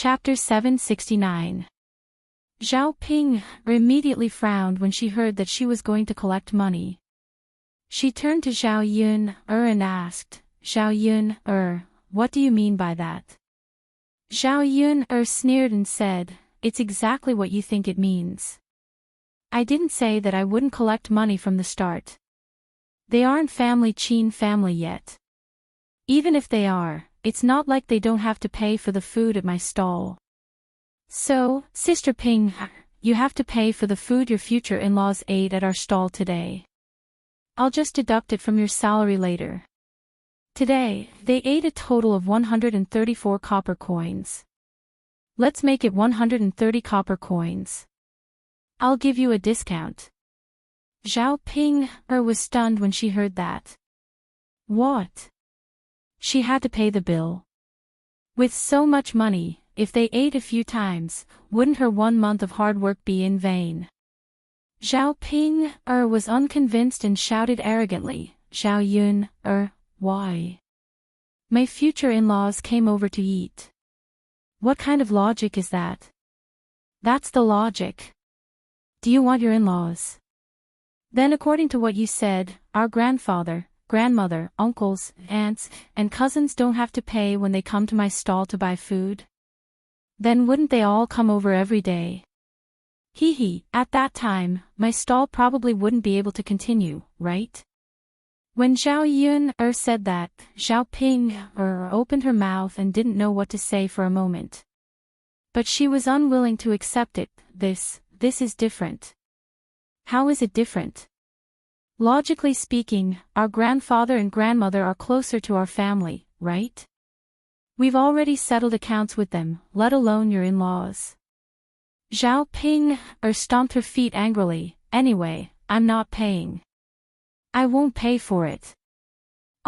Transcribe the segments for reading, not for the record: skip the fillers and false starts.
Chapter 769. Zhao Ping immediately frowned when she heard that she was going to collect money. She turned to Zhao Yun and asked, Zhao Yun what do you mean by that? Zhao Yun sneered and said, it's exactly what you think it means. I didn't say that I wouldn't collect money from the start. They aren't family Qin family yet. Even if they are, it's not like they don't have to pay for the food at my stall. So, Sister Ping, you have to pay for the food your future in-laws ate at our stall today. I'll just deduct it from your salary later. Today, they ate a total of 134 copper coins. Let's make it 130 copper coins. I'll give you a discount. Zhao Ping was stunned when she heard that. What? She had to pay the bill. With so much money, if they ate a few times, wouldn't her 1 month of hard work be in vain? Zhao Ping was unconvinced and shouted arrogantly, Zhao Yun, why? My future in-laws came over to eat. What kind of logic is that? That's the logic. Do you want your in-laws? Then according to what you said, our grandfather, grandmother, uncles, aunts, and cousins don't have to pay when they come to my stall to buy food? Then wouldn't they all come over every day? At that time, my stall probably wouldn't be able to continue, right? When Zhao Yun said that, Zhao Ping opened her mouth and didn't know what to say for a moment. But she was unwilling to accept it. This is different. How is it different? Logically speaking, our grandfather and grandmother are closer to our family, right? We've already settled accounts with them, let alone your in-laws. Zhao Ping stomped her feet angrily. Anyway, I'm not paying. I won't pay for it.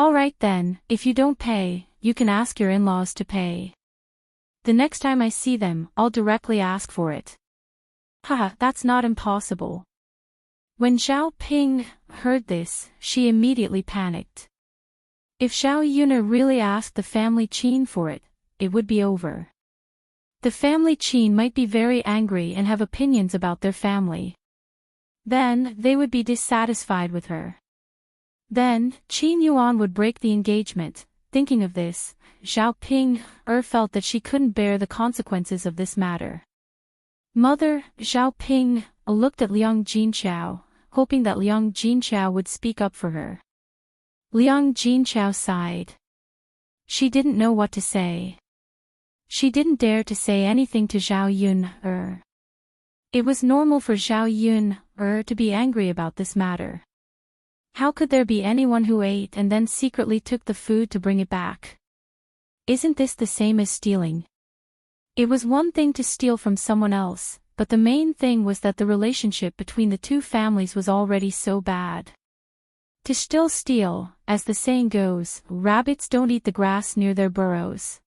Alright then, if you don't pay, you can ask your in-laws to pay. The next time I see them, I'll directly ask for it. That's not impossible. When Zhao Ping heard this, she immediately panicked. If Zhao Yun really asked the family Qin for it, it would be over. The family Qin might be very angry and have opinions about their family. Then, they would be dissatisfied with her. Then, Qin Yuan would break the engagement. Thinking of this, Zhao Ping felt that she couldn't bear the consequences of this matter. Mother, Zhao Ping looked at Liang Jinqiao, hoping that Liang Jinqiao would speak up for her. Liang Jinqiao sighed. She didn't know what to say. She didn't dare to say anything to Zhao Yun. It was normal for Zhao Yun to be angry about this matter. How could there be anyone who ate and then secretly took the food to bring it back? Isn't this the same as stealing? It was one thing to steal from someone else, but the main thing was that the relationship between the two families was already so bad. To still steal, as the saying goes, rabbits don't eat the grass near their burrows.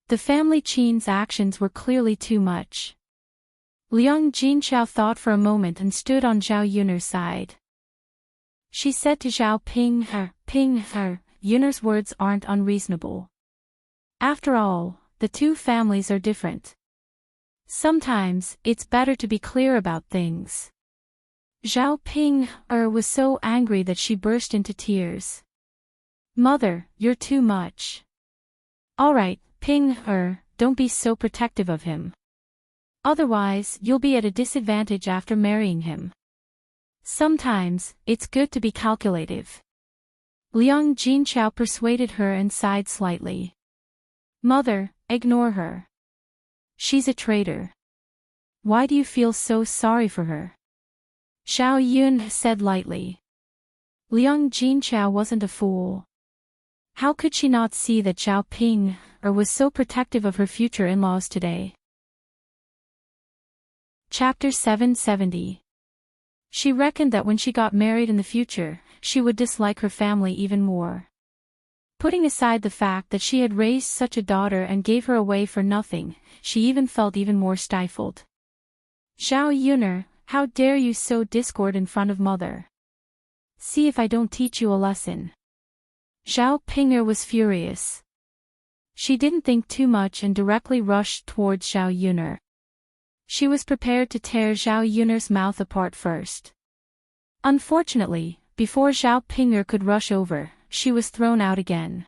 The family Qin's actions were clearly too much. Liang Jinqiao thought for a moment and stood on Zhao Yun's side. She said to Zhao Ping, Yun's words aren't unreasonable. After all, the two families are different. Sometimes, it's better to be clear about things. Zhao Ping was so angry that she burst into tears. Mother, you're too much. Alright, Ping, don't be so protective of him. Otherwise, you'll be at a disadvantage after marrying him. Sometimes, it's good to be calculative. Liang Jinqiao persuaded her and sighed slightly. Mother, ignore her. She's a traitor. Why do you feel so sorry for her? Zhao Yun said lightly. Liang Jinqiao wasn't a fool. How could she not see that Zhao Ping was so protective of her future in-laws today? Chapter 770. She reckoned that when she got married in the future, she would dislike her family even more. Putting aside the fact that she had raised such a daughter and gave her away for nothing, she even felt even more stifled. Zhao Yun, how dare you sow discord in front of mother? See if I don't teach you a lesson. Zhao Ping was furious. She didn't think too much and directly rushed towards Zhao Yuner. She was prepared to tear Zhao Yuner's mouth apart first. Unfortunately, before Zhao Ping'er could rush over, she was thrown out again.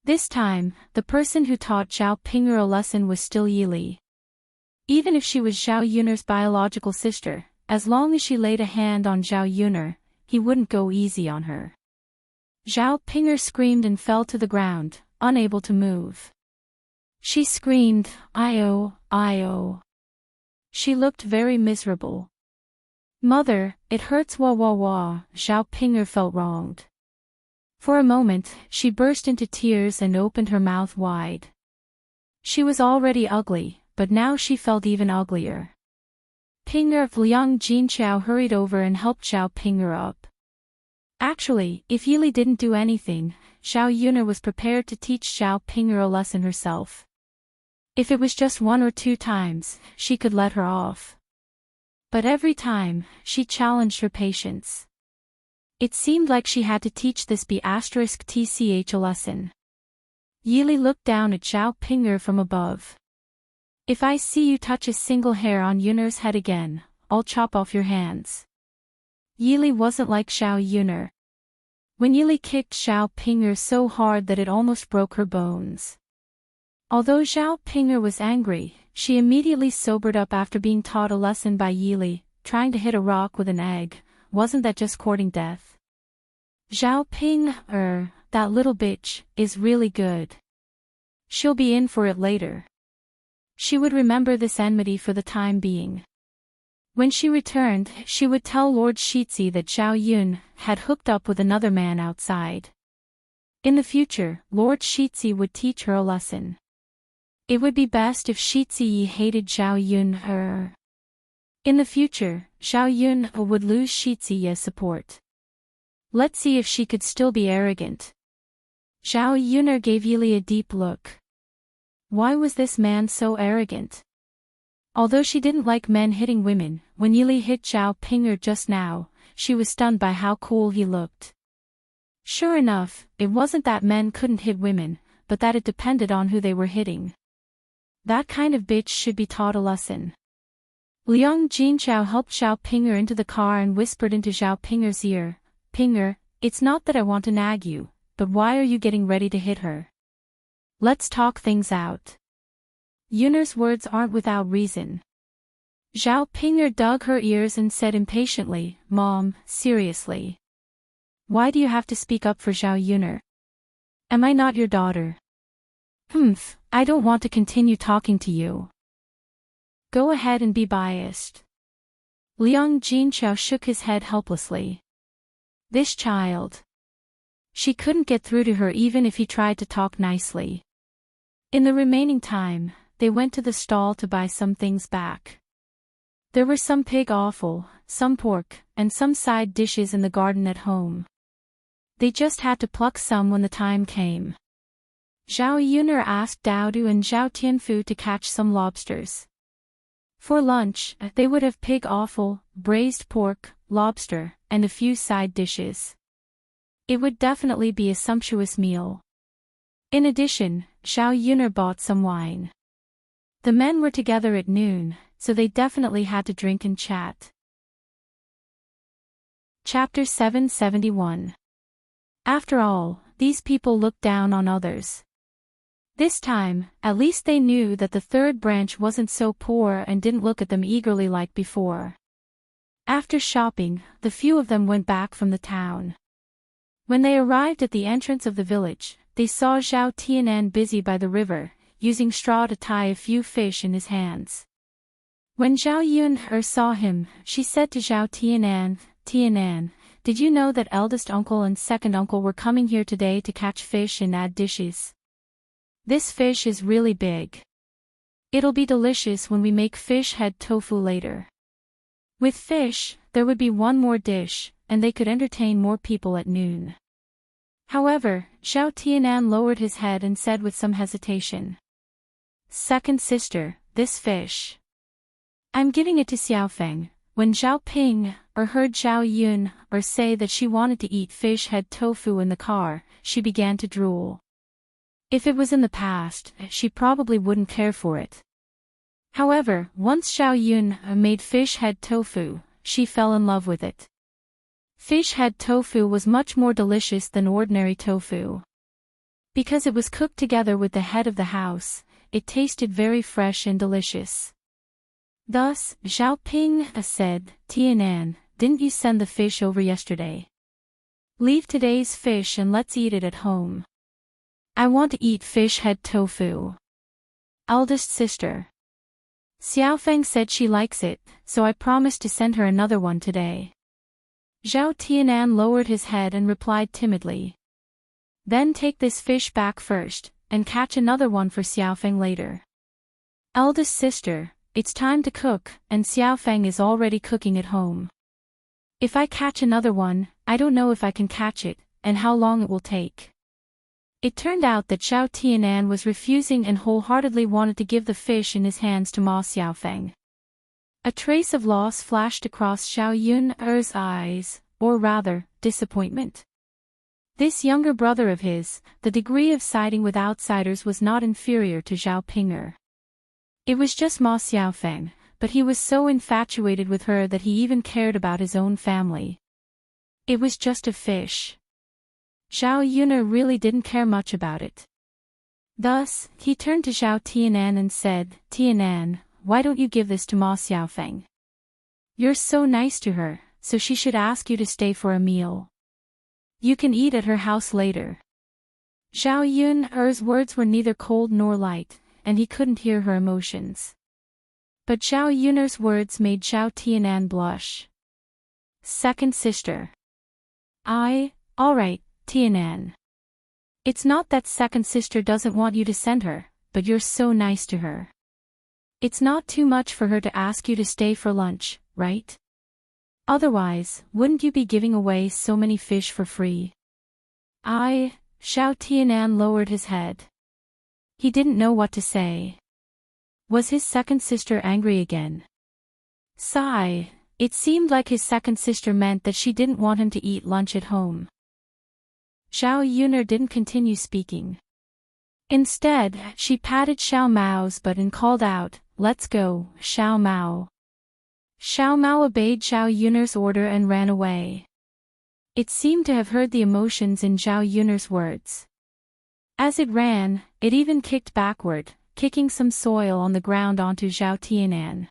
This time, the person who taught Zhao Ping'er a lesson was still Yili. Even if she was Zhao Yuner's biological sister, as long as she laid a hand on Zhao Yuner, he wouldn't go easy on her. Zhao Ping'er screamed and fell to the ground, unable to move. She screamed, "Io, Io." She looked very miserable. "Mother, it hurts, wah wah wah." Zhao Ping'er felt wronged. For a moment, she burst into tears and opened her mouth wide. She was already ugly, but now she felt even uglier. Ping'er, Liang Jinqiao hurried over and helped Zhao Ping'er up. Actually, if Yili didn't do anything, Zhao Yuner was prepared to teach Zhao Ping'er a lesson herself. If it was just 1 or 2 times, she could let her off. But every time, she challenged her patience. It seemed like she had to teach this B*TCH a lesson. Yili looked down at Zhao Ping'er from above. "If I see you touch a single hair on Yuner's head again, I'll chop off your hands." Yili wasn't like Zhao Yuner. When Yili kicked Zhao Ping'er so hard that it almost broke her bones. Although Zhao Ping'er was angry, she immediately sobered up after being taught a lesson by Yili. Trying to hit a rock with an egg, wasn't that just courting death? Zhao Ping'er, that little bitch, is really good. She'll be in for it later. She would remember this enmity for the time being. When she returned, she would tell Lord Shitzi that Zhao Yun had hooked up with another man outside. In the future, Lord Shitzi would teach her a lesson. It would be best if Shitzi hated Zhao Yun. In the future, Zhao Yun would lose Shitzi's support. Let's see if she could still be arrogant. Zhao Yuner gave Yili a deep look. Why was this man so arrogant? Although she didn't like men hitting women, when Yili hit Zhao Ping'er just now, she was stunned by how cool he looked. Sure enough, it wasn't that men couldn't hit women, but that it depended on who they were hitting. That kind of bitch should be taught a lesson. Liang Jinqiao helped Zhao Ping'er into the car and whispered into Zhao Ping'er's ear, "Ping'er, it's not that I want to nag you, but why are you getting ready to hit her? Let's talk things out." Yuner's words aren't without reason. Zhao Ping'er dug her ears and said impatiently, "Mom, seriously. Why do you have to speak up for Zhao Yuner? Am I not your daughter?" I don't want to continue talking to you. Go ahead and be biased." Liang Jinqiao shook his head helplessly. This child. She couldn't get through to her even if he tried to talk nicely. In the remaining time, they went to the stall to buy some things back. There were some pig offal, some pork, and some side dishes in the garden at home. They just had to pluck some when the time came. Zhao Yuner asked Daodu and Zhao Tianfu to catch some lobsters. For lunch, they would have pig offal, braised pork, lobster, and a few side dishes. It would definitely be a sumptuous meal. In addition, Zhao Yuner bought some wine. The men were together at noon, so they definitely had to drink and chat. Chapter 771. After all, these people looked down on others. This time, at least they knew that the third branch wasn't so poor and didn't look at them eagerly like before. After shopping, the few of them went back from the town. When they arrived at the entrance of the village, they saw Zhao Tianan busy by the river, using straw to tie a few fish in his hands. When Zhao Yuner saw him, she said to Zhao Tianan, "Tianan, did you know that eldest uncle and second uncle were coming here today to catch fish and add dishes? This fish is really big. It'll be delicious when we make fish head tofu later." With fish, there would be one more dish, and they could entertain more people at noon. However, Zhao Tianan lowered his head and said with some hesitation, "Second sister, this fish. I'm giving it to Xiaofeng." When Zhao Ping'er heard Zhao Yuner say that she wanted to eat fish head tofu in the car, she began to drool. If it was in the past, she probably wouldn't care for it. However, once Zhao Yun made fish head tofu, she fell in love with it. Fish head tofu was much more delicious than ordinary tofu. Because it was cooked together with the head of the house, it tasted very fresh and delicious. Thus, Zhao Ping said, "Tianan, didn't you send the fish over yesterday? Leave today's fish and let's eat it at home. I want to eat fish head tofu." Eldest sister. Xiaofeng said she likes it, so I promised to send her another one today. Zhao Tianan lowered his head and replied timidly. Then take this fish back first, and catch another one for Xiaofeng later. Eldest sister, it's time to cook, and Xiaofeng is already cooking at home. If I catch another one, I don't know if I can catch it, and how long it will take. It turned out that Zhao Tianan was refusing and wholeheartedly wanted to give the fish in his hands to Ma Xiaofeng. A trace of loss flashed across Zhao Yun's eyes, or rather, disappointment. This younger brother of his, the degree of siding with outsiders was not inferior to Zhao Pinger. It was just Ma Xiaofeng, but he was so infatuated with her that he even cared about his own family. It was just a fish. Zhao Yun really didn't care much about it. Thus, he turned to Zhao Tianan and said, "Tianan, why don't you give this to Ma Xiaofeng? You're so nice to her, so she should ask you to stay for a meal. You can eat at her house later." Zhao Yun's words were neither cold nor light, and he couldn't hear her emotions. But Zhao Yun's words made Zhao Tianan blush. Second sister. Alright, Tianan. It's not that second sister doesn't want you to send her, but you're so nice to her. It's not too much for her to ask you to stay for lunch, right? Otherwise, wouldn't you be giving away so many fish for free? Zhao Tianan lowered his head. He didn't know what to say. Was his second sister angry again? Sigh. It seemed like his second sister meant that she didn't want him to eat lunch at home. Zhao Yun didn't continue speaking. Instead, she patted Xiao Mao's butt and called out, "Let's go, Xiao Mao." Xiao Mao obeyed Zhao Yun's order and ran away. It seemed to have heard the emotions in Zhao Yun's words. As it ran, it even kicked backward, kicking some soil on the ground onto Zhao Tianan.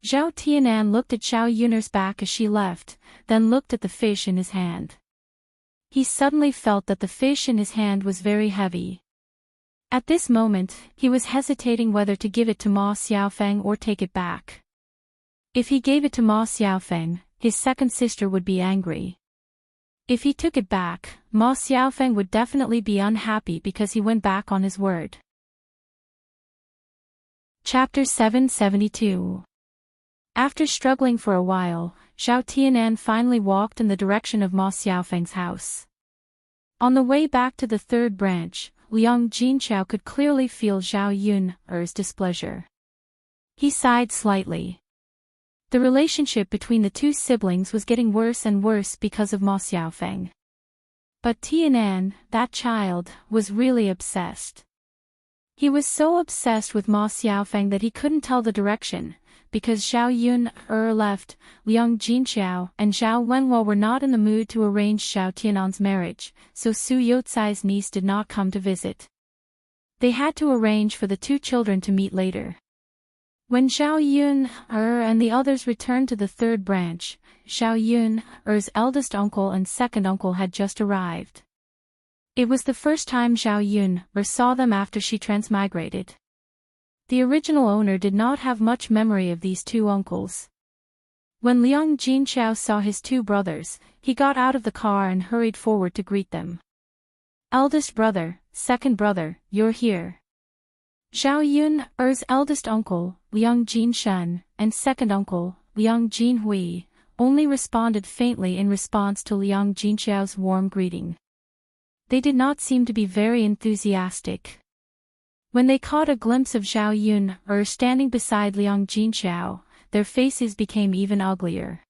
Zhao Tianan looked at Zhao Yun's back as she left, then looked at the fish in his hand. He suddenly felt that the fish in his hand was very heavy. At this moment, he was hesitating whether to give it to Ma Xiaofeng or take it back. If he gave it to Ma Xiaofeng, his second sister would be angry. If he took it back, Ma Xiaofeng would definitely be unhappy because he went back on his word. Chapter 772. After struggling for a while, Zhao Tianan finally walked in the direction of Ma Xiaofeng's house. On the way back to the third branch, Liang Jinqiao could clearly feel Zhao Yun's displeasure. He sighed slightly. The relationship between the two siblings was getting worse and worse because of Ma Xiaofeng. But Tianan, that child, was really obsessed. He was so obsessed with Ma Xiaofeng that he couldn't tell the direction, because Zhao Yun left, Liang Jinqiao and Zhao Wenhua were not in the mood to arrange Zhao Tianan's marriage, so Su Youcai's niece did not come to visit. They had to arrange for the two children to meet later. When Zhao Yun and the others returned to the third branch, Zhao Yun's eldest uncle and second uncle had just arrived. It was the first time Zhao Yun saw them after she transmigrated. The original owner did not have much memory of these two uncles. When Liang Jinqiao saw his two brothers, he got out of the car and hurried forward to greet them. "Eldest brother, second brother, you're here." Zhao Yun's eldest uncle, Liang Jinshen, and second uncle, Liang Jinhui, only responded faintly in response to Liang Jinqiao's warm greeting. They did not seem to be very enthusiastic. When they caught a glimpse of Zhao Yun standing beside Liang Jinqiao, their faces became even uglier.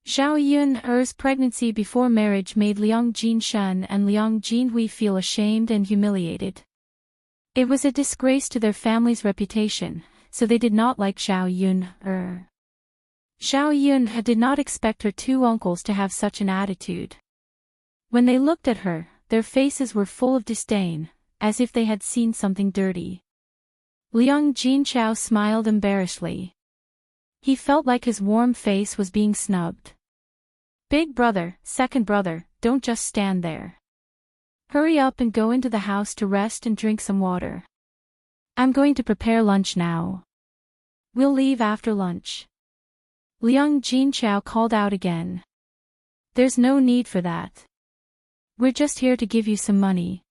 Zhao Yun's pregnancy before marriage made Liang Jinshan and Liang Jinhui feel ashamed and humiliated. It was a disgrace to their family's reputation, so they did not like Zhao Yun. Zhao Yun did not expect her two uncles to have such an attitude. When they looked at her, their faces were full of disdain, as if they had seen something dirty. Liang Jinchao smiled embarrassedly. He felt like his warm face was being snubbed. Big brother, second brother, don't just stand there. Hurry up and go into the house to rest and drink some water. I'm going to prepare lunch now. We'll leave after lunch. Liang Jinchao called out again. There's no need for that. We're just here to give you some money.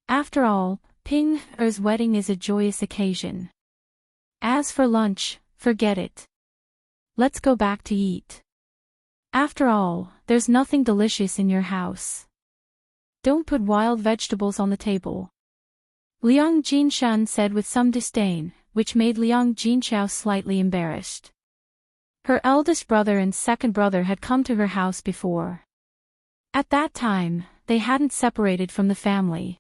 After all, Ping-er's wedding is a joyous occasion. As for lunch, forget it. Let's go back to eat. After all, there's nothing delicious in your house. Don't put wild vegetables on the table. Liang Jinshan said with some disdain, which made Liang Jinchao slightly embarrassed. Her eldest brother and second brother had come to her house before. At that time, they hadn't separated from the family.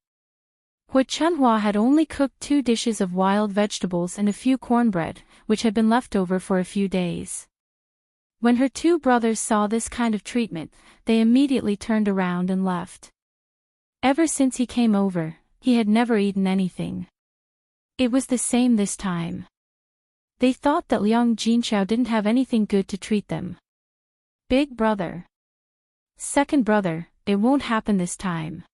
Hu Chunhua had only cooked 2 dishes of wild vegetables and a few cornbread, which had been left over for a few days. When her 2 brothers saw this kind of treatment, they immediately turned around and left. Ever since he came over, he had never eaten anything. It was the same this time. They thought that Liang Jinchao didn't have anything good to treat them. Big brother. Second brother, it won't happen this time.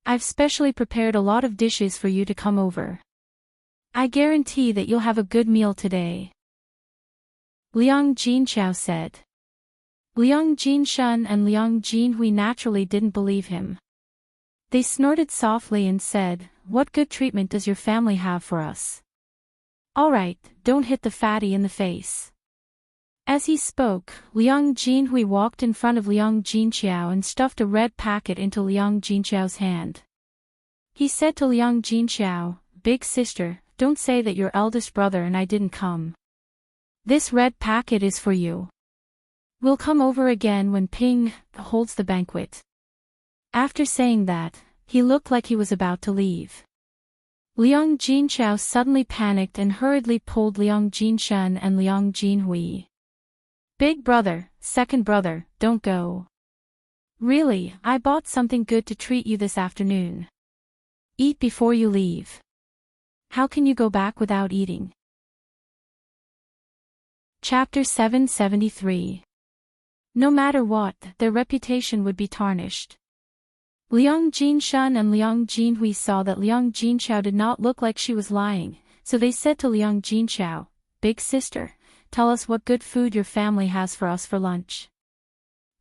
I've specially prepared a lot of dishes for you to come over. I guarantee that you'll have a good meal today. Liang Jinchao said. Liang Jinshan and Liang Jinhui naturally didn't believe him. They snorted softly and said, "What good treatment does your family have for us? All right, don't hit the fatty in the face." As he spoke, Liang Jinhui walked in front of Liang Jinchao and stuffed a red packet into Liang Jinchao's hand. He said to Liang Jinchao, "Big sister, don't say that your eldest brother and I didn't come. This red packet is for you. We'll come over again when Ping holds the banquet." After saying that, he looked like he was about to leave. Liang Jinchao suddenly panicked and hurriedly pulled Liang Jinshan and Liang Jinhui. "Big brother, second brother, don't go. Really, I bought something good to treat you this afternoon. Eat before you leave. How can you go back without eating?" Chapter 773. No matter what, their reputation would be tarnished. Liang Jinshan and Liang Jinhui saw that Liang Jinchao did not look like she was lying, so they said to Liang Jinchao, "Big sister, tell us what good food your family has for us for lunch."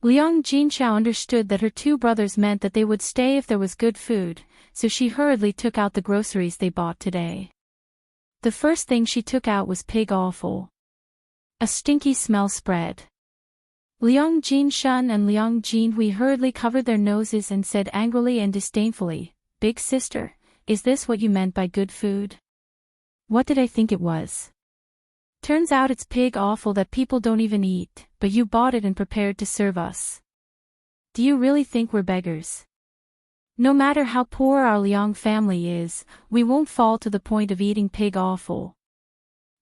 Liang Jinchao understood that her 2 brothers meant that they would stay if there was good food, so she hurriedly took out the groceries they bought today. The first thing she took out was pig offal. A stinky smell spread. Liang Jinshan and Liang Jinhui hurriedly covered their noses and said angrily and disdainfully, "Big sister, is this what you meant by good food? What did I think it was? Turns out it's pig offal that people don't even eat, but you bought it and prepared to serve us. Do you really think we're beggars? No matter how poor our Liang family is, we won't fall to the point of eating pig offal."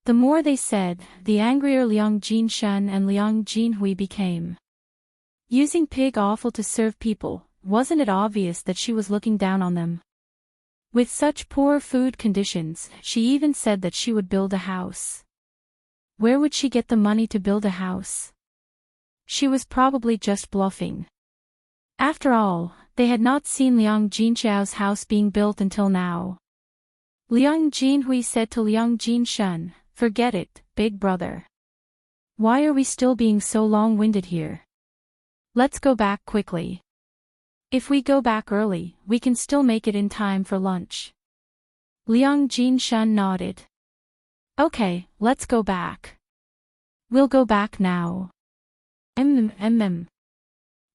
The more they said, the angrier Liang Jinshan and Liang Jinhui became. Using pig offal to serve people, wasn't it obvious that she was looking down on them? With such poor food conditions, she even said that she would build a house. Where would she get the money to build a house? She was probably just bluffing. After all, they had not seen Liang Jinchao's house being built until now. Liang Jinhui said to Liang Jinshan, "Forget it, big brother. Why are we still being so long-winded here? Let's go back quickly. If we go back early, we can still make it in time for lunch." Liang Jinshan nodded. "Okay, let's go back. We'll go back now."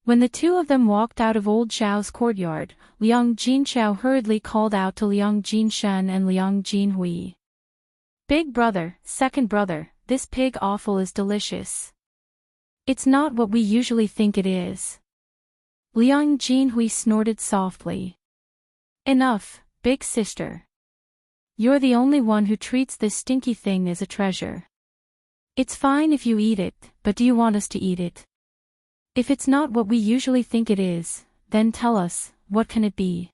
When the 2 of them walked out of old Zhao's courtyard, Liang Jinchao hurriedly called out to Liang Jinshan and Liang Jinhui. "Big brother, second brother, this pig offal is delicious. It's not what we usually think it is. Liang Jinhui snorted softly. Enough, big sister. You're the only one who treats this stinky thing as a treasure. It's fine if you eat it, but do you want us to eat it? If it's not what we usually think it is, then tell us, what can it be?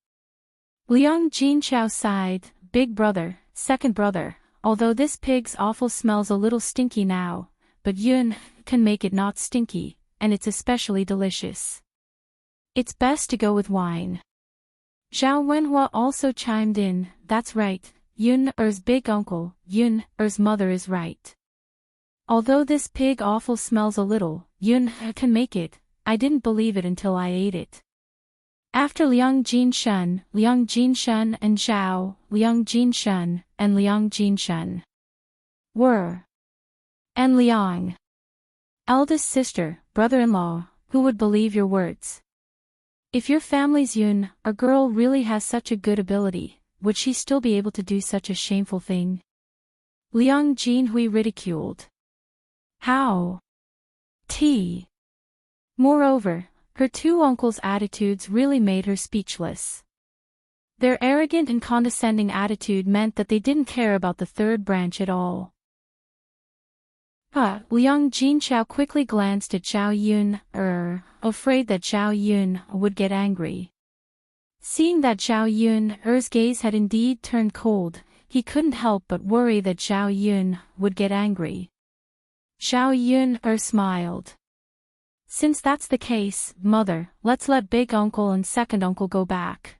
Liang Jinchao sighed, big brother, second brother, although this pig's offal smells a little stinky now, but Yun can make it not stinky, and it's especially delicious. It's best to go with wine. Zhao Wenhua also chimed in, that's right, Yun-er's big uncle, Yun-er's mother is right. Although this pig offal smells a little, Yun can make it, I didn't believe it until I ate it. After Liang Jinshun and Zhao, Liang Jinshun, and Liang Jinshun were and Liang, eldest sister, brother-in-law, who would believe your words? If your family's Yun, a girl really has such a good ability, would she still be able to do such a shameful thing? Liang Jinhui ridiculed. How? Moreover, her two uncles' attitudes really made her speechless. Their arrogant and condescending attitude meant that they didn't care about the third branch at all. Liang Jinchao quickly glanced at Zhao Yun, afraid that Zhao Yun would get angry. Seeing that Zhao Yun's gaze had indeed turned cold, he couldn't help but worry that Zhao Yun would get angry. Zhao Yun smiled. Since that's the case, mother, let's let big uncle and second uncle go back.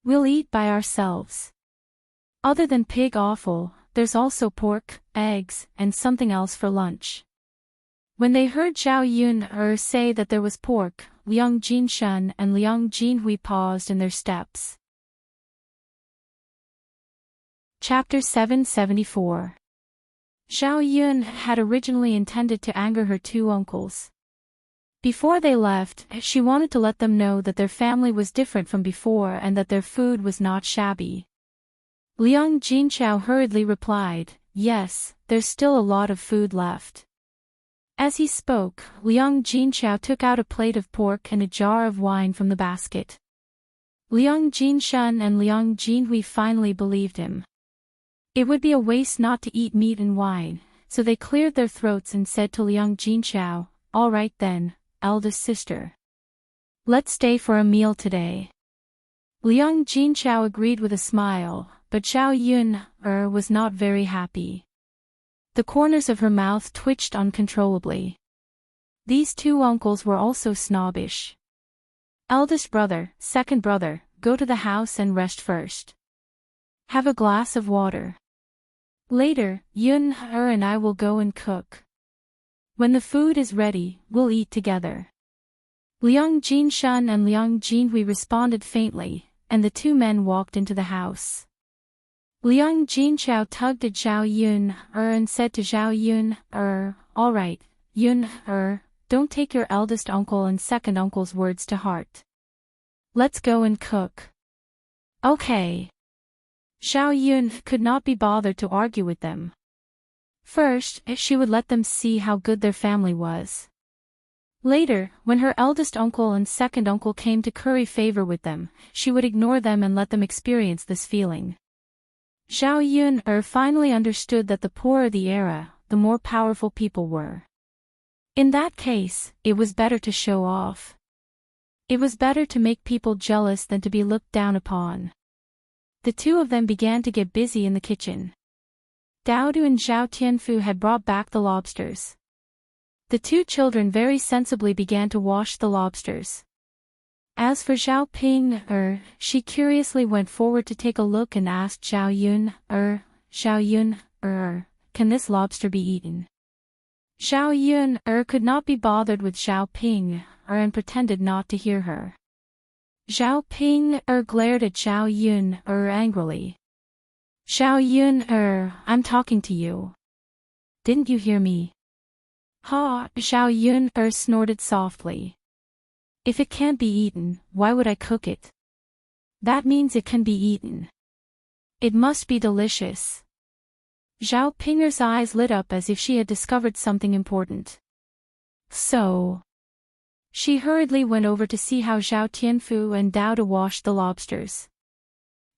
We'll eat by ourselves. Other than pig offal, there's also pork, eggs, and something else for lunch. When they heard Zhao Yun say that there was pork, Liang Jinshun and Liang Jinhui paused in their steps. Chapter 774. Zhao Yun had originally intended to anger her two uncles. Before they left, she wanted to let them know that their family was different from before and that their food was not shabby. Liang Jinchao hurriedly replied, yes, there's still a lot of food left. As he spoke, Liang Jinchao took out a plate of pork and a jar of wine from the basket. Liang Jinshun and Liang Jinhui finally believed him. It would be a waste not to eat meat and wine, so they cleared their throats and said to Liang Jinchao, all right then, eldest sister. Let's stay for a meal today. Liang Jinchao agreed with a smile, but Zhao Yun was not very happy. The corners of her mouth twitched uncontrollably. These two uncles were also snobbish. Eldest brother, second brother, go to the house and rest first. Have a glass of water. Later, Yun and I will go and cook. When the food is ready, we'll eat together. Liang Jinshun and Liang Jinhui responded faintly, and the two men walked into the house. Liang Jinchao tugged at Zhao Yun and said to Zhao Yun, all right, Yun don't take your eldest uncle and second uncle's words to heart. Let's go and cook. Okay. Zhao Yun could not be bothered to argue with them. First, she would let them see how good their family was. Later, when her eldest uncle and second uncle came to curry favor with them, she would ignore them and let them experience this feeling. Zhao Yun finally understood that the poorer the era, the more powerful people were. In that case, it was better to show off. It was better to make people jealous than to be looked down upon. The two of them began to get busy in the kitchen. Daodu and Zhao Tianfu had brought back the lobsters. The two children very sensibly began to wash the lobsters. As for Zhao Ping, she curiously went forward to take a look and asked Zhao Yun, can this lobster be eaten? Zhao Yun, could not be bothered with Zhao Ping, and pretended not to hear her. Zhao Ping, glared at Zhao Yun, angrily. Zhao Yun, I'm talking to you. Didn't you hear me? Ha, Zhao Yun, snorted softly. If it can't be eaten, why would I cook it? That means it can be eaten. It must be delicious. Zhao Pinger's eyes lit up as if she had discovered something important. So she hurriedly went over to see how Zhao Tianfu and Dao to wash the lobsters.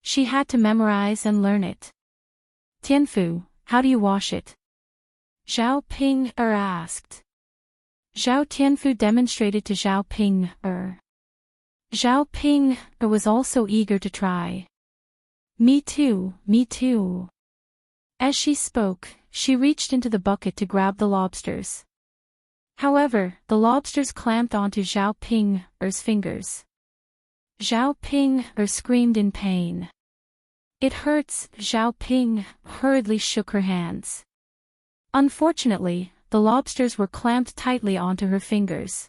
She had to memorize and learn it. Tianfu, how do you wash it? Zhao Ping asked. Zhao Tianfu demonstrated to Zhao Ping. Zhao Ping was also eager to try. Me too, me too. As she spoke, she reached into the bucket to grab the lobsters. However, the lobsters clamped onto Zhao Ping's fingers. Zhao Ping screamed in pain. It hurts, Zhao Ping hurriedly shook her hands. Unfortunately, the lobsters were clamped tightly onto her fingers.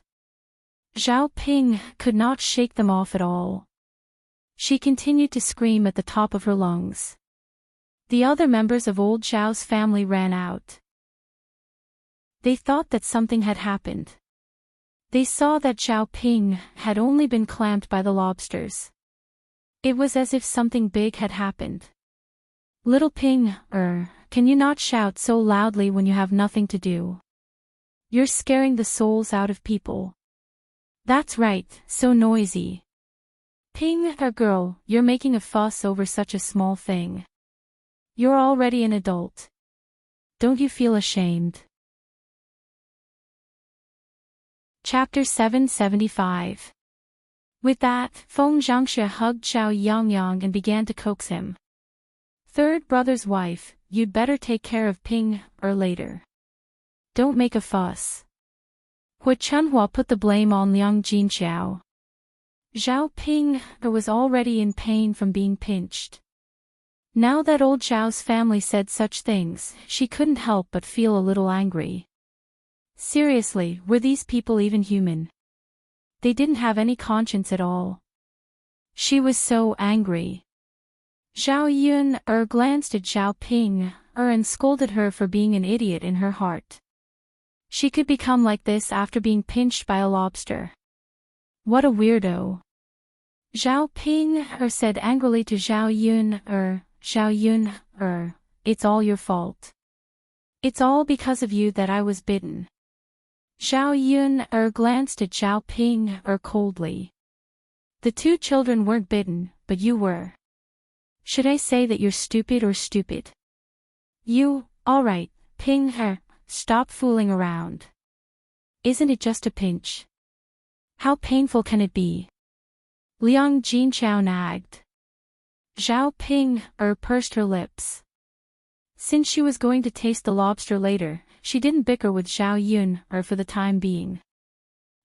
Zhao Ping could not shake them off at all. She continued to scream at the top of her lungs. The other members of old Zhao's family ran out. They thought that something had happened. They saw that Zhao Ping had only been clamped by the lobsters. It was as if something big had happened. Little Ping, can you not shout so loudly when you have nothing to do? You're scaring the souls out of people. That's right, so noisy. Ping, girl, you're making a fuss over such a small thing. You're already an adult. Don't you feel ashamed? Chapter 775. With that, Feng Zhangxue hugged Zhao Yangyang and began to coax him. Third brother's wife, you'd better take care of Ping, later. Don't make a fuss. Hui Chunhua put the blame on Liang Jinxiao. Zhao Ping was already in pain from being pinched. Now that old Zhao's family said such things, she couldn't help but feel a little angry. Seriously, were these people even human? They didn't have any conscience at all. She was so angry. Zhao Yun glanced at Zhao Ping and scolded her for being an idiot in her heart. She could become like this after being pinched by a lobster. What a weirdo. Zhao Ping said angrily to Zhao Yun, Zhao Yun, it's all your fault. It's all because of you that I was bitten. Zhao Yun glanced at Zhao Ping coldly. The two children weren't bitten, but you were. Should I say that you're stupid or stupid? You, alright, Ping, stop fooling around. Isn't it just a pinch? How painful can it be? Liang Jinqiao nagged. Zhao Ping pursed her lips. Since she was going to taste the lobster later, she didn't bicker with Zhao Yun for the time being.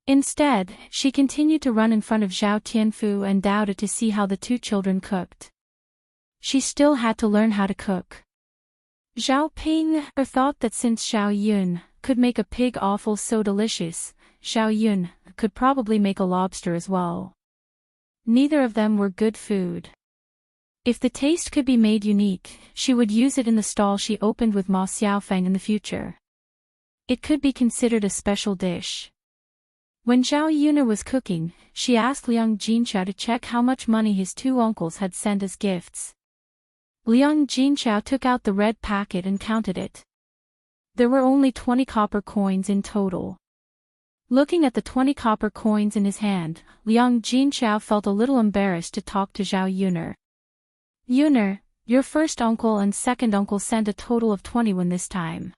Instead, she continued to run in front of Zhao Tianfu and Dao to see how the two children cooked. She still had to learn how to cook. Zhao Ping thought that since Zhao Yun could make a pig offal so delicious, Zhao Yun could probably make a lobster as well. Neither of them were good food. If the taste could be made unique, she would use it in the stall she opened with Ma Xiaofeng in the future. It could be considered a special dish. When Zhao Yun was cooking, she asked Liang Jinqiao to check how much money his two uncles had sent as gifts. Liang Jinqiao took out the red packet and counted it. There were only 20 copper coins in total. Looking at the 20 copper coins in his hand, Liang Jinqiao felt a little embarrassed to talk to Zhao Yun. Yun, your first uncle and second uncle sent a total of 21 this time.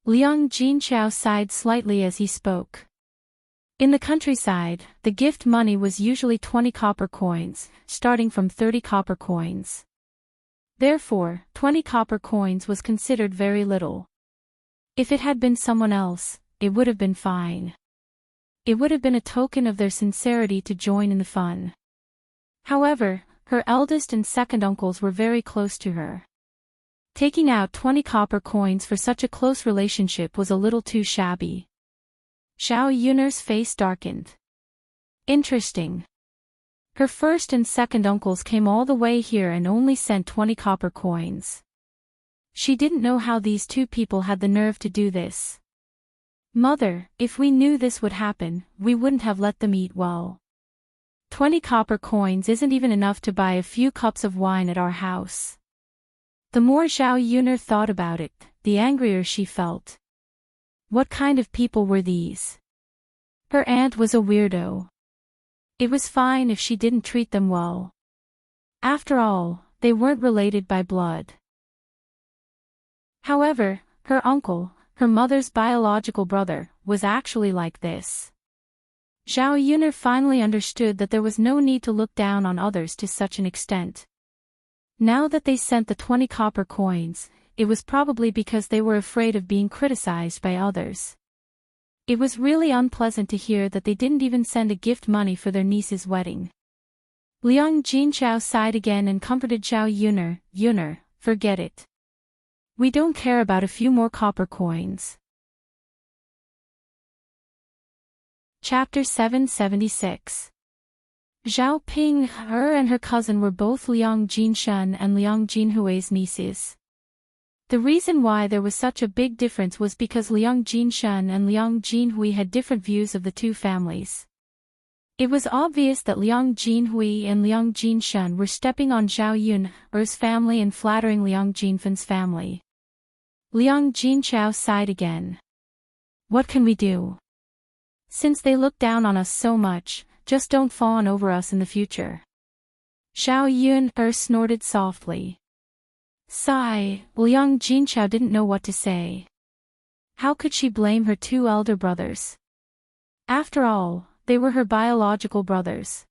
Liang Jinqiao sighed slightly as he spoke. In the countryside, the gift money was usually 20 copper coins, starting from 30 copper coins. Therefore, 20 copper coins was considered very little. If it had been someone else, it would have been fine. It would have been a token of their sincerity to join in the fun. However, her eldest and second uncles were very close to her. Taking out 20 copper coins for such a close relationship was a little too shabby. Zhao Yun's face darkened. Interesting. Her first and second uncles came all the way here and only sent 20 copper coins. She didn't know how these two people had the nerve to do this. Mother, if we knew this would happen, we wouldn't have let them eat well. 20 copper coins isn't even enough to buy a few cups of wine at our house. The more Zhao Yun thought about it, the angrier she felt. What kind of people were these? Her aunt was a weirdo. It was fine if she didn't treat them well. After all, they weren't related by blood. However, her uncle, her mother's biological brother, was actually like this. Zhao Yuner finally understood that there was no need to look down on others to such an extent. Now that they sent the 20 copper coins, it was probably because they were afraid of being criticized by others. It was really unpleasant to hear that they didn't even send a gift money for their niece's wedding. Liang Jinchao sighed again and comforted Zhao Yuner, "Yuner, forget it. We don't care about a few more copper coins." Chapter 776. Zhao Ping and her cousin were both Liang Jinshan and Liang Jinhui's nieces. The reason why there was such a big difference was because Liang Jinshan and Liang Jinhui had different views of the two families. It was obvious that Liang Jinhui and Liang Jinshan were stepping on Zhao Yun's family and flattering Liang Jinfan's family. Liang Jinchao sighed again. "What can we do? Since they look down on us so much, just don't fawn over us in the future." Zhao Yun snorted softly. Sigh, Liang Jinchao didn't know what to say. How could she blame her two elder brothers? After all, they were her biological brothers.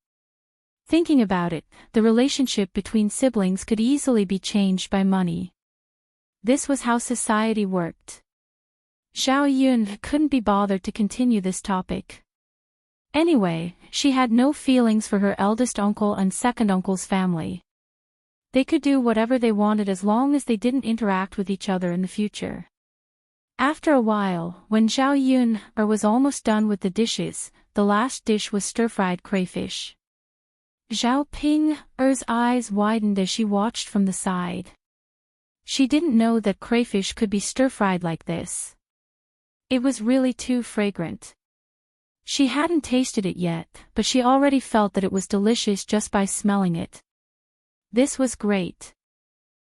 Thinking about it, the relationship between siblings could easily be changed by money. This was how society worked. Zhao Yun couldn't be bothered to continue this topic. Anyway, she had no feelings for her eldest uncle and second uncle's family. They could do whatever they wanted as long as they didn't interact with each other in the future. After a while, when Zhao Yun was almost done with the dishes, the last dish was stir-fried crayfish. Zhao Ping's eyes widened as she watched from the side. She didn't know that crayfish could be stir-fried like this. It was really too fragrant. She hadn't tasted it yet, but she already felt that it was delicious just by smelling it. This was great.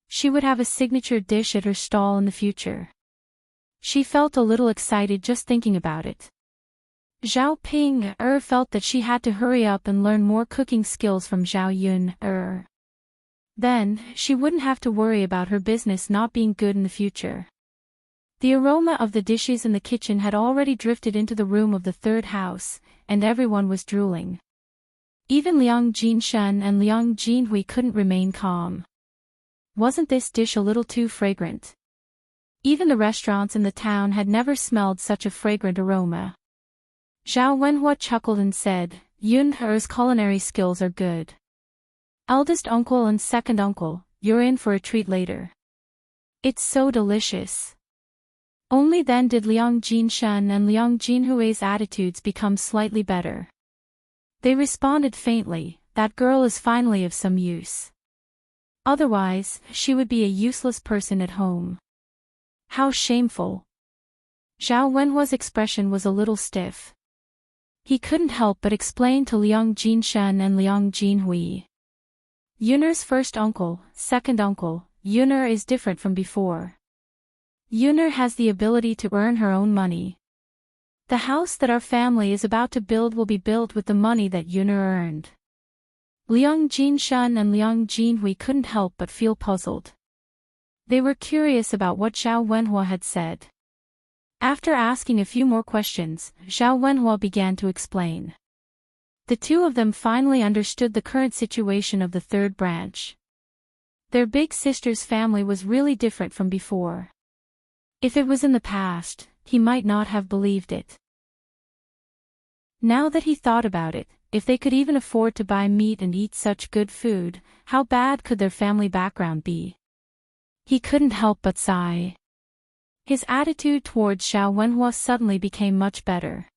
She would have a signature dish at her stall in the future. She felt a little excited just thinking about it. Zhao Ping felt that she had to hurry up and learn more cooking skills from Zhao Yun. Then, she wouldn't have to worry about her business not being good in the future. The aroma of the dishes in the kitchen had already drifted into the room of the third house, and everyone was drooling. Even Liang Jinshan and Liang Jinhui couldn't remain calm. Wasn't this dish a little too fragrant? Even the restaurants in the town had never smelled such a fragrant aroma. Zhao Wenhua chuckled and said, "Yun's culinary skills are good. Eldest uncle and second uncle, you're in for a treat later. It's so delicious." Only then did Liang Jinshan and Liang Jinhui's attitudes become slightly better. They responded faintly, "That girl is finally of some use. Otherwise, she would be a useless person at home." How shameful. Zhao Wenhua's expression was a little stiff. He couldn't help but explain to Liang Jinshan and Liang Jinhui. Yun'er's first uncle, second uncle, Yun'er is different from before. Yun'er has the ability to earn her own money. The house that our family is about to build will be built with the money that Yun'er earned. Liang Jinshan and Liang Jinhui couldn't help but feel puzzled. They were curious about what Zhao Wenhua had said. After asking a few more questions, Zhao Wenhua began to explain. The two of them finally understood the current situation of the third branch. Their big sister's family was really different from before. If it was in the past, he might not have believed it. Now that he thought about it, if they could even afford to buy meat and eat such good food, how bad could their family background be? He couldn't help but sigh. His attitude towards Zhao Wenhua suddenly became much better.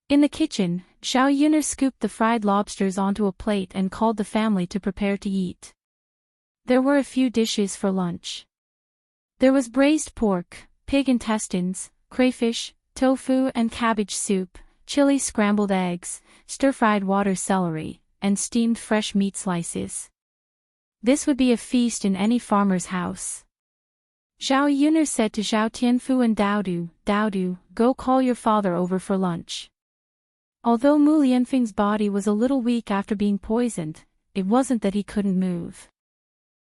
In the kitchen, Zhao Yun'er scooped the fried lobsters onto a plate and called the family to prepare to eat. There were a few dishes for lunch. There was braised pork, pig intestines, crayfish, tofu and cabbage soup, chili scrambled eggs, stir-fried water celery, and steamed fresh meat slices. This would be a feast in any farmer's house. Zhao Yun'er said to Zhao Tianfu and Daodu, Daodu, go call your father over for lunch. Although Mu Lianfeng's body was a little weak after being poisoned, it wasn't that he couldn't move.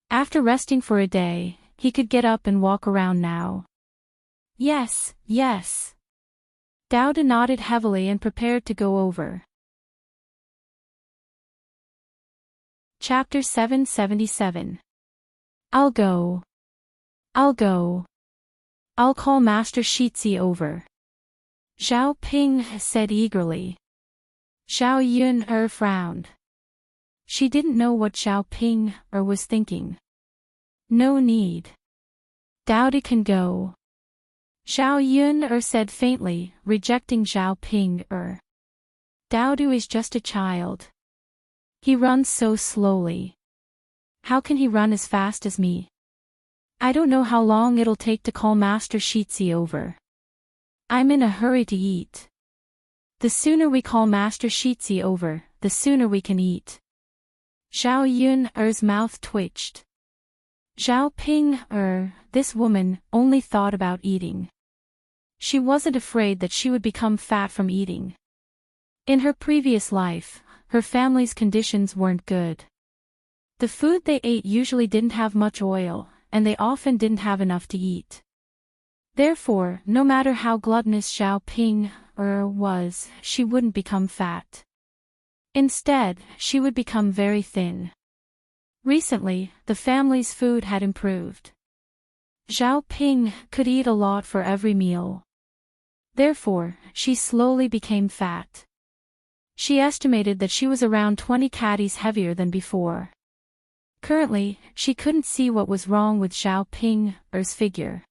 After resting for a day, he could get up and walk around now. Yes, yes. Daodu nodded heavily and prepared to go over. Chapter 777. I'll go. I'll go. I'll call Master Shitzi over. Zhao Ping said eagerly. Zhao Yun'er frowned. She didn't know what Zhao Ping was thinking. No need. Daodu can go. Zhao Yun'er said faintly, rejecting Zhao Ping. Daodu is just a child. He runs so slowly. How can he run as fast as me? I don't know how long it'll take to call Master Shitzi over. I'm in a hurry to eat. The sooner we call Master Shitzi over, the sooner we can eat. Zhao Yun'er's mouth twitched. Zhao Ping, this woman, only thought about eating. She wasn't afraid that she would become fat from eating. In her previous life, her family's conditions weren't good. The food they ate usually didn't have much oil, and they often didn't have enough to eat. Therefore, no matter how gluttonous Zhao Ping was, she wouldn't become fat. Instead, she would become very thin. Recently, the family's food had improved. Zhao Ping could eat a lot for every meal. Therefore, she slowly became fat. She estimated that she was around 20 kgs heavier than before. Currently, she couldn't see what was wrong with Zhao Ping's figure.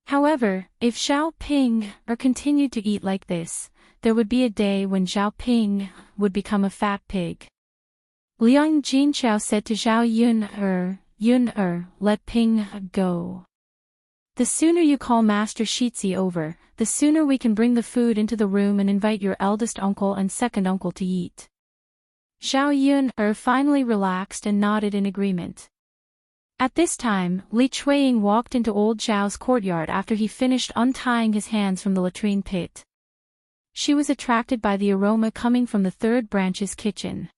However, if Zhao Ping continued to eat like this, there would be a day when Zhao Ping would become a fat pig. Liang Jinchao said to Zhao Yun'er, let Ping go. The sooner you call Master Shitzi over, the sooner we can bring the food into the room and invite your eldest uncle and second uncle to eat. Zhao Yun'er finally relaxed and nodded in agreement. At this time, Li Chuiying walked into old Zhao's courtyard after he finished untying his hands from the latrine pit. She was attracted by the aroma coming from the third branch's kitchen.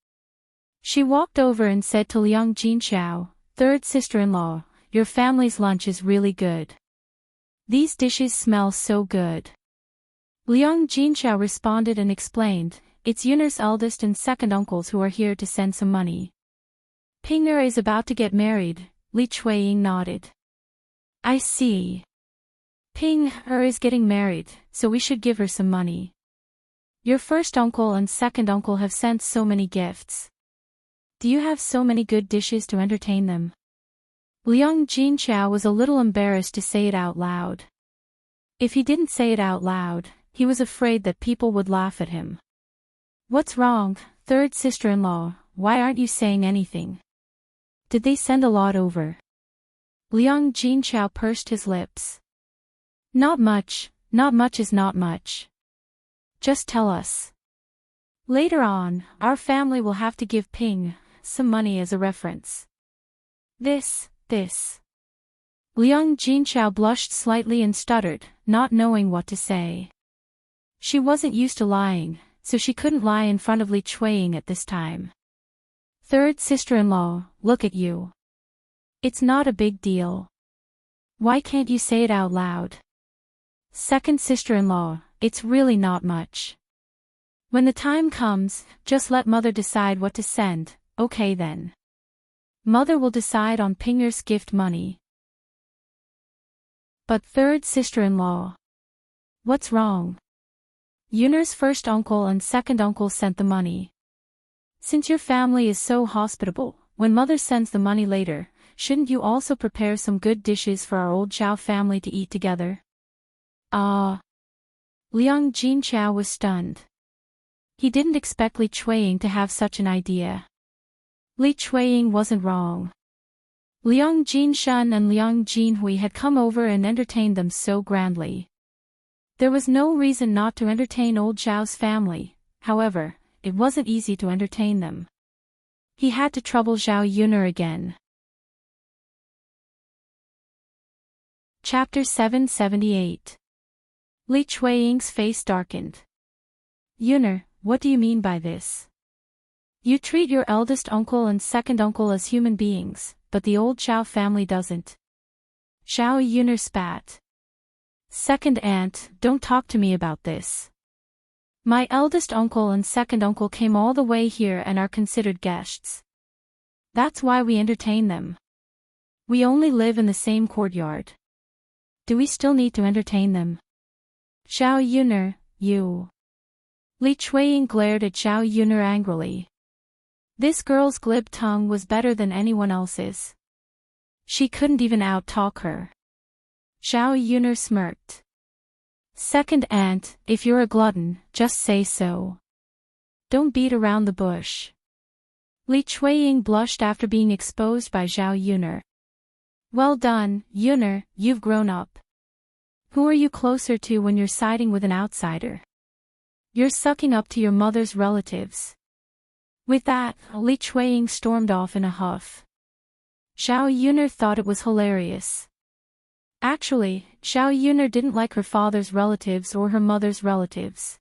She walked over and said to Liang Jinchao, third sister-in-law, your family's lunch is really good. These dishes smell so good. Liang Jinchao responded and explained, it's Yun'er's eldest and second uncles who are here to send some money. Ping'er is about to get married, Li Chuiying nodded. I see. Ping'er is getting married, so we should give her some money. Your first uncle and second uncle have sent so many gifts. Do you have so many good dishes to entertain them? Liang Jinchao was a little embarrassed to say it out loud. If he didn't say it out loud, he was afraid that people would laugh at him. What's wrong, third sister-in-law, why aren't you saying anything? Did they send a lot over? Liang Jinchao pursed his lips. Not much is not much. Just tell us. Later on, our family will have to give Ping some money as a reference. This. Liang Jinchao blushed slightly and stuttered, not knowing what to say. She wasn't used to lying, so she couldn't lie in front of Li Chuiying at this time. Third sister-in-law, look at you. It's not a big deal. Why can't you say it out loud? Second sister-in-law, it's really not much. When the time comes, just let mother decide what to send, okay then. Mother will decide on Ping'er's gift money. But third sister-in-law. What's wrong? Yun'er's first uncle and second uncle sent the money. Since your family is so hospitable, when mother sends the money later, shouldn't you also prepare some good dishes for our old Zhao family to eat together? Ah. Liang Jinchao was stunned. He didn't expect Li Chuiying to have such an idea. Li Chuiying wasn't wrong. Liang Jinshan and Liang Jinhui had come over and entertained them so grandly. There was no reason not to entertain old Zhao's family, however, it wasn't easy to entertain them. He had to trouble Zhao Yun'er again. Chapter 778. Li Chueying's face darkened. Yuner, what do you mean by this? You treat your eldest uncle and second uncle as human beings, but the old Zhao family doesn't. Zhao Yuner spat. Second aunt, don't talk to me about this. My eldest uncle and second uncle came all the way here and are considered guests. That's why we entertain them. We only live in the same courtyard. Do we still need to entertain them? Zhao Yuner, you. Li Chueying glared at Zhao Yuner angrily. This girl's glib tongue was better than anyone else's. She couldn't even out-talk her. Zhao Yuner smirked. Second aunt, if you're a glutton, just say so. Don't beat around the bush. Li Chueying blushed after being exposed by Zhao Yuner. Well done, Yuner, you've grown up. Who are you closer to when you're siding with an outsider? You're sucking up to your mother's relatives. With that, Li Chueying stormed off in a huff. Zhao Yuner thought it was hilarious. Actually, Zhao Yuner didn't like her father's relatives or her mother's relatives.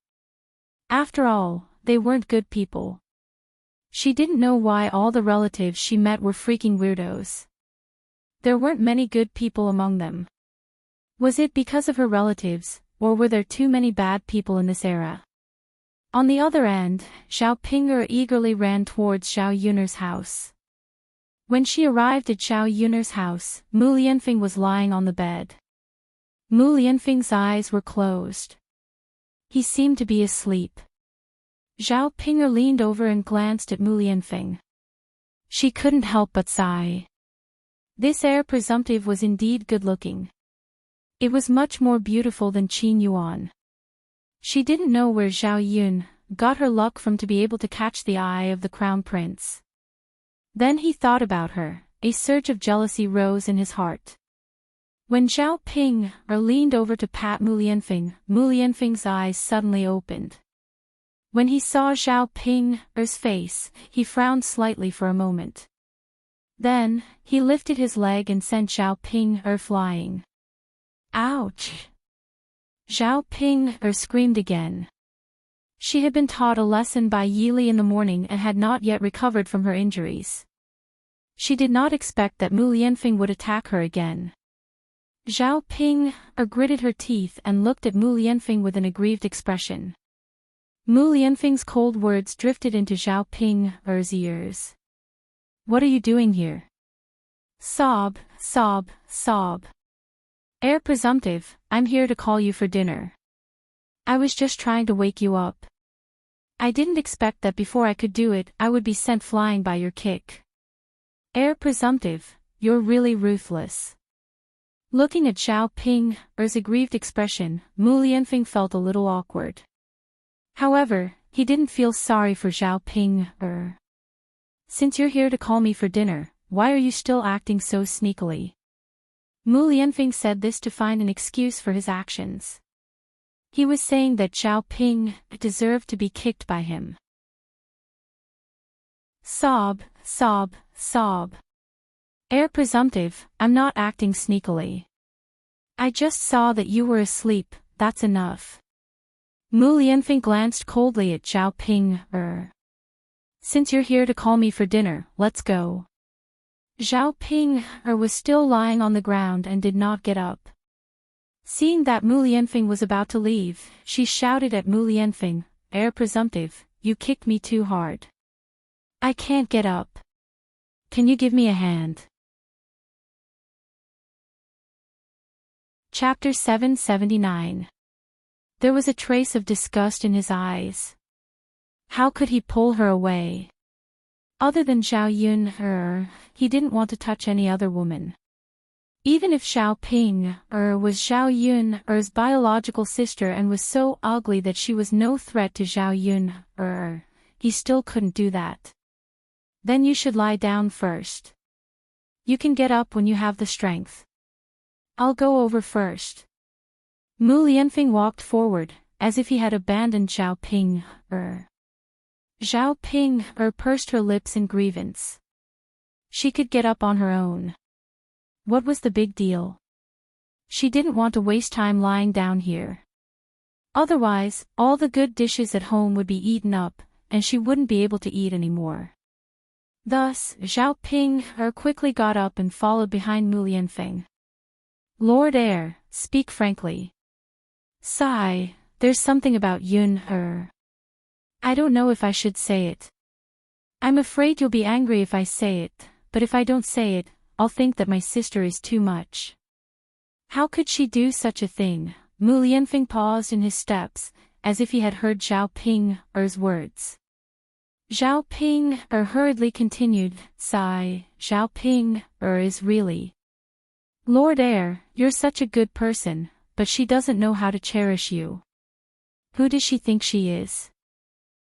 After all, they weren't good people. She didn't know why all the relatives she met were freaking weirdos. There weren't many good people among them. Was it because of her relatives, or were there too many bad people in this era? On the other end, Zhao Ping'er eagerly ran towards Zhao Yuner's house. When she arrived at Zhao Yuner's house, Mu Lianfeng was lying on the bed. Mu Lianfeng's eyes were closed. He seemed to be asleep. Zhao Ping'er leaned over and glanced at Mu Lianfeng. She couldn't help but sigh. This heir presumptive was indeed good-looking. It was much more beautiful than Qin Yuan. She didn't know where Zhao Yun got her luck from to be able to catch the eye of the crown prince. Then he thought about her. A surge of jealousy rose in his heart. When Zhao Ping'er leaned over to pat Mu Lianfeng's eyes suddenly opened. When he saw Zhao Ping'er's face, he frowned slightly for a moment. Then, he lifted his leg and sent Zhao Ping'er flying. Ouch! Zhao Ping'er screamed again. She had been taught a lesson by Yili in the morning and had not yet recovered from her injuries. She did not expect that Mu Lianfeng would attack her again. Zhao Ping'er gritted her teeth and looked at Mu Lianfeng with an aggrieved expression. Mu Lianfeng's cold words drifted into Zhao Ping'er's ears. What are you doing here? Sob, sob, sob. Heir presumptive, I'm here to call you for dinner. I was just trying to wake you up. I didn't expect that before I could do it, I would be sent flying by your kick. Heir presumptive, you're really ruthless. Looking at Zhao Ping'er's aggrieved expression, Mu Lianfeng felt a little awkward. However, he didn't feel sorry for Zhao Ping'er. Since you're here to call me for dinner, why are you still acting so sneakily? Mu Lianfeng said this to find an excuse for his actions. He was saying that Zhao Ping'er deserved to be kicked by him. Sob, sob, sob. Heir presumptive, I'm not acting sneakily. I just saw that you were asleep, that's enough. Mu Lianfeng glanced coldly at Zhao Ping'er. Since you're here to call me for dinner, let's go. Zhao Ping'er was still lying on the ground and did not get up. Seeing that Mu Lianfeng was about to leave, she shouted at Mu Lianfeng, Heir presumptive, you kicked me too hard. I can't get up. Can you give me a hand? Chapter 779. There was a trace of disgust in his eyes. How could he pull her away? Other than Zhao Yuner, he didn't want to touch any other woman. Even if Zhao Ping'er was Zhao Yuner's biological sister and was so ugly that she was no threat to Zhao Yuner, he still couldn't do that. Then you should lie down first. You can get up when you have the strength. I'll go over first. Mu Lianfeng walked forward, as if he had abandoned Zhao Ping'er. Zhao Ping'er pursed her lips in grievance. She could get up on her own. What was the big deal? She didn't want to waste time lying down here. Otherwise, all the good dishes at home would be eaten up, and she wouldn't be able to eat anymore. Thus, Zhao Ping quickly got up and followed behind Mu Lianfeng. Lord Heir, speak frankly. Sigh, there's something about Yun I don't know if I should say it. I'm afraid you'll be angry if I say it, but if I don't say it, I'll think that my sister is too much. How could she do such a thing? Mu Lianfeng paused in his steps, as if he had heard Zhao Ping's words. Zhao Ping hurriedly continued, sigh, Zhao Ping is really. Lord Heir, you're such a good person, but she doesn't know how to cherish you. Who does she think she is?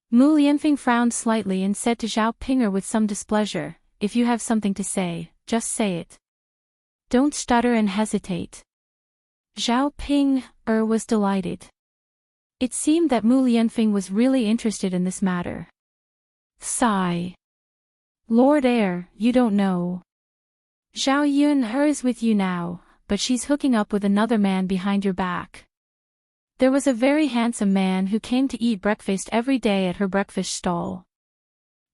Mu Lianfeng frowned slightly and said to Zhao Ping with some displeasure, if you have something to say, just say it. Don't stutter and hesitate. Zhao Ping was delighted. It seemed that Mu Lianfeng was really interested in this matter. Sigh. Lord Heir, you don't know. Zhao Yun is with you now, but she's hooking up with another man behind your back. There was a very handsome man who came to eat breakfast every day at her breakfast stall.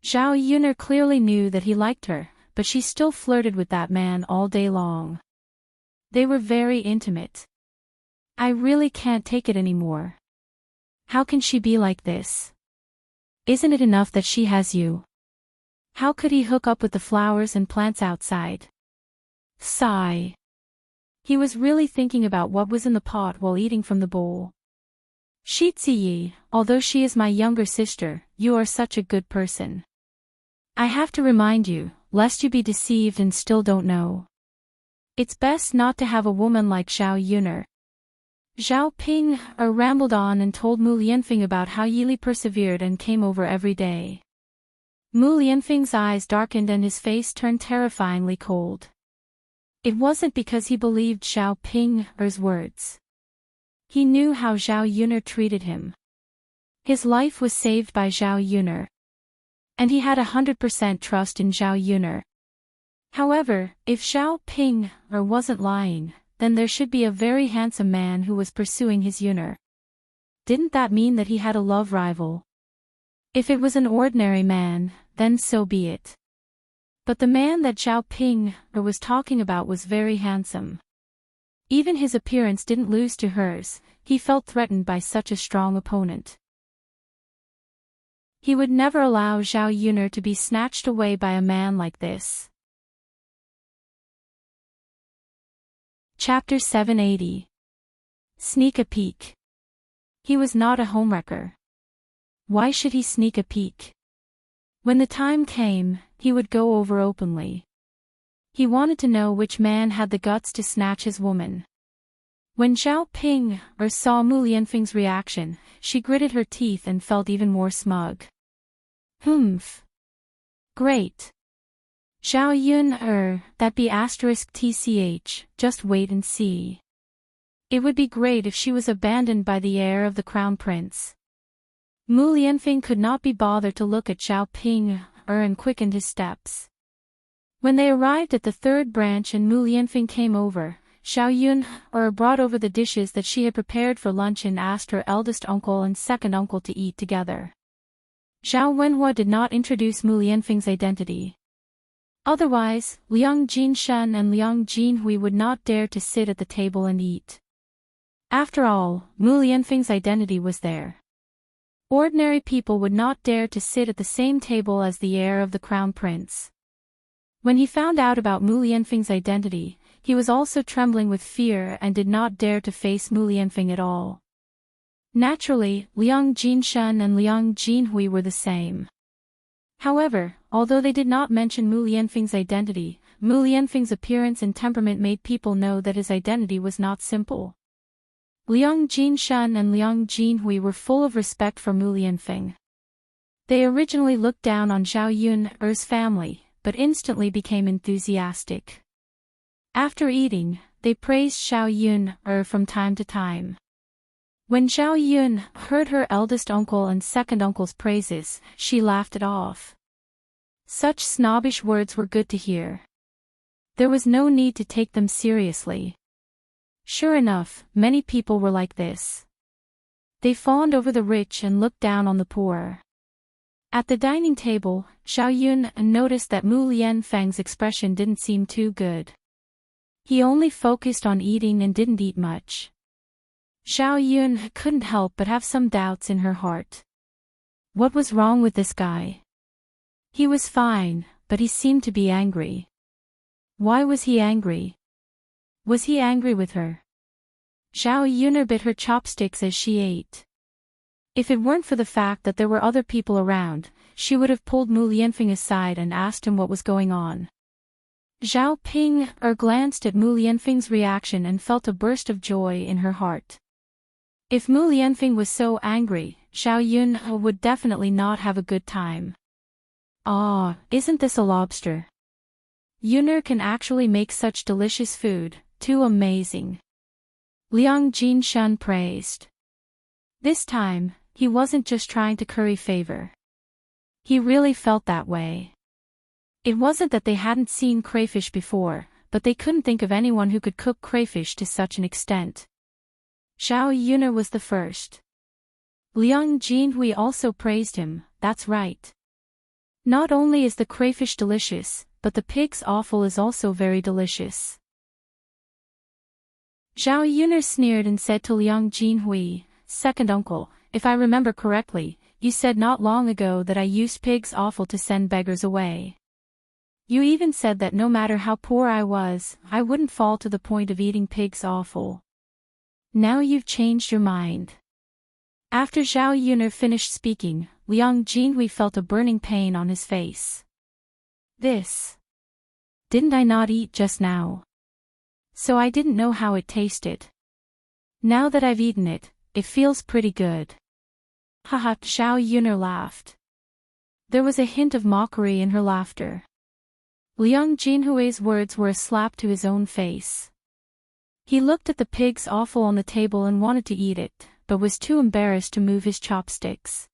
Zhao Yun clearly knew that he liked her, but she still flirted with that man all day long. They were very intimate. I really can't take it anymore. How can she be like this? Isn't it enough that she has you? How could he hook up with the flowers and plants outside? Sigh. He was really thinking about what was in the pot while eating from the bowl. Shi Ziyi, although she is my younger sister, you are such a good person. I have to remind you, lest you be deceived and still don't know. It's best not to have a woman like Zhao Yun. Zhao Ping rambled on and told Mu Lianfeng about how Yili persevered and came over every day. Mu Lianfeng's eyes darkened and his face turned terrifyingly cold. It wasn't because he believed Zhao Ping's words. He knew how Zhao Yun treated him. His life was saved by Zhao Yun. And he had 100% trust in Zhao Yun. However, if Zhao Ping wasn't lying, then there should be a very handsome man who was pursuing his Yun. Didn't that mean that he had a love rival? If it was an ordinary man, then so be it. But the man that Zhao Ping was talking about was very handsome. Even his appearance didn't lose to hers, he felt threatened by such a strong opponent. He would never allow Zhao Yun to be snatched away by a man like this. Chapter 780. Sneak a peek. He was not a homewrecker. Why should he sneak a peek? When the time came, he would go over openly. He wanted to know which man had the guts to snatch his woman. When Zhao Ping saw Mu Lianfeng's reaction, she gritted her teeth and felt even more smug. Humph. Great. Zhao Yun that be *tch, just wait and see. It would be great if she was abandoned by the heir of the crown prince. Mu Lianfeng could not be bothered to look at Zhao Ping and quickened his steps. When they arrived at the third branch and Mu Lianfeng came over, Zhao Yun brought over the dishes that she had prepared for lunch and asked her eldest uncle and second uncle to eat together. Zhao Wenhua did not introduce Mu Lianfeng's identity. Otherwise, Liang Jinshen and Liang Jinhui would not dare to sit at the table and eat. After all, Mu Lianfeng's identity was there. Ordinary people would not dare to sit at the same table as the heir of the crown prince. When he found out about Mu Lianfeng's identity, he was also trembling with fear and did not dare to face Mu Lianfeng at all. Naturally, Liang Jinshen and Liang Jinhui were the same. However, although they did not mention Mu Lianfeng's identity, Mu Lianfeng's appearance and temperament made people know that his identity was not simple. Liang Jinshen and Liang Jinhui were full of respect for Mu Lianfeng. They originally looked down on Zhao Yun's family, but instantly became enthusiastic. After eating, they praised Zhao Yun from time to time. When Zhao Yun heard her eldest uncle and second uncle's praises, she laughed it off. Such snobbish words were good to hear. There was no need to take them seriously. Sure enough, many people were like this. They fawned over the rich and looked down on the poor. At the dining table, Zhao Yun noticed that Mu Lianfeng's expression didn't seem too good. He only focused on eating and didn't eat much. Zhao Yun couldn't help but have some doubts in her heart. What was wrong with this guy? He was fine, but he seemed to be angry. Why was he angry? Was he angry with her? Zhao Yun bit her chopsticks as she ate. If it weren't for the fact that there were other people around, she would have pulled Mu Lianfeng aside and asked him what was going on. Zhao Ping glanced at Mu Lianfeng's reaction and felt a burst of joy in her heart. If Mu Lianfeng was so angry, Zhao Yun would definitely not have a good time. Ah, isn't this a lobster? Yuner can actually make such delicious food, too amazing. Liang Jinshan praised. This time, he wasn't just trying to curry favor. He really felt that way. It wasn't that they hadn't seen crayfish before, but they couldn't think of anyone who could cook crayfish to such an extent. Zhao Yuner was the first. Liang Jinhui also praised him, that's right. Not only is the crayfish delicious, but the pig's offal is also very delicious. Zhao Yuner sneered and said to Liang Jinhui, "Second uncle, if I remember correctly, you said not long ago that I used pig's offal to send beggars away. You even said that no matter how poor I was, I wouldn't fall to the point of eating pig's offal. Now you've changed your mind." After Zhao Yuner finished speaking, Liang Jinhui felt a burning pain on his face. This. Didn't I not eat just now? So I didn't know how it tasted. Now that I've eaten it, it feels pretty good. Haha, Zhao Yuner laughed. There was a hint of mockery in her laughter. Liang Jinhui's words were a slap to his own face. He looked at the pig's offal on the table and wanted to eat it, but was too embarrassed to move his chopsticks.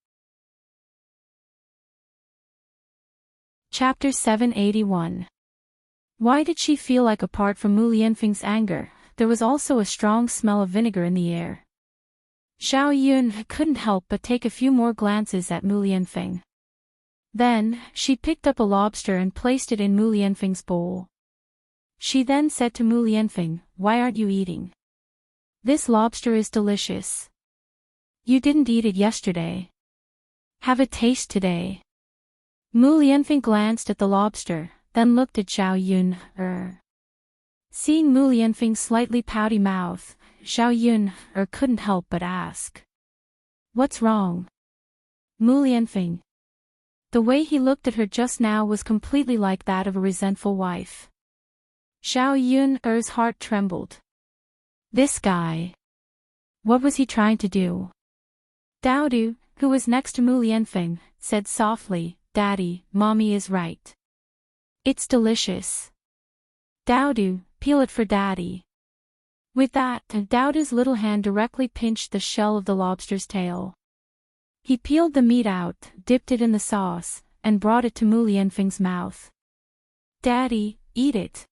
Chapter 781. Why did she feel like apart from Mu Lianfeng's anger, there was also a strong smell of vinegar in the air? Zhao Yun couldn't help but take a few more glances at Mu Lianfeng. Then, she picked up a lobster and placed it in Mu Lianfeng's bowl. She then said to Mu Lianfeng, "Why aren't you eating? This lobster is delicious. You didn't eat it yesterday. Have a taste today." Mu Lianfeng glanced at the lobster, then looked at Zhao Yun. Seeing Mu Lianfeng's slightly pouty mouth, Zhao Yun couldn't help but ask. "What's wrong?" Mu Lianfeng. The way he looked at her just now was completely like that of a resentful wife. Zhao Yun's heart trembled. This guy. What was he trying to do? Daodu, who was next to Mu Lianfeng, said softly, "Daddy, Mommy is right. It's delicious. Daodu, peel it for Daddy." With that, Daodu's little hand directly pinched the shell of the lobster's tail. He peeled the meat out, dipped it in the sauce, and brought it to Mu Lianfeng's mouth. "Daddy, eat it."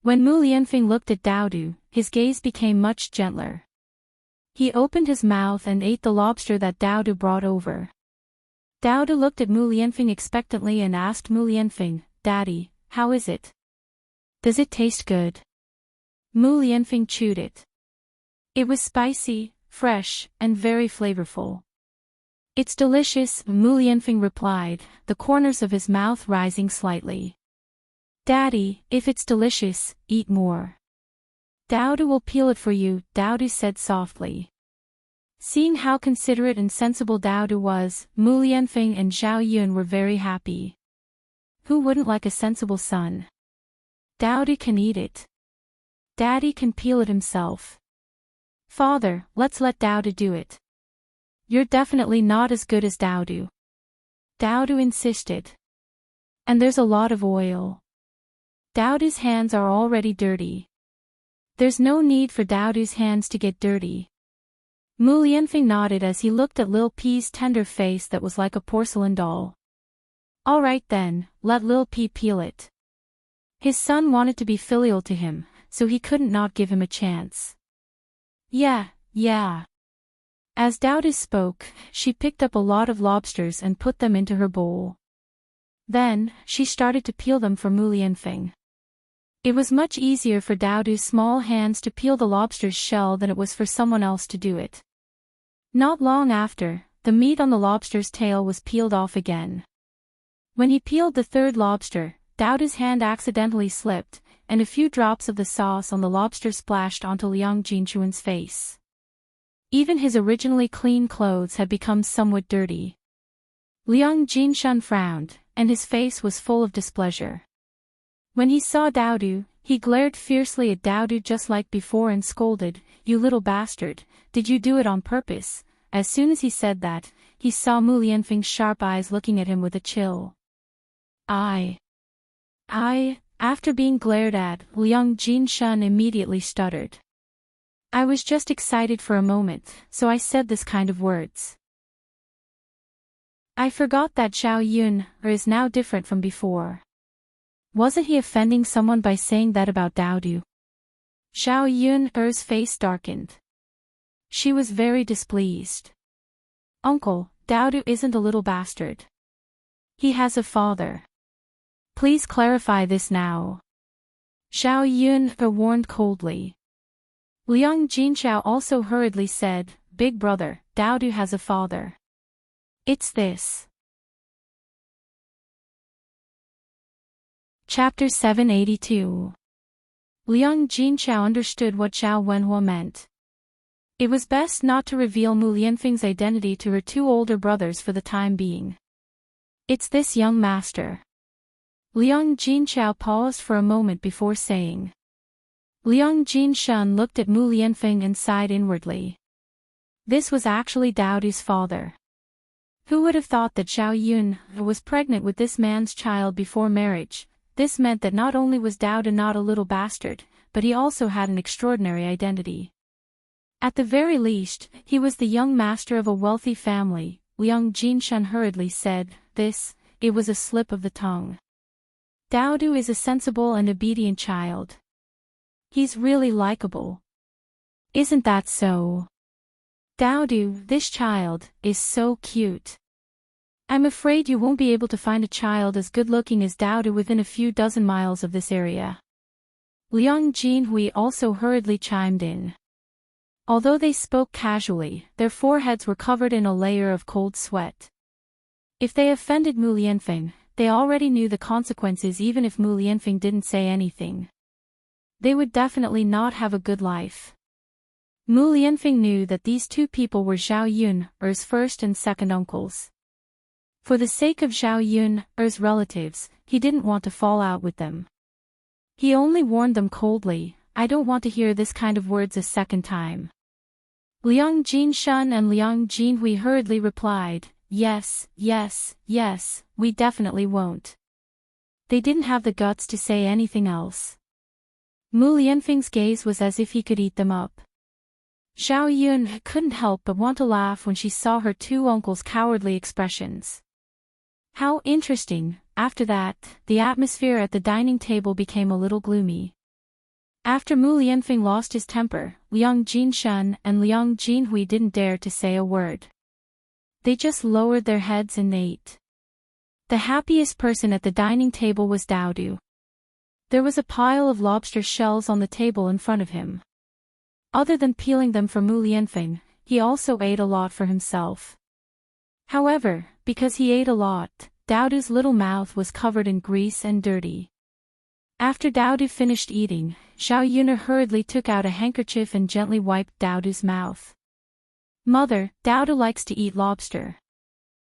When Mu Lianfeng looked at Daodu, his gaze became much gentler. He opened his mouth and ate the lobster that Daodu brought over. Daodu looked at Mu Lianfeng expectantly and asked Mu Lianfeng, "Daddy, how is it? Does it taste good?" Mu Lianfeng chewed it. It was spicy, fresh, and very flavorful. "It's delicious," Mu Lianfeng replied, the corners of his mouth rising slightly. "Daddy, if it's delicious, eat more. Daodu will peel it for you," Daodu said softly. Seeing how considerate and sensible Daodu was, Mu Lianfeng and Zhao Yun were very happy. Who wouldn't like a sensible son? Daodu can eat it. Daddy can peel it himself. Father, let's let Daodu do it. You're definitely not as good as Daodu. Daodu insisted. And there's a lot of oil. Daodu's hands are already dirty. There's no need for Daodu's hands to get dirty. Mu Lianfeng nodded as he looked at Lil P's tender face that was like a porcelain doll. All right then, let Lil P peel it. His son wanted to be filial to him, so he couldn't not give him a chance. Yeah, yeah. As Dowdu spoke, she picked up a lot of lobsters and put them into her bowl. Then, she started to peel them for Mu Lianfeng. It was much easier for Dowdu's small hands to peel the lobster's shell than it was for someone else to do it. Not long after, the meat on the lobster's tail was peeled off again. When he peeled the third lobster, Dowdu's hand accidentally slipped, and a few drops of the sauce on the lobster splashed onto Liang Jinchuan's face. Even his originally clean clothes had become somewhat dirty. Liang Jinchuan frowned, and his face was full of displeasure. When he saw Dowdu, he glared fiercely at Dowdu just like before and scolded, "You little bastard, did you do it on purpose?" As soon as he said that, he saw Mu Lianfeng's sharp eyes looking at him with a chill. After being glared at, Liang Jinchuan immediately stuttered. "I was just excited for a moment, so I said this kind of words. I forgot that Zhao Yun is now different from before. Wasn't he offending someone by saying that about Dowdu?" Zhao Yun's face darkened. She was very displeased. "Uncle, Dowdu isn't a little bastard. He has a father. Please clarify this now." Zhao Yun warned coldly. Liang Jinchao also hurriedly said, "Big brother, Dowdu has a father. It's this." Chapter 782. Liang Jinchao understood what Zhao Wenhua meant. It was best not to reveal Mu Lianfeng's identity to her two older brothers for the time being. "It's this young master." Liang Jinchao paused for a moment before saying. Liang Jinshan looked at Mu Lianfeng and sighed inwardly. This was actually Dowdu's father. Who would have thought that Zhao Yun was pregnant with this man's child before marriage? This meant that not only was Dowdu not a little bastard, but he also had an extraordinary identity. At the very least, he was the young master of a wealthy family. Liang Jinshan hurriedly said, it was a slip of the tongue. Dowdu is a sensible and obedient child. He's really likable. Isn't that so? Dowdu, this child, is so cute. I'm afraid you won't be able to find a child as good-looking as Dowdu within a few dozen miles of this area. Liang Jinhui also hurriedly chimed in. Although they spoke casually, their foreheads were covered in a layer of cold sweat. If they offended Mu Lianfeng, they already knew the consequences even if Mu Lianfeng didn't say anything. They would definitely not have a good life. Mu Lianfeng knew that these two people were Zhao Yun's first and second uncles. For the sake of Zhao Yun's relatives, he didn't want to fall out with them. He only warned them coldly, "I don't want to hear this kind of words a second time." Liang Jinshan and Liang Jinhui hurriedly replied, Yes, we definitely won't." They didn't have the guts to say anything else. Mu Lianfeng's gaze was as if he could eat them up. Zhao Yun couldn't help but want to laugh when she saw her two uncles' cowardly expressions. How interesting. After that, the atmosphere at the dining table became a little gloomy. After Mu Lianfeng lost his temper, Liang Jinshan and Liang Jinhui didn't dare to say a word. They just lowered their heads and ate. The happiest person at the dining table was Dowdu. There was a pile of lobster shells on the table in front of him. Other than peeling them for Mu Lianfeng, he also ate a lot for himself. However, because he ate a lot, Dowdu's little mouth was covered in grease and dirty. After Dowdu finished eating, Zhao Yun hurriedly took out a handkerchief and gently wiped Dowdu's mouth. "Mother, Dowdu likes to eat lobster.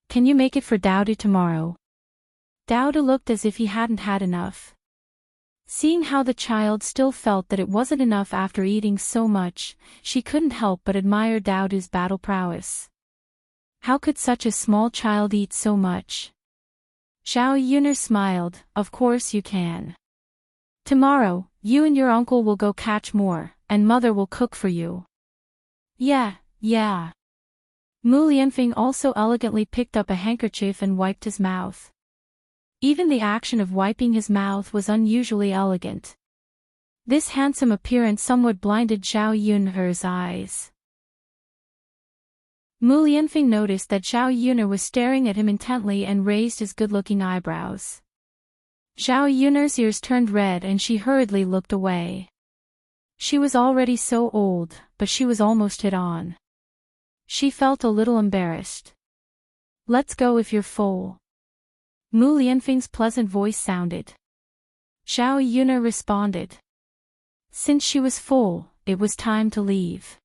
Can you make it for Dowdu tomorrow?" Dowdu looked as if he hadn't had enough. Seeing how the child still felt that it wasn't enough after eating so much, she couldn't help but admire Dowdu's battle prowess. How could such a small child eat so much? Zhao Yun smiled, "Of course you can. Tomorrow, you and your uncle will go catch more, and mother will cook for you." Yeah. Mu Lianfeng also elegantly picked up a handkerchief and wiped his mouth. Even the action of wiping his mouth was unusually elegant. This handsome appearance somewhat blinded Zhao Yun'er's eyes. Mu Lianfeng noticed that Zhao Yun'er was staring at him intently and raised his good-looking eyebrows. Zhao Yun'er's ears turned red and she hurriedly looked away. She was already so old, but she was almost hit on. She felt a little embarrassed. "Let's go if you're full." Mu Lianfeng's pleasant voice sounded. Zhao Yun'er responded. Since she was full, it was time to leave.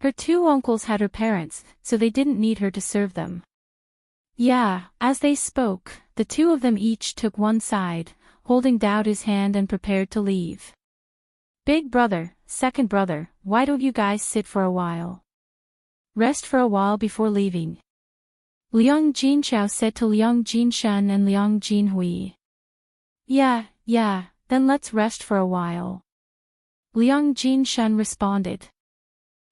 Her two uncles had her parents, so they didn't need her to serve them. Yeah, as they spoke, the two of them each took one side, holding Daoda's hand and prepared to leave. "Big brother, second brother, why don't you guys sit for a while? Rest for a while before leaving," Liang Jinchao said to Liang Jinshan and Liang Jinhui. Yeah, then let's rest for a while," Liang Jinshan responded.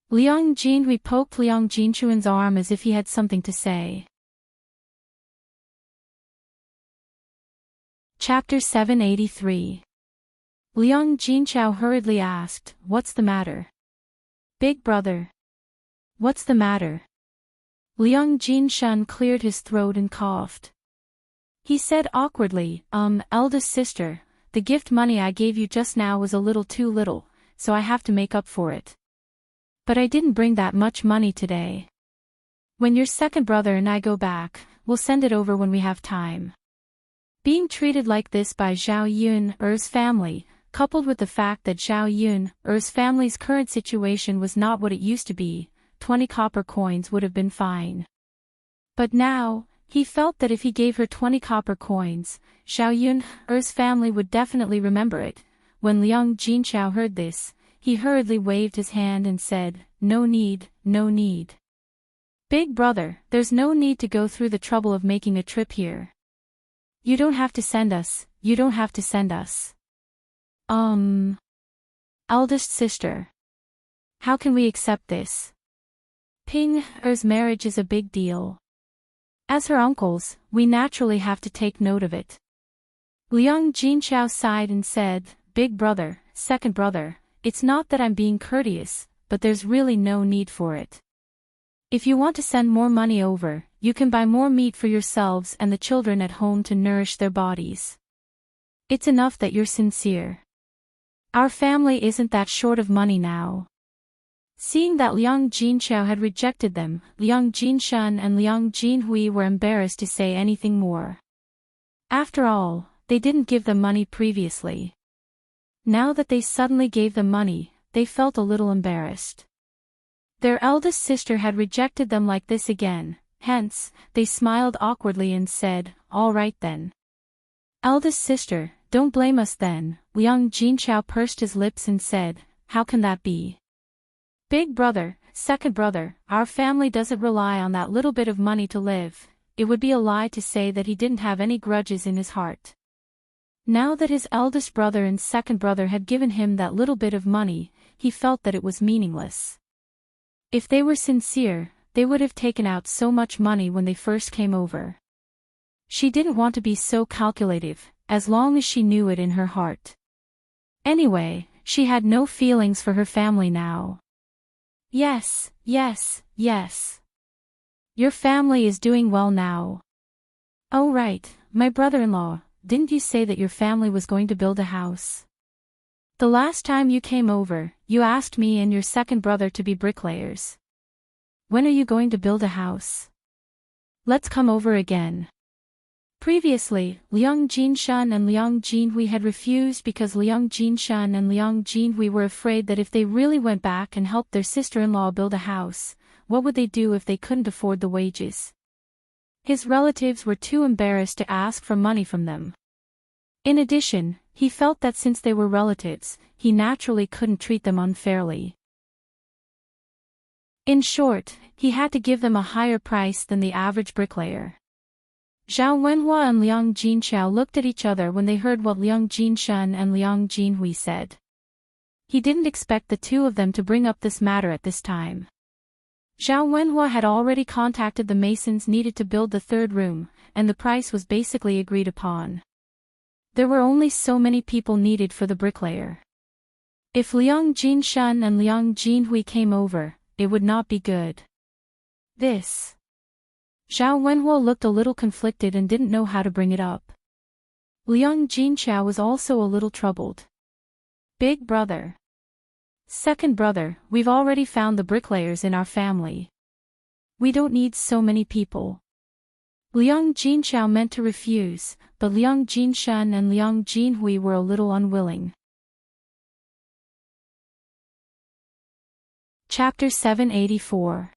Liang Jinhui poked Liang Jinchuan's arm as if he had something to say. Chapter 783. Liang Jinchao hurriedly asked, "What's the matter?" "Big brother." "What's the matter?" Liang Jinshan cleared his throat and coughed. He said awkwardly, eldest sister, the gift money I gave you just now was a little too little, so I have to make up for it. But I didn't bring that much money today. When your second brother and I go back, we'll send it over when we have time." Being treated like this by Zhao Yun'er's family, coupled with the fact that Zhao Yun'er's family's current situation was not what it used to be, 20 copper coins would have been fine. But now, he felt that if he gave her 20 copper coins, Zhao Yun'er's family would definitely remember it. When Liang Jinchao heard this, he hurriedly waved his hand and said, No need. "Big brother, there's no need to go through the trouble of making a trip here. You don't have to send us. Eldest sister. How can we accept this? Ping Er's marriage is a big deal. As her uncles, we naturally have to take note of it." Liang Jinchao sighed and said, "Big brother, second brother, it's not that I'm being courteous, but there's really no need for it. If you want to send more money over, you can buy more meat for yourselves and the children at home to nourish their bodies. It's enough that you're sincere. Our family isn't that short of money now." Seeing that Liang Jinchao had rejected them, Liang Jinshan and Liang Jinhui were embarrassed to say anything more. After all, they didn't give them money previously. Now that they suddenly gave them money, they felt a little embarrassed. Their eldest sister had rejected them like this again, hence, they smiled awkwardly and said, "All right then. Eldest sister, don't blame us then." Liang Jinchao pursed his lips and said, "How can that be? Big brother, second brother, our family doesn't rely on that little bit of money to live. It would be a lie to say that he didn't have any grudges in his heart." Now that his eldest brother and second brother had given him that little bit of money, he felt that it was meaningless. If they were sincere, they would have taken out so much money when they first came over. She didn't want to be so calculative, as long as she knew it in her heart. Anyway, she had no feelings for her family now. Yes. Your family is doing well now. Oh right, my brother-in-law, didn't you say that your family was going to build a house? The last time you came over, you asked me and your second brother to be bricklayers. When are you going to build a house? Let's come over again. Previously, Liang Jinshan and Liang Jinhui had refused because Liang Jinshan and Liang Jinhui were afraid that if they really went back and helped their sister-in-law build a house, what would they do if they couldn't afford the wages? His relatives were too embarrassed to ask for money from them. In addition, he felt that since they were relatives, he naturally couldn't treat them unfairly. In short, he had to give them a higher price than the average bricklayer. Zhao Wenhua and Liang Jinchao looked at each other when they heard what Liang Jinshan and Liang Jinhui said. He didn't expect the two of them to bring up this matter at this time. Zhao Wenhua had already contacted the masons needed to build the third room, and the price was basically agreed upon. There were only so many people needed for the bricklayer. If Liang Jinshun and Liang Jinhui came over, it would not be good. This. Zhao Wenhuo looked a little conflicted and didn't know how to bring it up. Liang Jinchao was also a little troubled. Big brother. Second brother, we've already found the bricklayers in our family. We don't need so many people. Liang Jinchao meant to refuse, but Liang Jinshun and Liang Jinhui were a little unwilling. Chapter 784.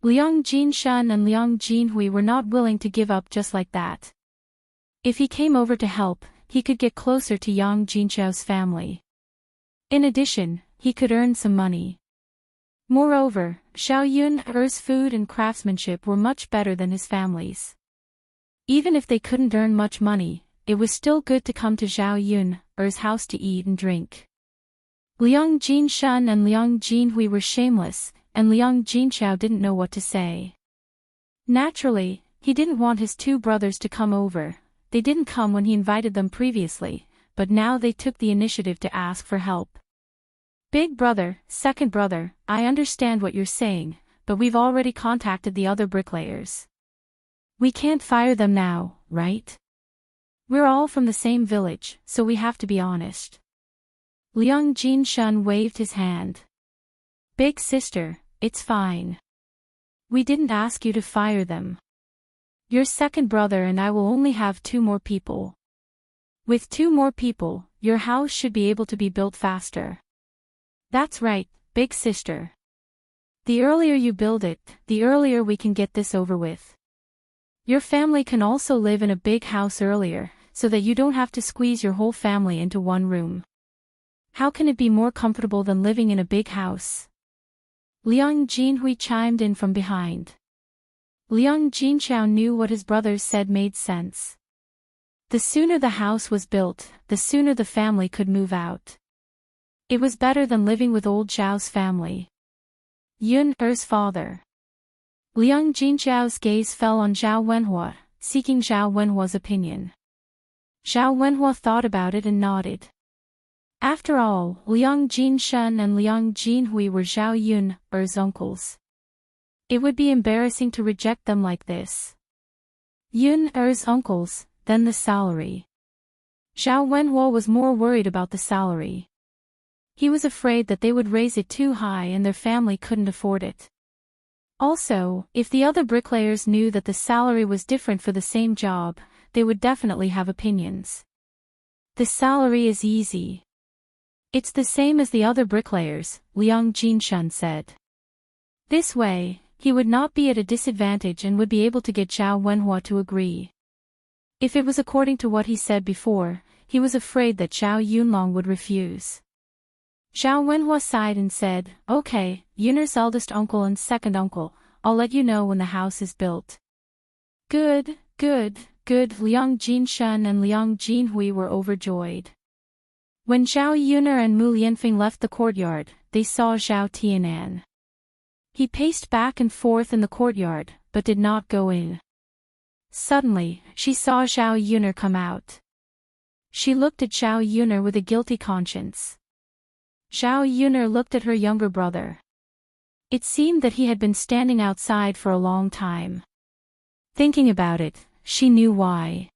Liang Jinshun and Liang Jinhui were not willing to give up just like that. If he came over to help, he could get closer to Yang Jinchao's family. In addition, he could earn some money. Moreover, Zhao Yun's food and craftsmanship were much better than his family's. Even if they couldn't earn much money, it was still good to come to Zhao Yun's house to eat and drink. Liang Jinshun and Liang Jinhui were shameless, and Liang Jinchao didn't know what to say. Naturally, he didn't want his two brothers to come over. They didn't come when he invited them previously, but now they took the initiative to ask for help. Big brother, second brother, I understand what you're saying, but we've already contacted the other bricklayers. We can't fire them now, right? We're all from the same village, so we have to be honest. Liang Jinshun waved his hand. Big sister, it's fine. We didn't ask you to fire them. Your second brother and I will only have 2 more people. With 2 more people, your house should be able to be built faster. That's right, big sister. The earlier you build it, the earlier we can get this over with. Your family can also live in a big house earlier, so that you don't have to squeeze your whole family into one room. How can it be more comfortable than living in a big house? Liang Jinhui chimed in from behind. Liang Jinchao knew what his brothers said made sense. The sooner the house was built, the sooner the family could move out. It was better than living with old Zhao's family. Yun's father. Liang Jinchao's gaze fell on Zhao Wenhua, seeking Zhao Wenhua's opinion. Zhao Wenhua thought about it and nodded. After all, Liang Jinshun and Liang Jinhui were Zhao Yun's uncles. It would be embarrassing to reject them like this. Yun's uncles, then the salary. Zhao Wenhua was more worried about the salary. He was afraid that they would raise it too high and their family couldn't afford it. Also, if the other bricklayers knew that the salary was different for the same job, they would definitely have opinions. The salary is easy. It's the same as the other bricklayers, Liang Jinshun said. This way, he would not be at a disadvantage and would be able to get Zhao Wenhua to agree. If it was according to what he said before, he was afraid that Zhao Yunlong would refuse. Zhao Wenhua sighed and said, Okay, Yun's eldest uncle and second uncle, I'll let you know when the house is built. Good. Liang Jinshun and Liang Jinhui were overjoyed. When Zhao Yun and Mu Lianfeng left the courtyard, they saw Zhao Tianan. He paced back and forth in the courtyard, but did not go in. Suddenly, she saw Zhao Yun come out. She looked at Zhao Yun with a guilty conscience. Zhao Yun looked at her younger brother. It seemed that he had been standing outside for a long time. Thinking about it, she knew why.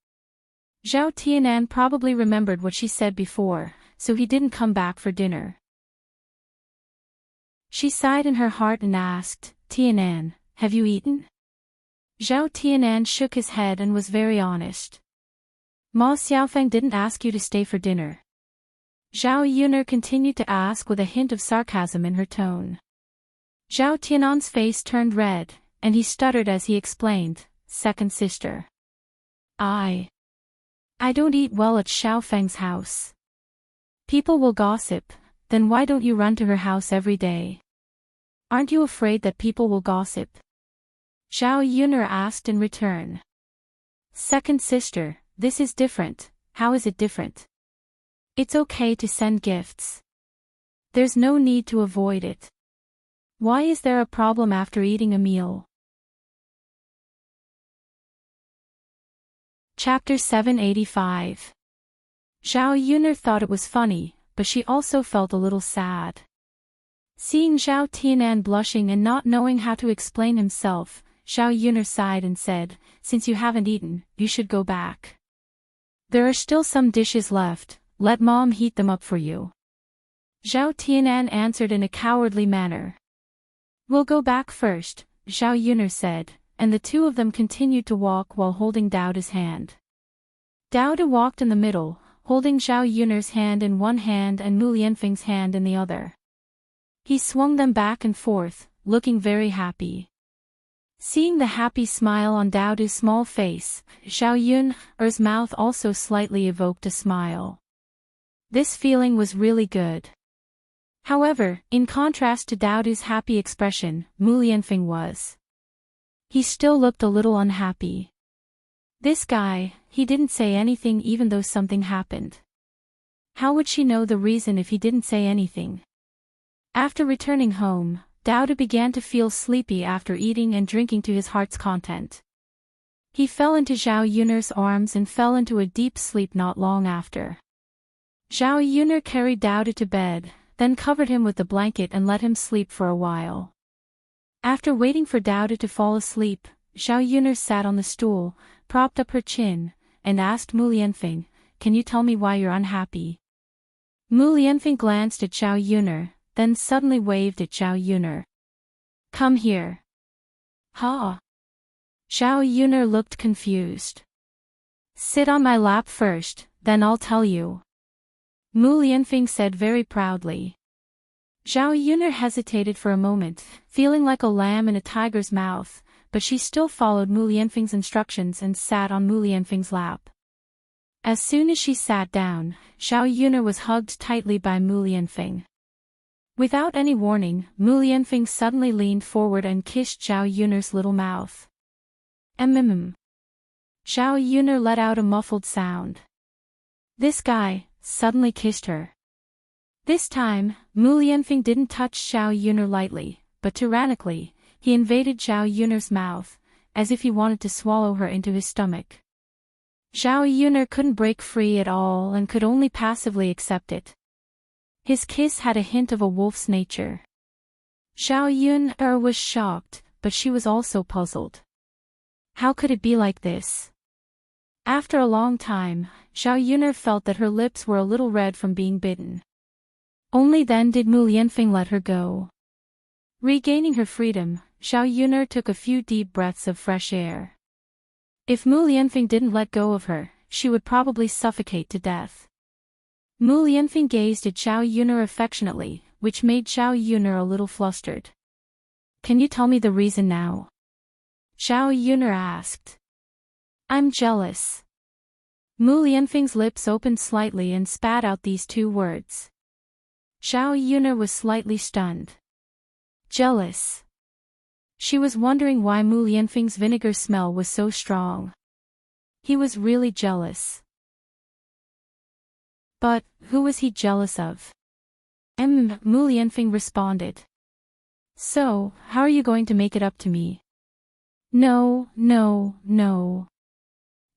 Zhao Tianan probably remembered what she said before, so he didn't come back for dinner. She sighed in her heart and asked, Tianan, have you eaten? Zhao Tianan shook his head and was very honest. Ma Xiaofeng didn't ask you to stay for dinner. Zhao Yun continued to ask with a hint of sarcasm in her tone. Zhao Tianan's face turned red, and he stuttered as he explained, Second sister. I don't eat well at Xiaofeng's house. People will gossip, then why don't you run to her house every day? Aren't you afraid that people will gossip? Zhao Yun asked in return. Second sister, this is different. How is it different? It's okay to send gifts. There's no need to avoid it. Why is there a problem after eating a meal? Chapter 785. Zhao Yun thought it was funny, but she also felt a little sad. Seeing Zhao Tianan blushing and not knowing how to explain himself, Zhao Yun'er sighed and said, "Since you haven't eaten, you should go back. There are still some dishes left, let Mom heat them up for you." Zhao Tianan answered in a cowardly manner. "We'll go back first," Zhao Yun'er said, and the two of them continued to walk while holding Daoda's hand. Daoda walked in the middle, holding Zhao Yun'er's hand in one hand and Mu Lianfeng's hand in the other. He swung them back and forth, looking very happy. Seeing the happy smile on Daoda's small face, Zhao Yun'er's mouth also slightly evoked a smile. This feeling was really good. However, in contrast to Daoda's happy expression, Mu Lianfeng was. He still looked a little unhappy. This guy, he didn't say anything even though something happened. How would she know the reason if he didn't say anything? After returning home, Daoda began to feel sleepy after eating and drinking to his heart's content. He fell into Zhao Yun'er's arms and fell into a deep sleep not long after. Zhao Yun'er carried Daoda to bed, then covered him with the blanket and let him sleep for a while. After waiting for Daoda to fall asleep, Zhao Yun'er sat on the stool, propped up her chin, and asked Mu Lianfeng, "Can you tell me why you're unhappy?" Mu Lianfeng glanced at Zhao Yun'er, then suddenly waved at Zhao Yun'er. "Come here." "Huh?" Zhao Yun'er looked confused. "Sit on my lap first, then I'll tell you," Mu Lianfeng said very proudly. Zhao Yun'er hesitated for a moment, feeling like a lamb in a tiger's mouth, but she still followed Mu Lianfeng's instructions and sat on Mu Lianfeng's lap. As soon as she sat down, Zhao Yun'er was hugged tightly by Mu Lianfeng. Without any warning, Mu Lianfeng suddenly leaned forward and kissed Zhao Yun'er's little mouth. Zhao Yun'er let out a muffled sound. This guy suddenly kissed her. This time, Mu Lianfeng didn't touch Zhao Yun'er lightly, but tyrannically, he invaded Zhao Yun'er's mouth, as if he wanted to swallow her into his stomach. Zhao Yun'er couldn't break free at all and could only passively accept it. His kiss had a hint of a wolf's nature. Zhao Yun'er was shocked, but she was also puzzled. How could it be like this? After a long time, Zhao Yun'er felt that her lips were a little red from being bitten. Only then did Mu Lianfeng let her go. Regaining her freedom, Zhao Yun'er took a few deep breaths of fresh air. If Mu Lianfeng didn't let go of her, she would probably suffocate to death. Mu Lianfeng gazed at Zhao Yun'er affectionately, which made Zhao Yun'er a little flustered. "Can you tell me the reason now?" Zhao Yun'er asked. "I'm jealous." Mu Lianfeng's lips opened slightly and spat out these two words. Zhao Yun'er was slightly stunned. Jealous. She was wondering why Mu Lianfeng's vinegar smell was so strong. He was really jealous. But, who was he jealous of? Mu Lianfeng responded. "So, how are you going to make it up to me?" No.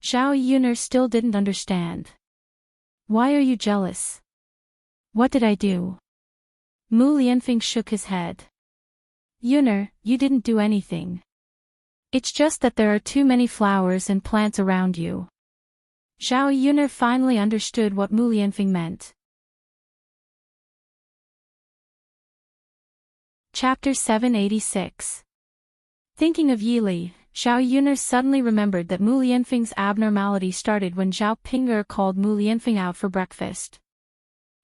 Zhao Yun'er still didn't understand. "Why are you jealous? What did I do?" Mu Lianfeng shook his head. "Yun'er, you didn't do anything. It's just that there are too many flowers and plants around you." Zhao Yun'er finally understood what Mu Lianfeng meant. Chapter 786. Thinking of Yili, Zhao Yun'er suddenly remembered that Mu Lianfeng's abnormality started when Zhao Ping'er called Mu Lianfeng out for breakfast.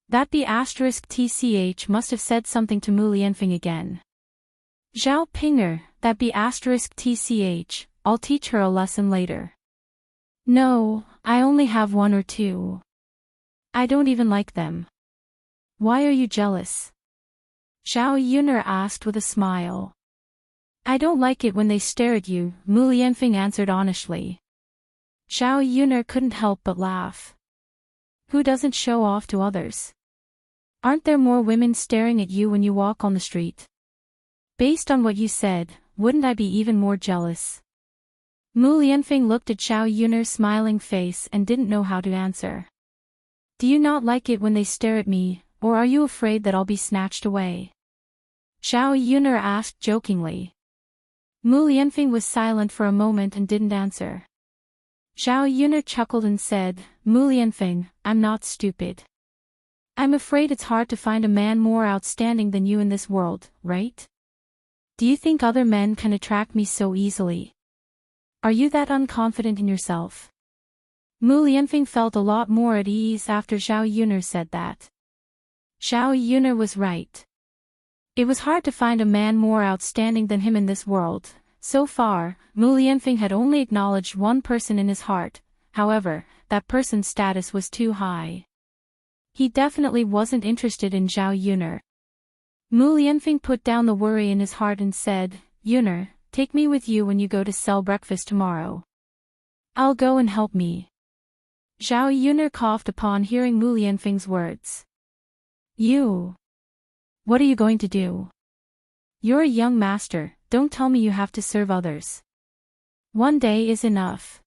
That B*TCH must have said something to Mu Lianfeng again. Zhao Ping'er, that B*TCH, I'll teach her a lesson later. No, I only have one or two. I don't even like them. Why are you jealous? Zhao Yun'er asked with a smile. I don't like it when they stare at you, Mu Lianfeng answered honestly. Zhao Yun'er couldn't help but laugh. Who doesn't show off to others? Aren't there more women staring at you when you walk on the street? Based on what you said, wouldn't I be even more jealous? Mu Lianfeng looked at Zhao Yun'er's smiling face and didn't know how to answer. Do you not like it when they stare at me, or are you afraid that I'll be snatched away? Zhao Yun'er asked jokingly. Mu Lianfeng was silent for a moment and didn't answer. Zhao Yun'er chuckled and said, Mu Lianfeng, I'm not stupid. I'm afraid it's hard to find a man more outstanding than you in this world, right? Do you think other men can attract me so easily? Are you that unconfident in yourself? Mu Lianfeng felt a lot more at ease after Zhao Yun'er said that. Zhao Yun'er was right. It was hard to find a man more outstanding than him in this world. So far, Mu Lianfeng had only acknowledged one person in his heart, however, that person's status was too high. He definitely wasn't interested in Zhao Yun'er. Mu Lianfeng put down the worry in his heart and said, Yun'er, take me with you when you go to sell breakfast tomorrow. I'll go and help me. Zhao Yun'er coughed upon hearing Mu Lianfeng's words. You? What are you going to do? You're a young master, don't tell me you have to serve others. One day is enough.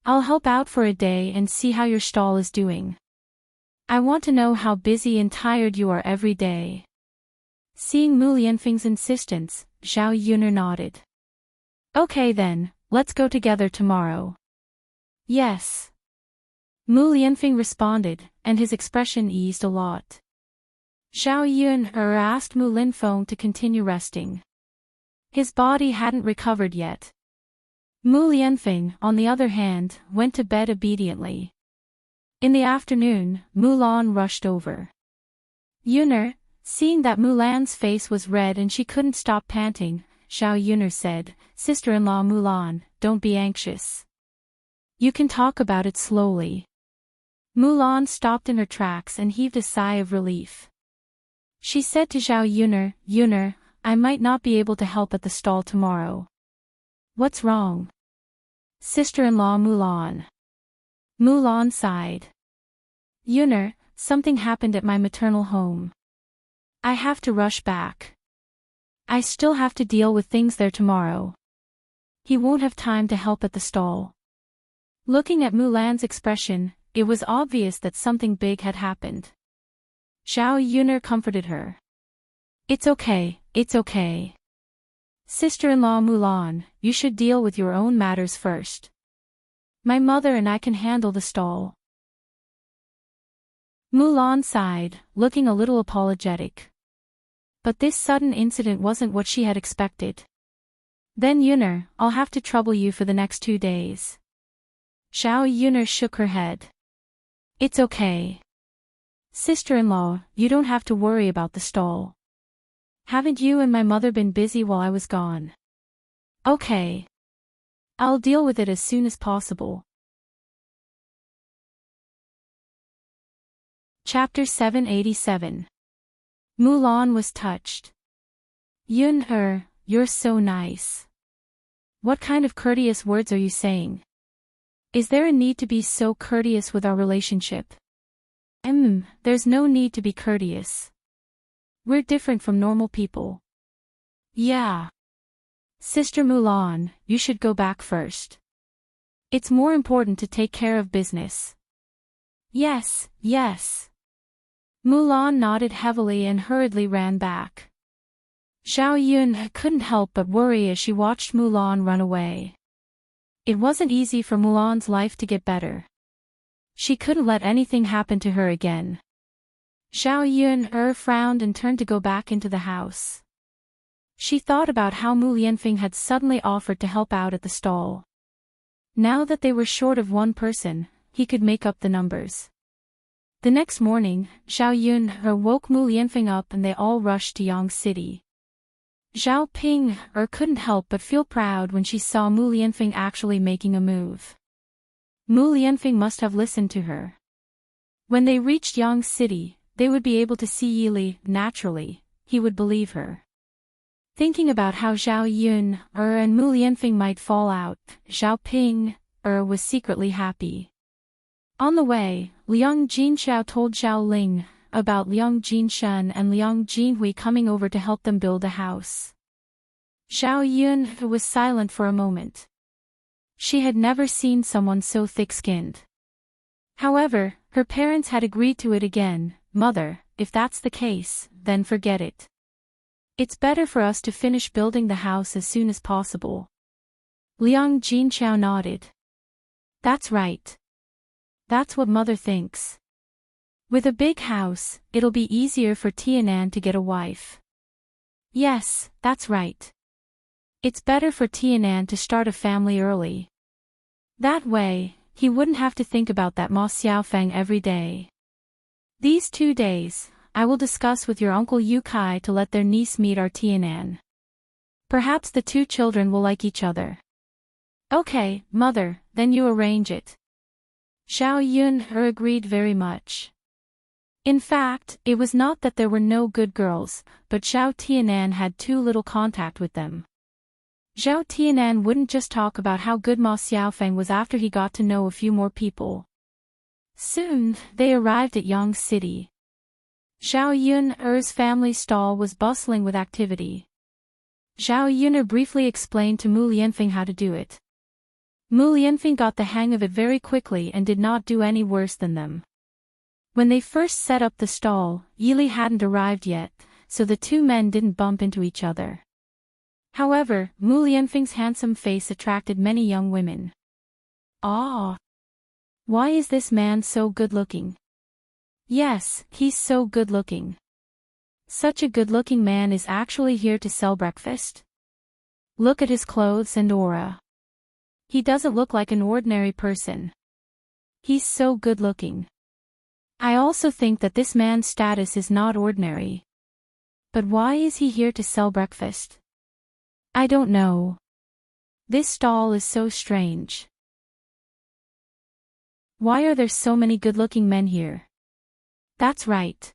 I'll help out for a day and see how your stall is doing. I want to know how busy and tired you are every day. Seeing Mu Lianfeng's insistence, Zhao Yun'er nodded. Okay then, let's go together tomorrow. Yes. Mu Lianfeng responded, and his expression eased a lot. Zhao Yun'er asked Mu Lianfeng to continue resting. His body hadn't recovered yet. Mu Lianfeng, on the other hand, went to bed obediently. In the afternoon, Mulan rushed over. Yun'er, seeing that Mulan's face was red and she couldn't stop panting, Zhao Yun'er said, Sister-in-law Mulan, don't be anxious. You can talk about it slowly. Mulan stopped in her tracks and heaved a sigh of relief. She said to Zhao Yun'er, Yun'er, I might not be able to help at the stall tomorrow. What's wrong? Sister-in-law Mulan. Mulan sighed. Yun'er, something happened at my maternal home. I have to rush back. I still have to deal with things there tomorrow. He won't have time to help at the stall. Looking at Mulan's expression, it was obvious that something big had happened. Zhao Yun'er comforted her. It's okay, it's okay. Sister-in-law Mulan, you should deal with your own matters first. My mother and I can handle the stall. Mulan sighed, looking a little apologetic. But this sudden incident wasn't what she had expected. Then Yun'er, I'll have to trouble you for the next 2 days. Zhao Yun'er shook her head. It's okay. Sister-in-law, you don't have to worry about the stall. Haven't you and my mother been busy while I was gone? Okay. I'll deal with it as soon as possible. Chapter 787. Mulan was touched. Yun'er, you're so nice. What kind of courteous words are you saying? Is there a need to be so courteous with our relationship? There's no need to be courteous. We're different from normal people. Yeah. Sister Mulan, you should go back first. It's more important to take care of business. Yes, yes. Mulan nodded heavily and hurriedly ran back. Zhao Yun couldn't help but worry as she watched Mulan run away. It wasn't easy for Mulan's life to get better. She couldn't let anything happen to her again. Zhao Yun frowned and turned to go back into the house. She thought about how Mu Lianfeng had suddenly offered to help out at the stall. Now that they were short of one person, he could make up the numbers. The next morning, Zhao Yun woke Mu Lianfeng up and they all rushed to Yang City. Zhao Ping couldn't help but feel proud when she saw Mu Lianfeng actually making a move. Mu Lianfeng must have listened to her. When they reached Yang City, they would be able to see Yili. Naturally, he would believe her. Thinking about how Zhao Yun and Mu Lianfeng might fall out, Zhao Ping was secretly happy. On the way, Liang Jinxiao told Zhao Ling about Liang Jinshen and Liang Jinhui coming over to help them build a house. Zhao Yun was silent for a moment. She had never seen someone so thick-skinned. However, Her parents had agreed to it again. Mother, if that's the case, then forget it. It's better for us to finish building the house as soon as possible. Liang Jinchao nodded. That's right. That's what mother thinks. With a big house, it'll be easier for Tianan to get a wife. Yes, that's right. It's better for Tianan to start a family early. That way, he wouldn't have to think about that Ma Xiaofeng every day. These 2 days, I will discuss with your uncle Yu Kai to let their niece meet our Tianan. Perhaps the 2 children will like each other. Okay, mother, then you arrange it. Zhao Yun agreed very much. In fact, it was not that there were no good girls, but Zhao Tianan had too little contact with them. Zhao Tianan wouldn't just talk about how good Ma Xiaofeng was after he got to know a few more people. Soon, they arrived at Yang City. Zhao Yun's family stall was bustling with activity. Zhao Yun briefly explained to Mu Lianfeng how to do it. Mu Lianfeng got the hang of it very quickly and did not do any worse than them. When they first set up the stall, Yili hadn't arrived yet, so the 2 men didn't bump into each other. However, Mu Lianfeng's handsome face attracted many young women. Ah! Why is this man so good-looking? Yes, he's so good-looking. Such a good-looking man is actually here to sell breakfast? Look at his clothes and aura. He doesn't look like an ordinary person. He's so good-looking. I also think that this man's status is not ordinary. But why is he here to sell breakfast? I don't know. This stall is so strange. Why are there so many good-looking men here? That's right.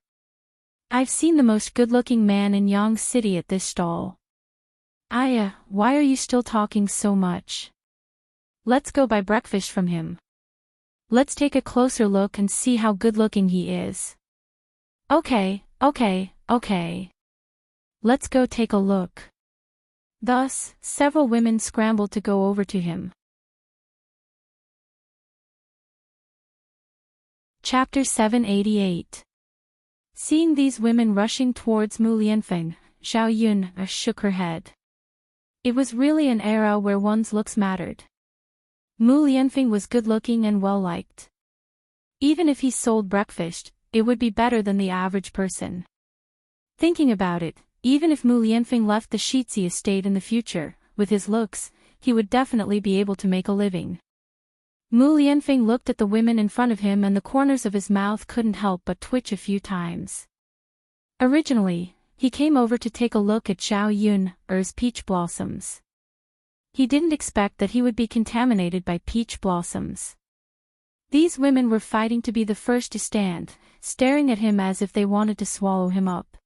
I've seen the most good-looking man in Yang City at this stall. Aya, why are you still talking so much? Let's go buy breakfast from him. Let's take a closer look and see how good-looking he is. Okay. Let's go take a look. Thus, several women scrambled to go over to him. Chapter 788. Seeing these women rushing towards Mu Lianfeng, Zhao Yun shook her head. It was really an era where one's looks mattered. Mu Lianfeng was good-looking and well-liked. Even if he sold breakfast, it would be better than the average person. Thinking about it, even if Mu Lianfeng left the Shitzi estate in the future, with his looks, he would definitely be able to make a living. Mu Lianfeng looked at the women in front of him and the corners of his mouth couldn't help but twitch a few times. Originally, he came over to take a look at Zhao Yun's peach blossoms. He didn't expect that he would be contaminated by peach blossoms. These women were fighting to be the first to stand, staring at him as if they wanted to swallow him up.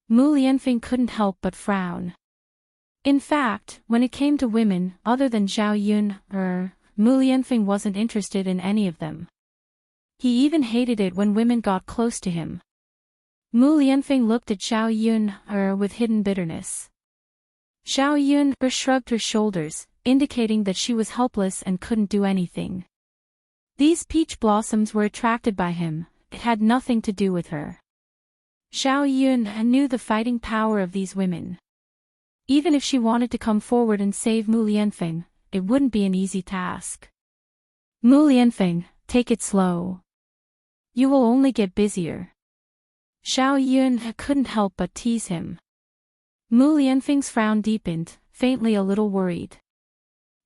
Mu Lianfeng couldn't help but frown. In fact, when it came to women other than Zhao Yun, Mu Lianfeng wasn't interested in any of them. He even hated it when women got close to him. Mu Lianfeng looked at Zhao Yun with hidden bitterness. Zhao Yun shrugged her shoulders, indicating that she was helpless and couldn't do anything. These peach blossoms were attracted by him, it had nothing to do with her. Zhao Yun knew the fighting power of these women. Even if she wanted to come forward and save Mu Lianfeng, it wouldn't be an easy task. Mu Lianfeng, take it slow. You will only get busier. Zhao Yun couldn't help but tease him. Mu Lianfeng's frown deepened, faintly a little worried.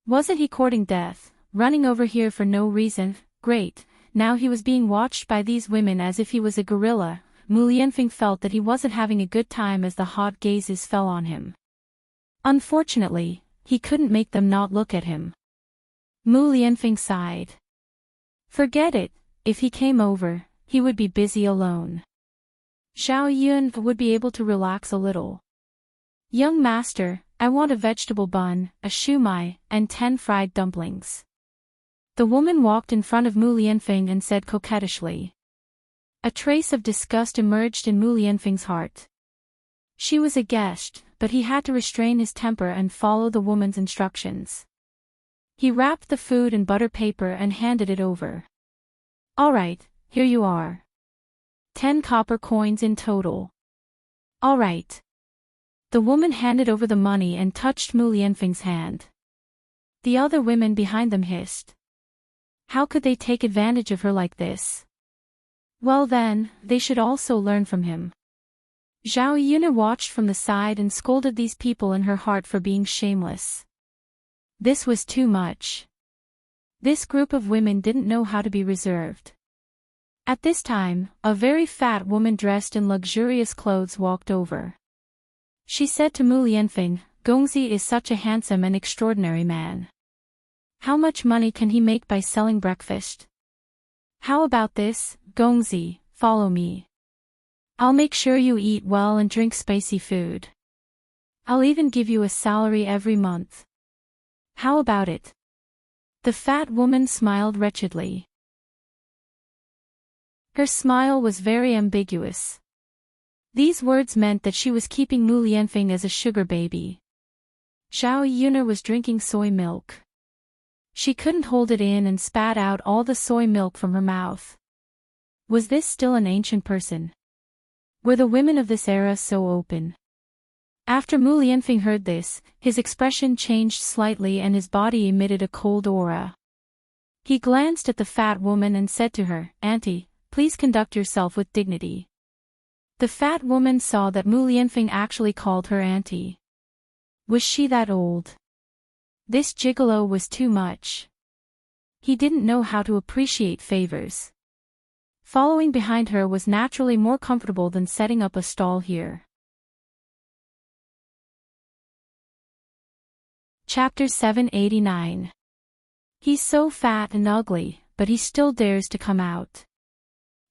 Wasn't he courting death, running over here for no reason? Great, now he was being watched by these women as if he was a gorilla. Mu Lianfeng felt that he wasn't having a good time as the hot gazes fell on him. Unfortunately, he couldn't make them not look at him. Mu Lianfeng sighed. Forget it, if he came over, he would be busy alone. Zhao Yun would be able to relax a little. Young master, I want a vegetable bun, a shumai, and 10 fried dumplings. The woman walked in front of Mu Lianfeng and said coquettishly. A trace of disgust emerged in Mu Lianfeng's heart. She was a guest, but he had to restrain his temper and follow the woman's instructions. He wrapped the food in butter paper and handed it over. All right, here you are. 10 copper coins in total. All right. The woman handed over the money and touched Mu Lianfeng's hand. The other women behind them hissed. How could they take advantage of her like this? Well then, they should also learn from him. Zhao Yuna watched from the side and scolded these people in her heart for being shameless. This was too much. This group of women didn't know how to be reserved. At this time, a very fat woman dressed in luxurious clothes walked over. She said to Mu Lianfeng, Gongzi is such a handsome and extraordinary man. How much money can he make by selling breakfast? How about this, Gongzi, follow me. I'll make sure you eat well and drink spicy food. I'll even give you a salary every month. How about it? The fat woman smiled wretchedly. Her smile was very ambiguous. These words meant that she was keeping Mu Lianfeng as a sugar baby. Zhao Yuna was drinking soy milk. She couldn't hold it in and spat out all the soy milk from her mouth. Was this still an ancient person? Were the women of this era so open? After Mu Lianfeng heard this, his expression changed slightly and his body emitted a cold aura. He glanced at the fat woman and said to her, Auntie, please conduct yourself with dignity. The fat woman saw that Mu Lianfeng actually called her auntie. Was she that old? This gigolo was too much. He didn't know how to appreciate favors. Following behind her was naturally more comfortable than setting up a stall here. Chapter 789. He's so fat and ugly, but he still dares to come out.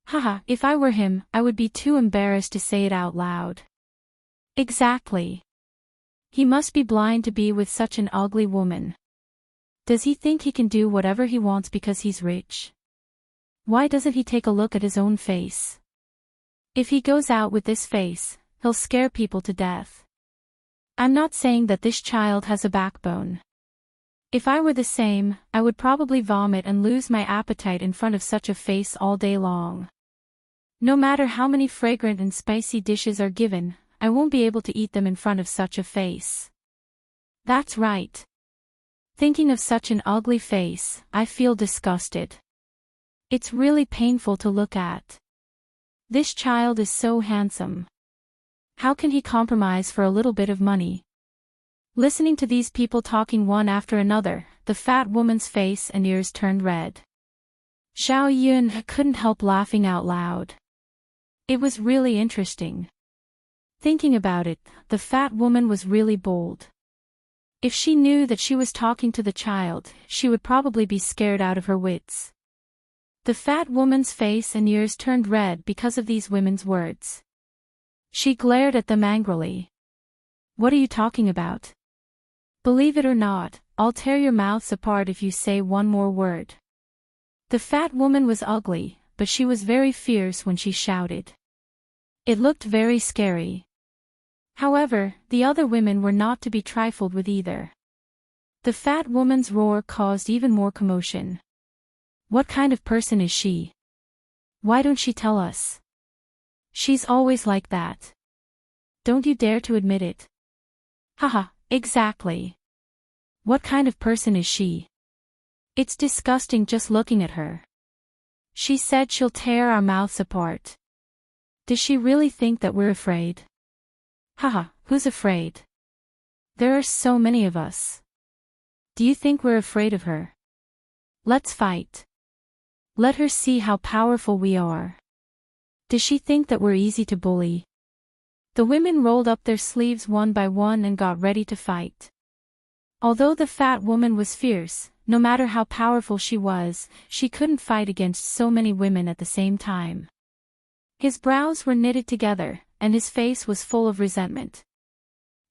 Haha, if I were him, I would be too embarrassed to say it out loud. Exactly. He must be blind to be with such an ugly woman. Does he think he can do whatever he wants because he's rich? Why doesn't he take a look at his own face? If he goes out with this face, he'll scare people to death. I'm not saying that this child has a backbone. If I were the same, I would probably vomit and lose my appetite in front of such a face all day long. No matter how many fragrant and spicy dishes are given, I won't be able to eat them in front of such a face. That's right. Thinking of such an ugly face, I feel disgusted. It's really painful to look at. This child is so handsome. How can he compromise for a little bit of money? Listening to these people talking one after another, the fat woman's face and ears turned red. Zhao Yun couldn't help laughing out loud. It was really interesting. Thinking about it, the fat woman was really bold. If she knew that she was talking to the child, she would probably be scared out of her wits. The fat woman's face and ears turned red because of these women's words. She glared at them angrily. What are you talking about? Believe it or not, I'll tear your mouths apart if you say one more word. The fat woman was ugly, but she was very fierce when she shouted. It looked very scary. However, the other women were not to be trifled with either. The fat woman's roar caused even more commotion. What kind of person is she? Why don't she tell us? She's always like that. Don't you dare to admit it. Haha, exactly. What kind of person is she? It's disgusting just looking at her. She said she'll tear our mouths apart. Does she really think that we're afraid? Haha, who's afraid? There are so many of us. Do you think we're afraid of her? Let's fight. Let her see how powerful we are. Does she think that we're easy to bully? The women rolled up their sleeves one by one and got ready to fight. Although the fat woman was fierce, no matter how powerful she was, she couldn't fight against so many women at the same time. His brows were knitted together, and his face was full of resentment.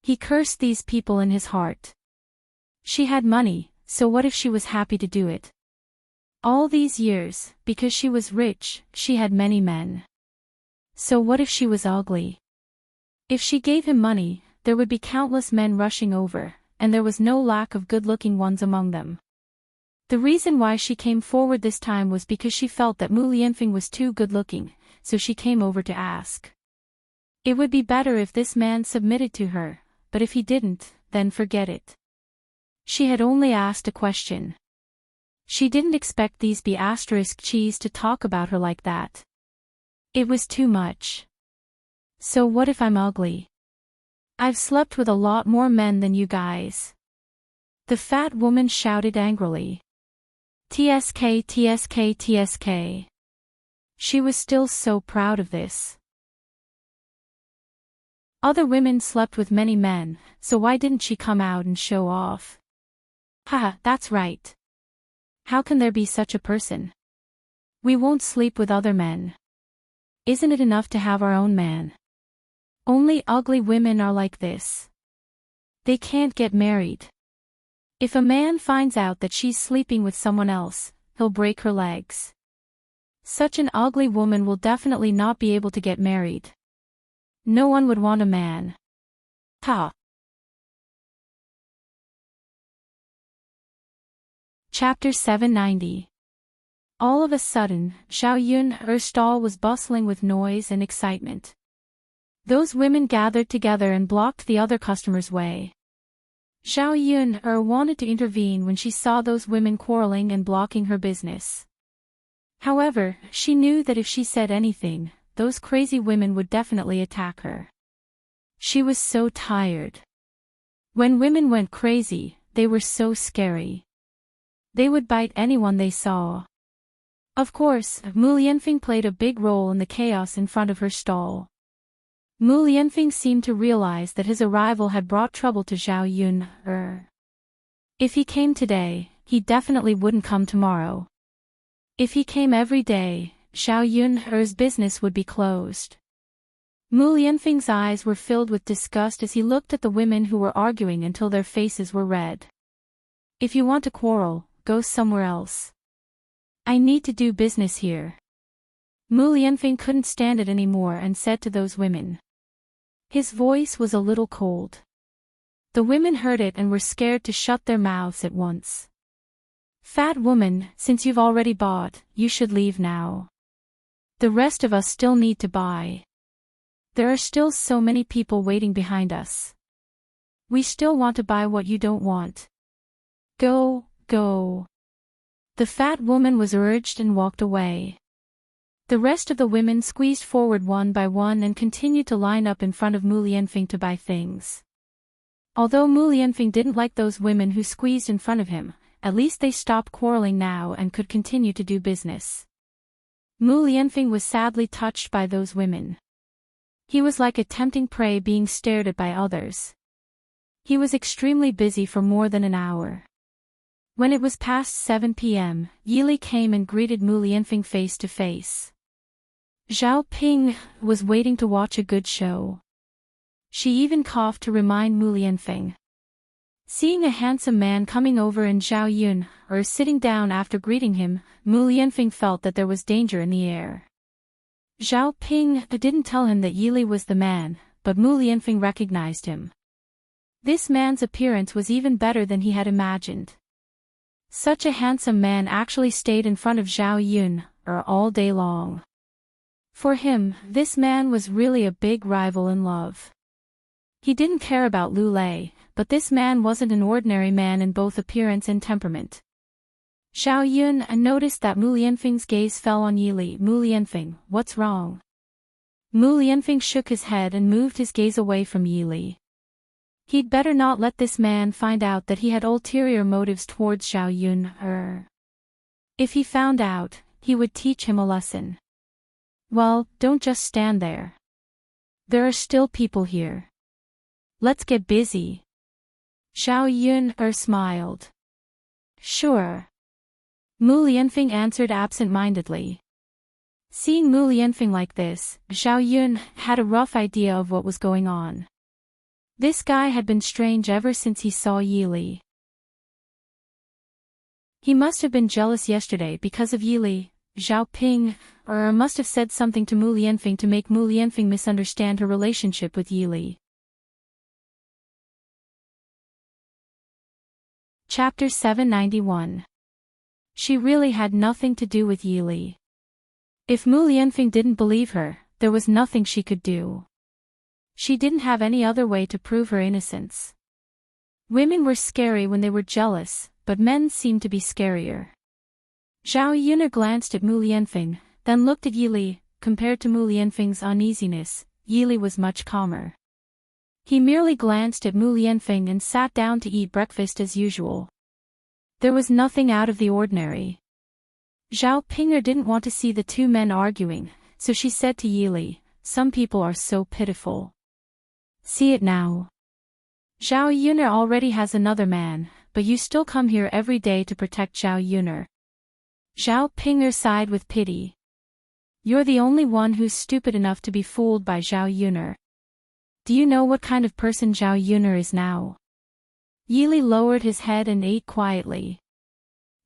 He cursed these people in his heart. She had money, so what if she was happy to do it? All these years, because she was rich, she had many men. So what if she was ugly? If she gave him money, there would be countless men rushing over, and there was no lack of good-looking ones among them. The reason why she came forward this time was because she felt that Mu Lianfeng was too good-looking, so she came over to ask. It would be better if this man submitted to her, but if he didn't, then forget it. She had only asked a question. She didn't expect these B*cheese to talk about her like that. It was too much. So what if I'm ugly? I've slept with a lot more men than you guys. The fat woman shouted angrily. TSK, TSK, TSK. She was still so proud of this. Other women slept with many men, so why didn't she come out and show off? Haha, that's right. How can there be such a person? We won't sleep with other men. Isn't it enough to have our own man? Only ugly women are like this. They can't get married. If a man finds out that she's sleeping with someone else, he'll break her legs. Such an ugly woman will definitely not be able to get married. No one would want a man. Ha! Chapter 790. All of a sudden, Zhao Yun's stall was bustling with noise and excitement. Those women gathered together and blocked the other customers' way. Zhao Yun wanted to intervene when she saw those women quarreling and blocking her business. However, she knew that if she said anything, those crazy women would definitely attack her. She was so tired. When women went crazy, they were so scary. They would bite anyone they saw. Of course, Mu Lianfeng played a big role in the chaos in front of her stall. Mu Lianfeng seemed to realize that his arrival had brought trouble to Zhao Yun. If he came today, he definitely wouldn't come tomorrow. If he came every day, Zhao Yun's business would be closed. Mu Lianfeng's eyes were filled with disgust as he looked at the women who were arguing until their faces were red. If you want to quarrel, go somewhere else. I need to do business here. Mu Lianfeng couldn't stand it anymore and said to those women. His voice was a little cold. The women heard it and were scared to shut their mouths at once. Fat woman, since you've already bought, you should leave now. The rest of us still need to buy. There are still so many people waiting behind us. We still want to buy what you don't want. Go, go. The fat woman was urged and walked away. The rest of the women squeezed forward one by one and continued to line up in front of Mu Lianfeng to buy things. Although Mu Lianfeng didn't like those women who squeezed in front of him, at least they stopped quarreling now and could continue to do business. Mu Lianfeng was sadly touched by those women. He was like a tempting prey being stared at by others. He was extremely busy for more than an hour. When it was past 7 p.m., Yili came and greeted Mu Lianfeng face to face. Zhao Ping was waiting to watch a good show. She even coughed to remind Mu Lianfeng. Seeing a handsome man coming over and Zhao Yun sitting down after greeting him, Mu Lianfeng felt that there was danger in the air. Zhao Ping didn't tell him that Yili was the man, but Mu Lianfeng recognized him. This man's appearance was even better than he had imagined. Such a handsome man actually stayed in front of Zhao Yun all day long. For him, this man was really a big rival in love. He didn't care about Lu Lei, but this man wasn't an ordinary man in both appearance and temperament. Zhao Yun noticed that Mu Lianfeng's gaze fell on Yili. Mu Lianfeng, what's wrong? Mu Lianfeng shook his head and moved his gaze away from Yili. He'd better not let this man find out that he had ulterior motives towards Zhao Yun. If he found out, he would teach him a lesson. Well, don't just stand there. There are still people here. Let's get busy. Zhao Yun smiled. Sure. Mu Lianfeng answered absent-mindedly. Seeing Mu Lianfeng like this, Zhao Yun had a rough idea of what was going on. This guy had been strange ever since he saw Yili. He must have been jealous yesterday because of Yili. Zhao Ping must have said something to Mu Lianfeng to make Mu Lianfeng misunderstand her relationship with Yili. Chapter 791. She really had nothing to do with Yili. If Mu Lianfeng didn't believe her, there was nothing she could do. She didn't have any other way to prove her innocence. Women were scary when they were jealous, but men seemed to be scarier. Zhao Yun'er glanced at Mu Lianfeng, then looked at Yili. Compared to Mu Lianfeng's uneasiness, Yili was much calmer. He merely glanced at Mu Lianfeng and sat down to eat breakfast as usual. There was nothing out of the ordinary. Zhao Ping'er didn't want to see the two men arguing, so she said to Yili, "Some people are so pitiful. See it now. Zhao Yun'er already has another man, but you still come here every day to protect Zhao Yun'er." Zhao Ping'er sighed with pity. "You're the only one who's stupid enough to be fooled by Zhao Yun'er. Do you know what kind of person Zhao Yun'er is now?" Yili lowered his head and ate quietly.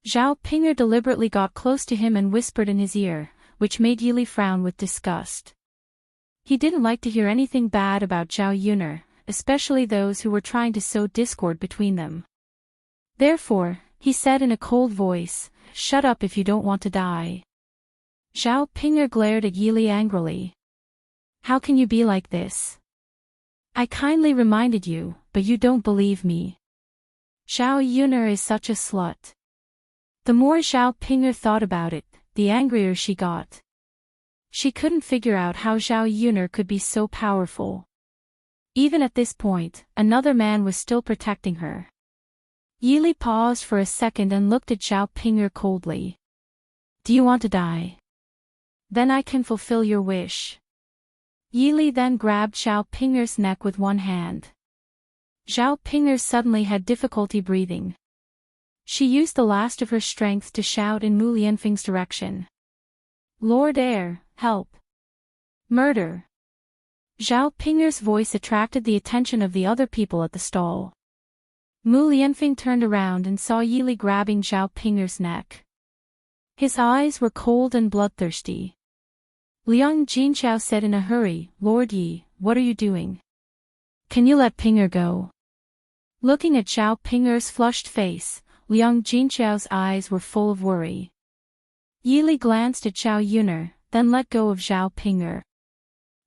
Zhao Ping'er deliberately got close to him and whispered in his ear, which made Yili frown with disgust. He didn't like to hear anything bad about Zhao Yun'er, especially those who were trying to sow discord between them. Therefore, he said in a cold voice, "Shut up if you don't want to die." Zhao Ping'er glared at Yili angrily. "How can you be like this? I kindly reminded you, but you don't believe me. Zhao Yun'er is such a slut." The more Zhao Ping'er thought about it, the angrier she got. She couldn't figure out how Zhao Yun'er could be so powerful. Even at this point, another man was still protecting her. Yili paused for a second and looked at Zhao Ping'er coldly. "Do you want to die? Then I can fulfill your wish." Yili then grabbed Zhao Ping'er's neck with one hand. Zhao Ping'er suddenly had difficulty breathing. She used the last of her strength to shout in Mu Lianfeng's direction. "Lord Heir, help! Murder!" Zhao Ping'er's voice attracted the attention of the other people at the stall. Mu Lianfeng turned around and saw Yili grabbing Zhao Ping'er's neck. His eyes were cold and bloodthirsty. Liang Jinqiao said in a hurry, "Lord Yi, what are you doing? Can you let Ping'er go?" Looking at Zhao Ping'er's flushed face, Liang Jinqiao's eyes were full of worry. Yili glanced at Zhao Yun'er, then let go of Zhao Ping'er.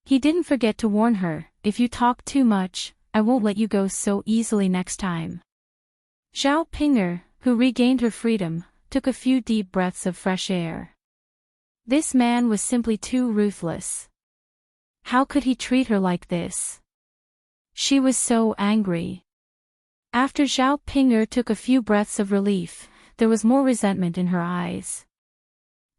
He didn't forget to warn her, "If you talk too much, I won't let you go so easily next time." Zhao Ping'er, who regained her freedom, took a few deep breaths of fresh air. This man was simply too ruthless. How could he treat her like this? She was so angry. After Zhao Ping'er took a few breaths of relief, there was more resentment in her eyes.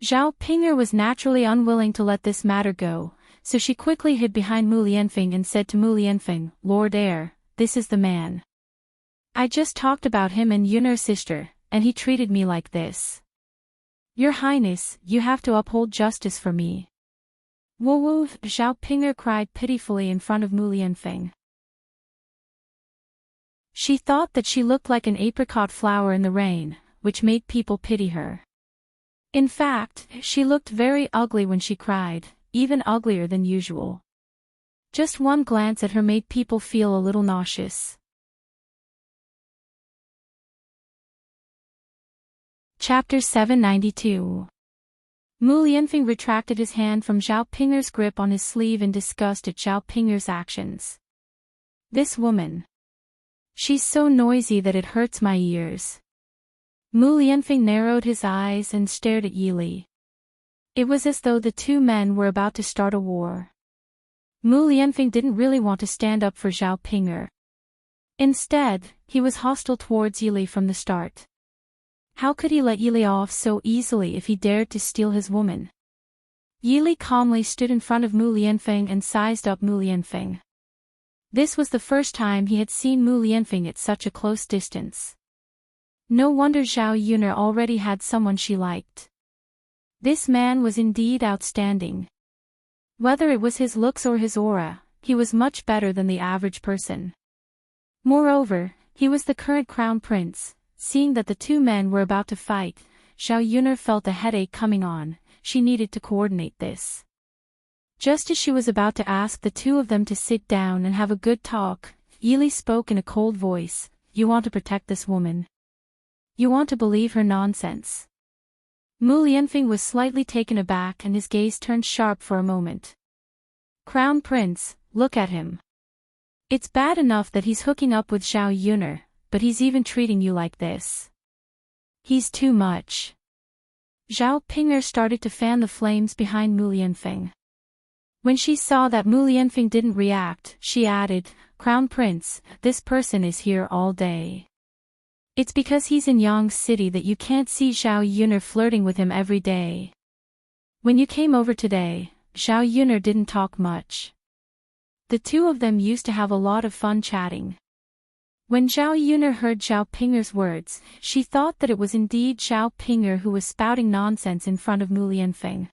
Zhao Ping'er was naturally unwilling to let this matter go, so she quickly hid behind Mu Lianfeng and said to Mu Lianfeng, "Lord Heir, this is the man. I just talked about him and Yun'er's sister, and he treated me like this. Your Highness, you have to uphold justice for me." "Woo!" Zhao Ping'er cried pitifully in front of Mu Lianfeng. She thought that she looked like an apricot flower in the rain, which made people pity her. In fact, she looked very ugly when she cried, even uglier than usual. Just one glance at her made people feel a little nauseous. Chapter 792. Mu Lianfeng retracted his hand from Zhao Ping'er's grip on his sleeve in disgust at Zhao Ping'er's actions. "This woman. She's so noisy that it hurts my ears." Mu Lianfeng narrowed his eyes and stared at Yili. It was as though the two men were about to start a war. Mu Lianfeng didn't really want to stand up for Zhao Ping'er. Instead, he was hostile towards Yili from the start. How could he let Yili off so easily if he dared to steal his woman? Yili calmly stood in front of Mu Lianfeng and sized up Mu Lianfeng. This was the first time he had seen Mu Lianfeng at such a close distance. No wonder Zhao Yun'er already had someone she liked. This man was indeed outstanding. Whether it was his looks or his aura, he was much better than the average person. Moreover, he was the current crown prince. Seeing that the two men were about to fight, Zhao Yun'er felt a headache coming on. She needed to coordinate this. Just as she was about to ask the two of them to sit down and have a good talk, Yili spoke in a cold voice, "You want to protect this woman? You want to believe her nonsense? Mu Lianfeng was slightly taken aback and his gaze turned sharp for a moment. Crown Prince, look at him. It's bad enough that he's hooking up with Zhao Yuner, but he's even treating you like this. He's too much. Zhao Ping'er started to fan the flames behind Mu Lianfeng. When she saw that Mu Lianfeng didn't react, she added, Crown Prince, this person is here all day. It's because he's in Yang City that you can't see Zhao Yuner flirting with him every day. When you came over today, Zhao Yuner didn't talk much. The two of them used to have a lot of fun chatting. When Zhao Yuner heard Zhao Ping'er's words, she thought that it was indeed Zhao Ping'er who was spouting nonsense in front of Mu Lianfeng.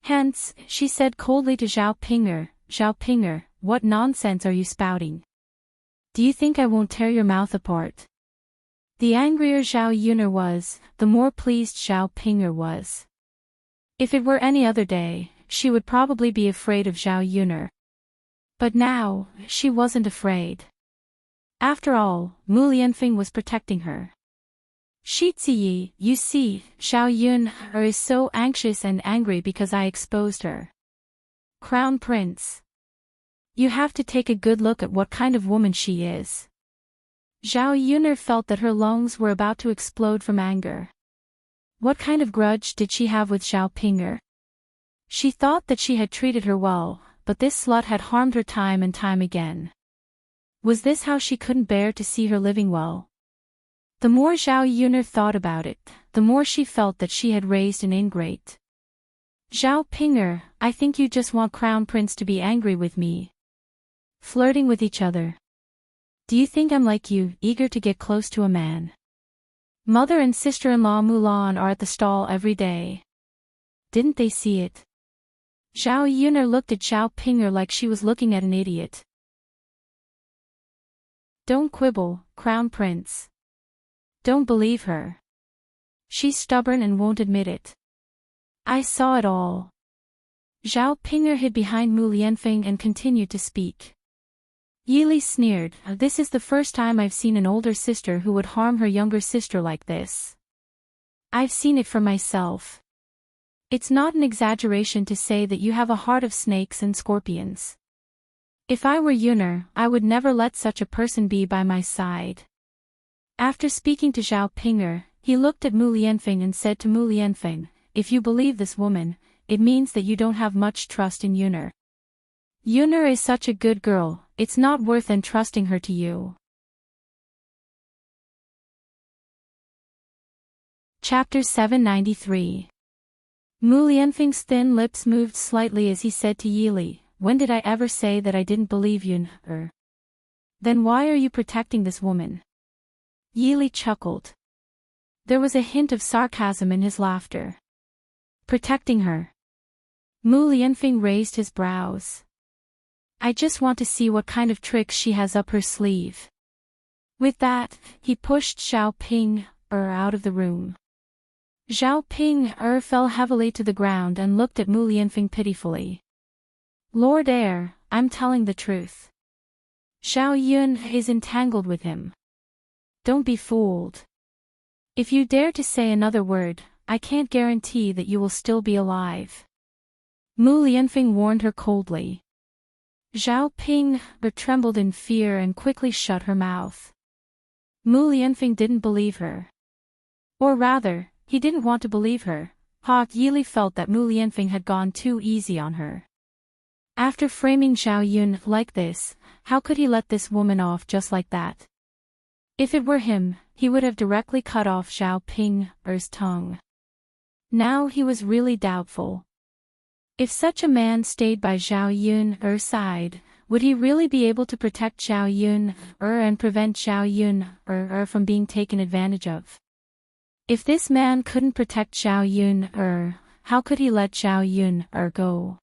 Hence, she said coldly to Zhao Ping'er, what nonsense are you spouting? Do you think I won't tear your mouth apart? The angrier Zhao Yuner was, the more pleased Zhao Ping'er was. If it were any other day, she would probably be afraid of Zhao Yuner. But now, she wasn't afraid. After all, Mu Lianfeng was protecting her. Shi Ziyi, you see, Zhao Yuner is so anxious and angry because I exposed her. Crown Prince. You have to take a good look at what kind of woman she is. Zhao Yuner felt that her lungs were about to explode from anger. What kind of grudge did she have with Zhao Ping'er? She thought that she had treated her well, but this slut had harmed her time and time again. Was this how she couldn't bear to see her living well? The more Zhao Yuner thought about it, the more she felt that she had raised an ingrate. Zhao Ping'er, I think you just want Crown Prince to be angry with me. Flirting with each other. Do you think I'm like you, eager to get close to a man? Mother and sister-in-law Mulan are at the stall every day. Didn't they see it? Zhao Yuner looked at Zhao Ping'er like she was looking at an idiot. Don't quibble, Crown Prince. Don't believe her. She's stubborn and won't admit it. I saw it all. Zhao Ping'er hid behind Mu Lianfeng and continued to speak. Yili sneered, this is the first time I've seen an older sister who would harm her younger sister like this. I've seen it for myself. It's not an exaggeration to say that you have a heart of snakes and scorpions. If I were Yuner, I would never let such a person be by my side. After speaking to Zhao Ping'er, he looked at Mu Lianfeng and said to Mu Lianfeng, if you believe this woman, it means that you don't have much trust in Yuner. Yuner is such a good girl, it's not worth entrusting her to you. Chapter 793. Mu Lianfeng's thin lips moved slightly as he said to Yili, when did I ever say that I didn't believe Yuner? Then why are you protecting this woman? Yili chuckled. There was a hint of sarcasm in his laughter. Protecting her. Mu Lianfeng raised his brows. I just want to see what kind of tricks she has up her sleeve. With that, he pushed Zhao Ping'er out of the room. Zhao Ping'er fell heavily to the ground and looked at Mu Lianfeng pitifully. Lord Heir, I'm telling the truth. Zhao Yun is entangled with him. Don't be fooled. If you dare to say another word, I can't guarantee that you will still be alive. Mu Lianfeng warned her coldly. Zhao Ping'er trembled in fear and quickly shut her mouth. Mu Lianfeng didn't believe her. Or rather, he didn't want to believe her. Yili felt that Mu Lianfeng had gone too easy on her. After framing Zhao Yun like this, how could he let this woman off just like that? If it were him, he would have directly cut off Zhao Ping'er's tongue. Now he was really doubtful. If such a man stayed by Zhao Yun's side, would he really be able to protect Zhao Yuner and prevent Zhao Yuner from being taken advantage of? If this man couldn't protect Zhao Yuner, how could he let Zhao Yuner go?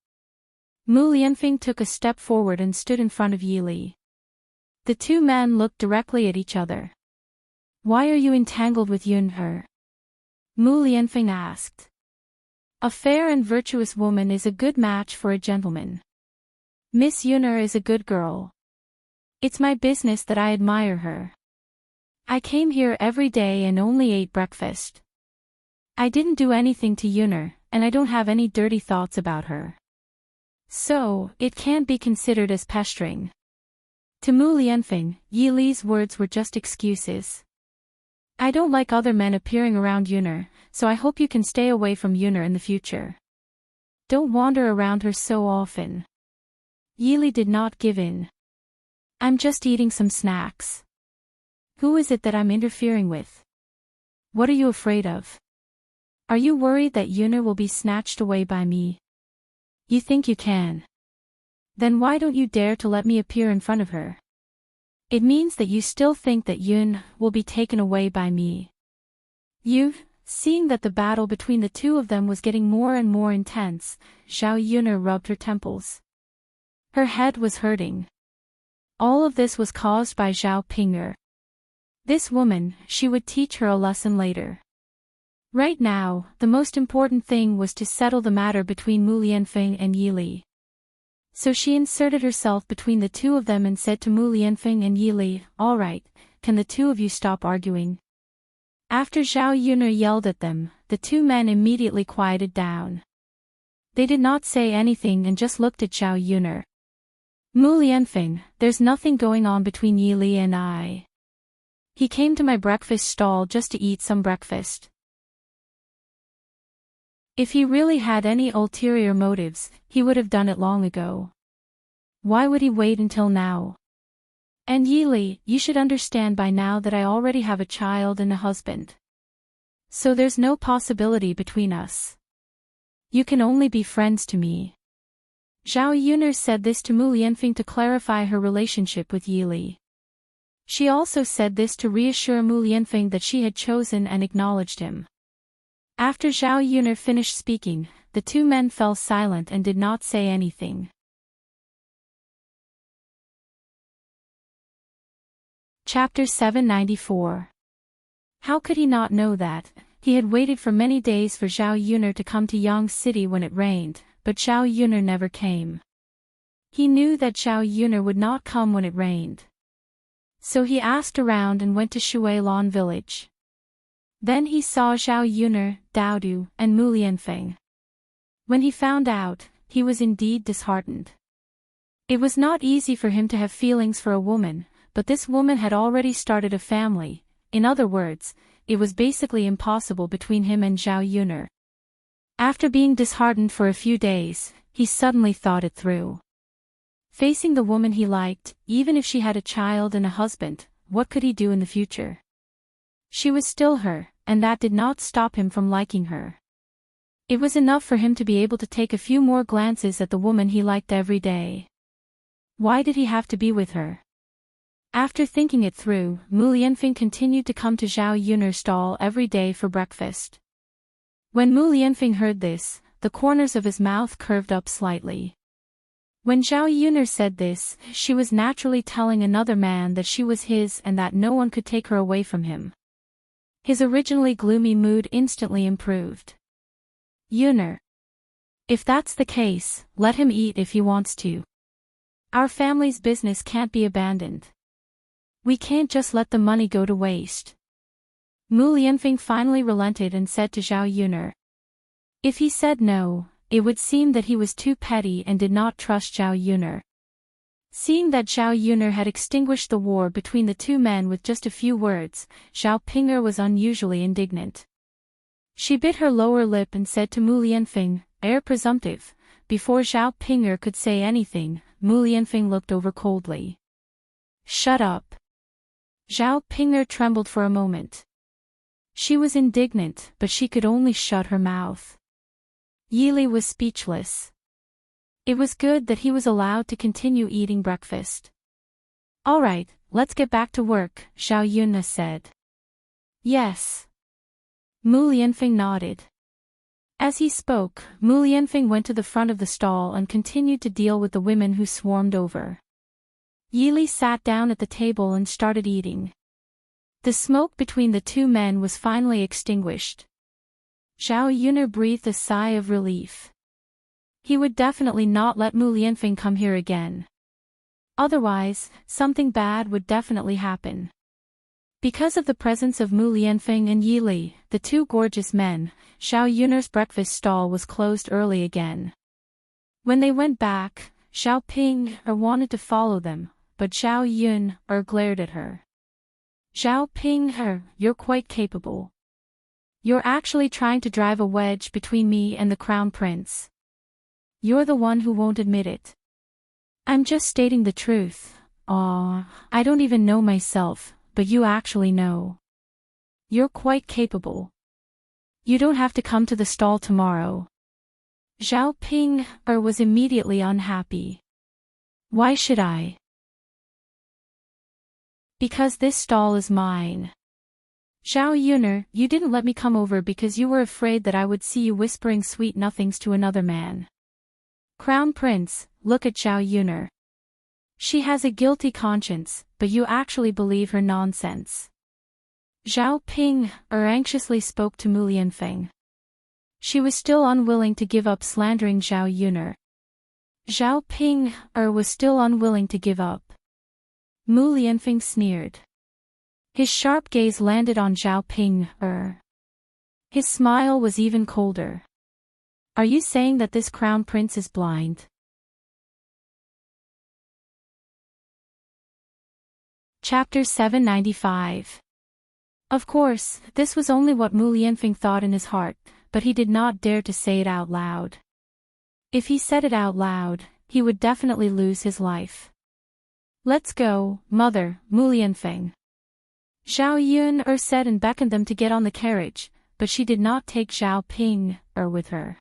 Mu Lianfeng took a step forward and stood in front of Yili. The two men looked directly at each other. Why are you entangled with Yuner? Mu Lianfeng asked. A fair and virtuous woman is a good match for a gentleman. Miss Yuner is a good girl. It's my business that I admire her. I came here every day and only ate breakfast. I didn't do anything to Yuner, and I don't have any dirty thoughts about her. So, it can't be considered as pestering. To Mu Lianfeng, Yi Li's words were just excuses. I don't like other men appearing around Yuner, so I hope you can stay away from Yuner in the future. Don't wander around her so often. Yi Li did not give in. I'm just eating some snacks. Who is it that I'm interfering with? What are you afraid of? Are you worried that Yuner will be snatched away by me? You think you can? Then why don't you dare to let me appear in front of her? It means that you still think that Yun will be taken away by me. Seeing that the battle between the two of them was getting more and more intense, Zhao Yuner rubbed her temples. Her head was hurting. All of this was caused by Zhao Ping'er. This woman, she would teach her a lesson later. Right now, the most important thing was to settle the matter between Mu Lianfeng and Yi Li. So she inserted herself between the two of them and said to Mu Lianfeng and Yi Li, "All right, can the two of you stop arguing?" After Zhao Yuner yelled at them, the two men immediately quieted down. They did not say anything and just looked at Zhao Yuner. Mu Lianfeng, there's nothing going on between Yi Li and I. He came to my breakfast stall just to eat some breakfast. If he really had any ulterior motives, he would have done it long ago. Why would he wait until now? And Yi Li, you should understand by now that I already have a child and a husband. So there's no possibility between us. You can only be friends to me. Zhao Yuner said this to Mu Lianfeng to clarify her relationship with Yi Li. She also said this to reassure Mu Lianfeng that she had chosen and acknowledged him. After Zhao Yuner finished speaking, the two men fell silent and did not say anything. Chapter 794. How could he not know that? He had waited for many days for Zhao Yuner to come to Yang City when it rained, but Zhao Yuner never came. He knew that Zhao Yuner would not come when it rained. So he asked around and went to Shuilan village. Then he saw Zhao Yuner, Daodu, and Mu Lianfeng. When he found out, he was indeed disheartened. It was not easy for him to have feelings for a woman, but this woman had already started a family. In other words, it was basically impossible between him and Zhao Yuner. After being disheartened for a few days, he suddenly thought it through. Facing the woman he liked, even if she had a child and a husband, what could he do in the future? She was still her, and that did not stop him from liking her. It was enough for him to be able to take a few more glances at the woman he liked every day. Why did he have to be with her? After thinking it through, Mu Lianfeng continued to come to Zhao Yuner's stall every day for breakfast. When Mu Lianfeng heard this, the corners of his mouth curved up slightly. When Zhao Yuner said this, she was naturally telling another man that she was his and that no one could take her away from him. His originally gloomy mood instantly improved. Yuner. If that's the case, let him eat if he wants to. Our family's business can't be abandoned. We can't just let the money go to waste. Mu Lianfeng finally relented and said to Zhao Yuner. If he said no, it would seem that he was too petty and did not trust Zhao Yuner. Seeing that Zhao Yuner had extinguished the war between the two men with just a few words, Zhao Ping'er was unusually indignant. She bit her lower lip and said to Mu Lianfeng, "Air presumptive." Before Zhao Ping'er could say anything, Mu Lianfeng looked over coldly. "Shut up." Zhao Ping'er trembled for a moment. She was indignant, but she could only shut her mouth. Yi Li was speechless. It was good that he was allowed to continue eating breakfast. "All right, let's get back to work," Zhao Yunna said. "Yes." Mu Lianfeng nodded. As he spoke, Mu Lianfeng went to the front of the stall and continued to deal with the women who swarmed over. Yi Li sat down at the table and started eating. The smoke between the two men was finally extinguished. Zhao Yuner breathed a sigh of relief. He would definitely not let Mu Lianfeng come here again. Otherwise, something bad would definitely happen. Because of the presence of Mu Lianfeng and Yi Li, the two gorgeous men, Zhao Yun'er's breakfast stall was closed early again. When they went back, Zhao Ping wanted to follow them, but Zhao Yun glared at her. Zhao Ping, you're quite capable. You're actually trying to drive a wedge between me and the crown prince. You're the one who won't admit it. I'm just stating the truth. I don't even know myself, but you actually know. You're quite capable. You don't have to come to the stall tomorrow. Zhao Ping was immediately unhappy. Why should I? Because this stall is mine. Zhao Yun'er, you didn't let me come over because you were afraid that I would see you whispering sweet nothings to another man. Crown Prince, look at Zhao Yun'er. She has a guilty conscience, but you actually believe her nonsense. Zhao Ping anxiously spoke to Mu Lianfeng. She was still unwilling to give up slandering Zhao Yun'er. Zhao Ping was still unwilling to give up. Mu Lianfeng sneered. His sharp gaze landed on Zhao Ping. His smile was even colder. Are you saying that this crown prince is blind? Chapter 795. Of course, this was only what Mu Lianfeng thought in his heart, but he did not dare to say it out loud. If he said it out loud, he would definitely lose his life. Let's go, mother, Mu Lianfeng. Zhao Yun'er said and beckoned them to get on the carriage, but she did not take Zhao Ping with her.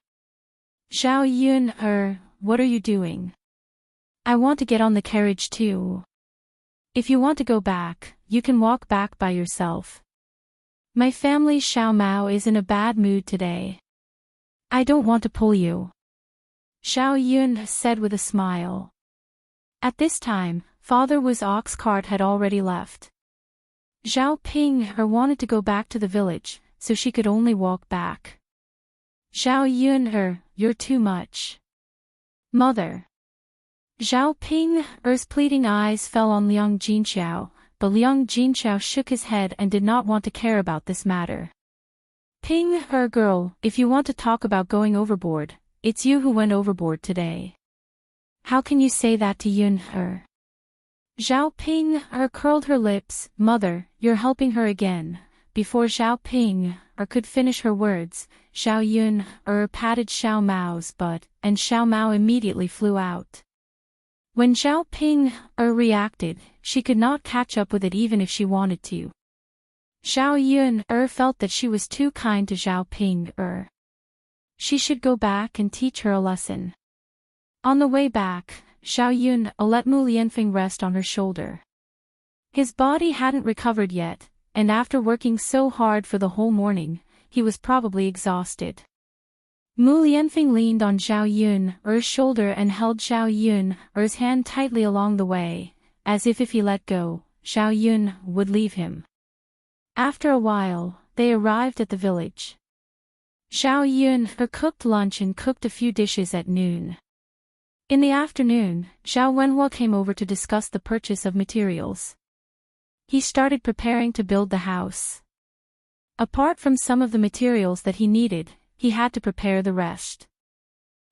Zhao Yun'er, what are you doing? I want to get on the carriage too. If you want to go back, you can walk back by yourself. My family Xiao Mao is in a bad mood today. I don't want to pull you. Zhao Yun said with a smile. At this time, Father Wu's ox cart had already left. Zhao Ping wanted to go back to the village, so she could only walk back. Zhao Yun, you're too much. Mother. Zhao Ping's pleading eyes fell on Liang Jinxiao, but Liang Jinxiao shook his head and did not want to care about this matter. Ping, girl, if you want to talk about going overboard, it's you who went overboard today. How can you say that to Yun? Zhao Ping curled her lips. Mother, you're helping her again. Before Zhao Ping could finish her words, Zhao Yun patted Xiao Mao's butt, and Xiao Mao immediately flew out. When Zhao Ping reacted, she could not catch up with it even if she wanted to. Zhao Yun felt that she was too kind to Zhao Ping. She should go back and teach her a lesson. On the way back, Zhao Yun let Mu Lianfeng rest on her shoulder. His body hadn't recovered yet, and after working so hard for the whole morning, he was probably exhausted. Mu Lianfeng leaned on Zhao Yun's shoulder and held Zhao Yun's hand tightly along the way, as if he let go, Zhao Yun would leave him. After a while, they arrived at the village. Zhao Yun cooked lunch and cooked a few dishes at noon. In the afternoon, Zhao Wenhua came over to discuss the purchase of materials. He started preparing to build the house. Apart from some of the materials that he needed, he had to prepare the rest.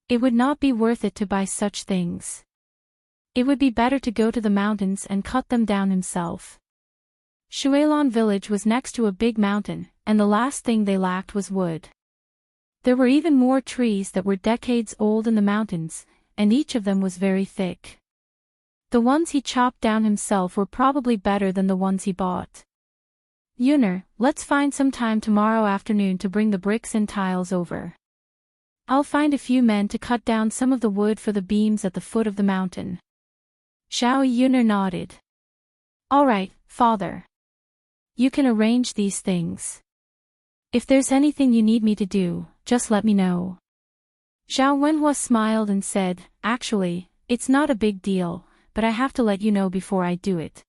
It would not be worth it to buy such things. It would be better to go to the mountains and cut them down himself. Shuilon village was next to a big mountain, and the last thing they lacked was wood. There were even more trees that were decades old in the mountains, and each of them was very thick. The ones he chopped down himself were probably better than the ones he bought. Yun'er, let's find some time tomorrow afternoon to bring the bricks and tiles over. I'll find a few men to cut down some of the wood for the beams at the foot of the mountain. Zhao Yun'er nodded. All right, father. You can arrange these things. If there's anything you need me to do, just let me know. Zhao Wenhua smiled and said, actually, it's not a big deal, but I have to let you know before I do it.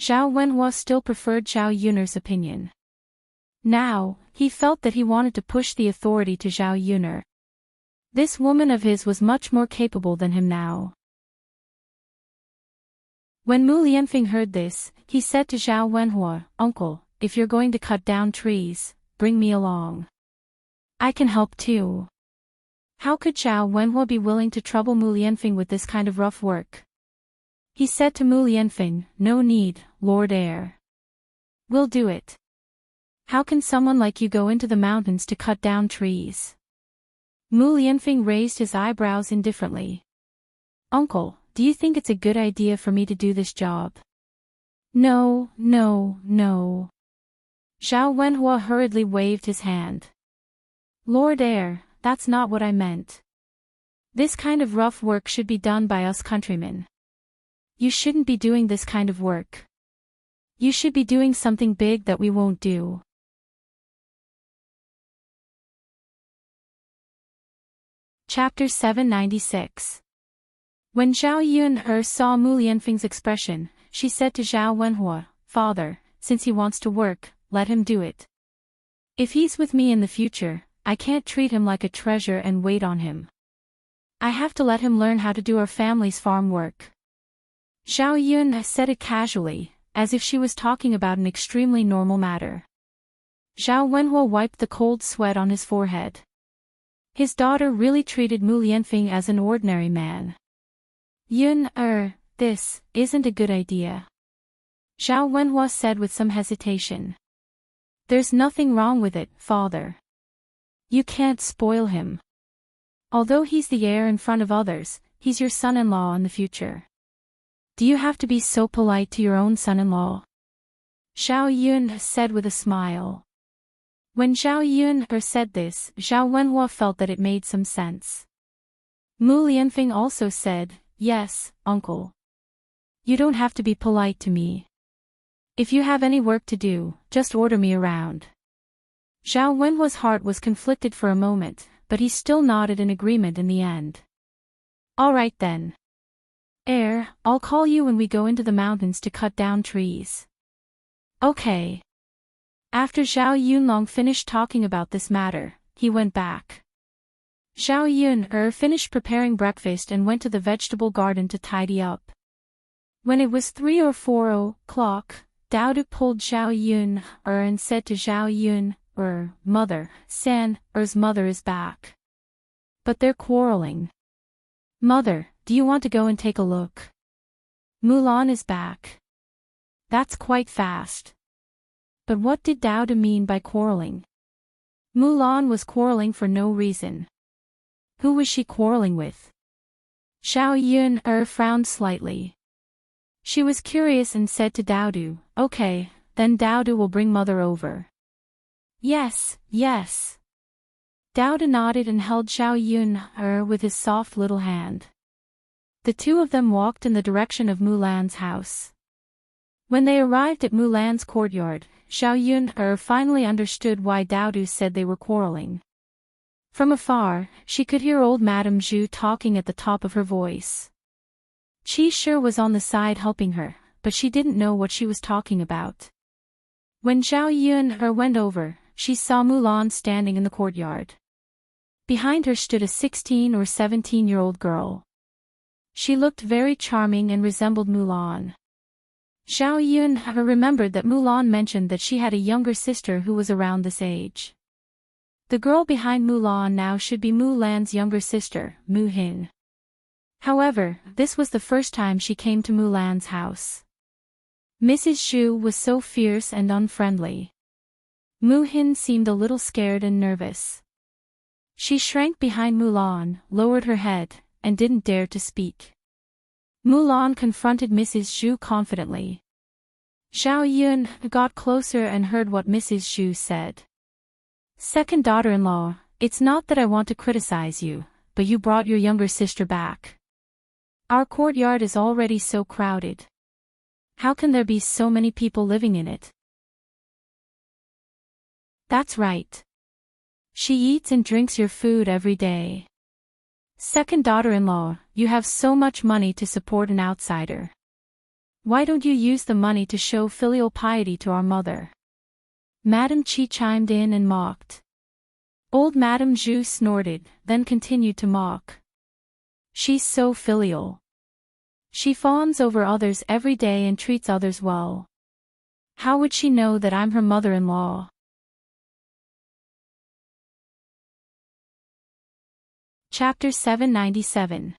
Zhao Wenhua still preferred Zhao Yun'er's opinion. Now, he felt that he wanted to push the authority to Zhao Yun'er. This woman of his was much more capable than him now. When Mu Lianfeng heard this, he said to Zhao Wenhua, "Uncle, if you're going to cut down trees, bring me along. I can help too." How could Zhao Wenhua be willing to trouble Mu Lianfeng with this kind of rough work? He said to Mu Lianfeng, "No need, Lord Heir. We'll do it. How can someone like you go into the mountains to cut down trees?" Mu Lianfeng raised his eyebrows indifferently. "Uncle, do you think it's a good idea for me to do this job?" No. Zhao Wenhua hurriedly waved his hand. "Lord Heir, that's not what I meant. This kind of rough work should be done by us countrymen. You shouldn't be doing this kind of work. You should be doing something big that we won't do." Chapter 796. When Zhao Yun'er saw Mu Lianfeng's expression, she said to Zhao Wenhua, "Father, since he wants to work, let him do it. If he's with me in the future, I can't treat him like a treasure and wait on him. I have to let him learn how to do our family's farm work." Zhao Yun said it casually, as if she was talking about an extremely normal matter. Zhao Wenhua wiped the cold sweat on his forehead. His daughter really treated Mu Lianfeng as an ordinary man. This isn't a good idea," Zhao Wenhua said with some hesitation. "There's nothing wrong with it, father. You can't spoil him. Although he's the heir in front of others, he's your son-in-law in the future. Do you have to be so polite to your own son-in-law?" Zhao Yun said with a smile. When Zhao Yun said this, Zhao Wenhua felt that it made some sense. Mu Lianfeng also said, "Yes, uncle. You don't have to be polite to me. If you have any work to do, just order me around." Zhao Wenhua's heart was conflicted for a moment, but he still nodded in agreement in the end. "All right then. Heir, I'll call you when we go into the mountains to cut down trees." "Okay." After Zhao Yunlong finished talking about this matter, he went back. Zhao Yun finished preparing breakfast and went to the vegetable garden to tidy up. When it was 3 or 4 o'clock, Daodu pulled Zhao Yun and said to Zhao Yun, "Mother, San-er's mother is back. But they're quarreling. Mother, do you want to go and take a look? Mulan is back." That's quite fast. But what did Daodu mean by quarreling? Mulan was quarreling for no reason. Who was she quarreling with? Zhao Yun frowned slightly. She was curious and said to Daodu, "Okay, then Daodu will bring mother over." Yes. Daodu nodded and held Zhao Yun with his soft little hand. The two of them walked in the direction of Mulan's house. When they arrived at Mulan's courtyard, Zhao Yun finally understood why Daodu said they were quarreling. From afar, she could hear old Madame Zhu talking at the top of her voice. Qi Shi was on the side helping her, but she didn't know what she was talking about. When Zhao Yun went over, she saw Mulan standing in the courtyard. Behind her stood a 16 or 17-year-old girl. She looked very charming and resembled Mulan. Zhao Yun remembered that Mulan mentioned that she had a younger sister who was around this age. The girl behind Mulan now should be Mulan's younger sister, Mu Hin. However, this was the first time she came to Mulan's house. Mrs. Zhu was so fierce and unfriendly. Mu Hin seemed a little scared and nervous. She shrank behind Mulan, lowered her head, and didn't dare to speak. Mulan confronted Mrs. Zhu confidently. Zhao Yun got closer and heard what Mrs. Zhu said. "Second daughter-in-law, it's not that I want to criticize you, but you brought your younger sister back. Our courtyard is already so crowded. How can there be so many people living in it?" "That's right. She eats and drinks your food every day. Second daughter-in-law, you have so much money to support an outsider. Why don't you use the money to show filial piety to our mother?" Madame Qi chimed in and mocked. Old Madame Zhu snorted, then continued to mock. "She's so filial. She fawns over others every day and treats others well. How would she know that I'm her mother-in-law? Chapter 797.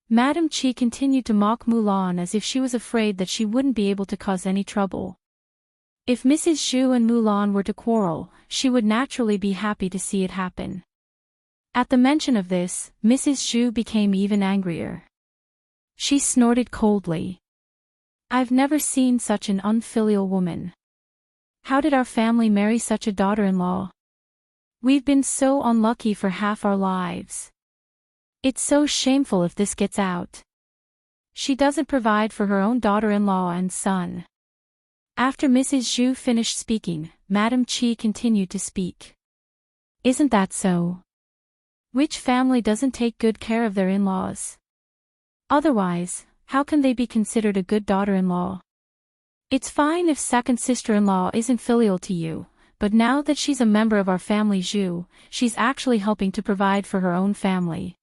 Madame Chi continued to mock Mulan as if she was afraid that she wouldn't be able to cause any trouble. If Mrs. Zhu and Mulan were to quarrel, she would naturally be happy to see it happen. At the mention of this, Mrs. Zhu became even angrier. She snorted coldly. I've never seen such an unfilial woman. How did our family marry such a daughter-in-law? We've been so unlucky for half our lives. It's so shameful if this gets out. She doesn't provide for her own daughter-in-law and son. After Mrs. Zhu finished speaking, Madame Chi continued to speak. Isn't that so? Which family doesn't take good care of their in-laws? Otherwise, how can they be considered a good daughter-in-law? It's fine if second sister-in-law isn't filial to you, but now that she's a member of our family Zhu, she's actually helping to provide for her own family.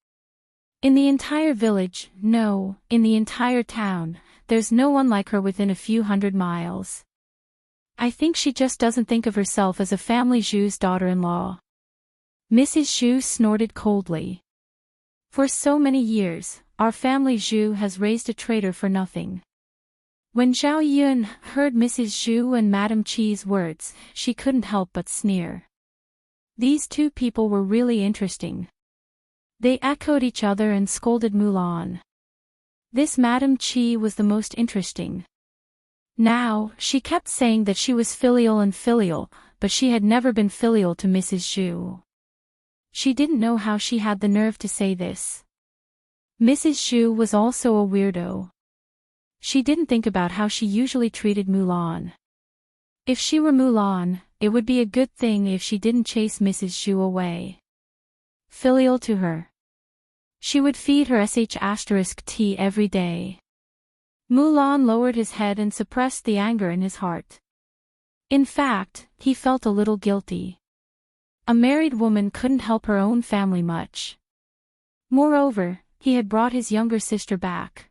In the entire village, no, in the entire town, there's no one like her within a few hundred miles. I think she just doesn't think of herself as a family Zhu's daughter-in-law. Mrs. Zhu snorted coldly. For so many years, our family Zhu has raised a traitor for nothing. When Zhao Yun heard Mrs. Zhu and Madame Chi's words, she couldn't help but sneer. These two people were really interesting. They echoed each other and scolded Mulan. This Madame Chi was the most interesting. Now, she kept saying that she was filial, but she had never been filial to Mrs. Zhu. She didn't know how she had the nerve to say this. Mrs. Zhu was also a weirdo. She didn't think about how she usually treated Mulan. If she were Mulan, it would be a good thing if she didn't chase Mrs. Zhu away. Filial to her. She would feed her sh*t every day. Mulan lowered his head and suppressed the anger in his heart. In fact, he felt a little guilty. A married woman couldn't help her own family much. Moreover, he had brought his younger sister back.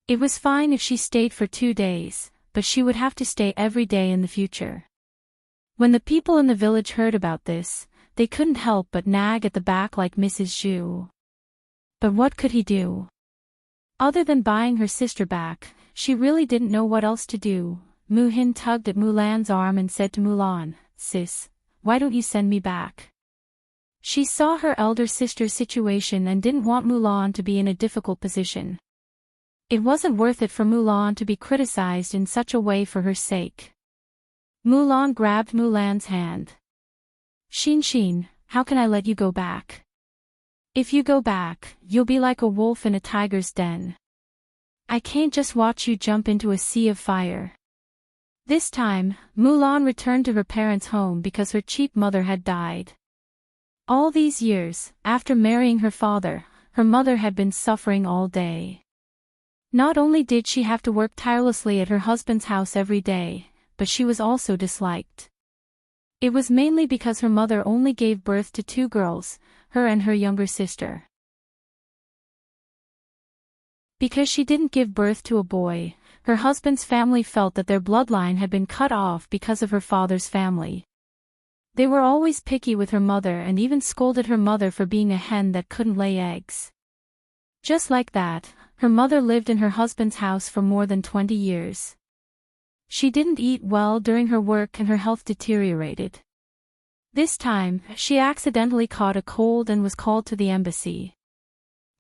It was fine if she stayed for 2 days, but she would have to stay every day in the future. When the people in the village heard about this, they couldn't help but nag at the back like Mrs. Zhu. But what could he do? Other than buying her sister back, she really didn't know what else to do. Mu Hin tugged at Mulan's arm and said to Mulan, "Sis, why don't you send me back?" She saw her elder sister's situation and didn't want Mulan to be in a difficult position. It wasn't worth it for Mulan to be criticized in such a way for her sake. Mulan grabbed Mulan's hand. Xin, how can I let you go back? If you go back, you'll be like a wolf in a tiger's den. I can't just watch you jump into a sea of fire. This time, Mulan returned to her parents' home because her cheap mother had died. All these years, after marrying her father, her mother had been suffering all day. Not only did she have to work tirelessly at her husband's house every day, but she was also disliked. It was mainly because her mother only gave birth to 2 girls, her and her younger sister. Because she didn't give birth to a boy, her husband's family felt that their bloodline had been cut off because of her father's family. They were always picky with her mother and even scolded her mother for being a hen that couldn't lay eggs. Just like that, her mother lived in her husband's house for more than 20 years. She didn't eat well during her work and her health deteriorated. This time, she accidentally caught a cold and was called to the embassy.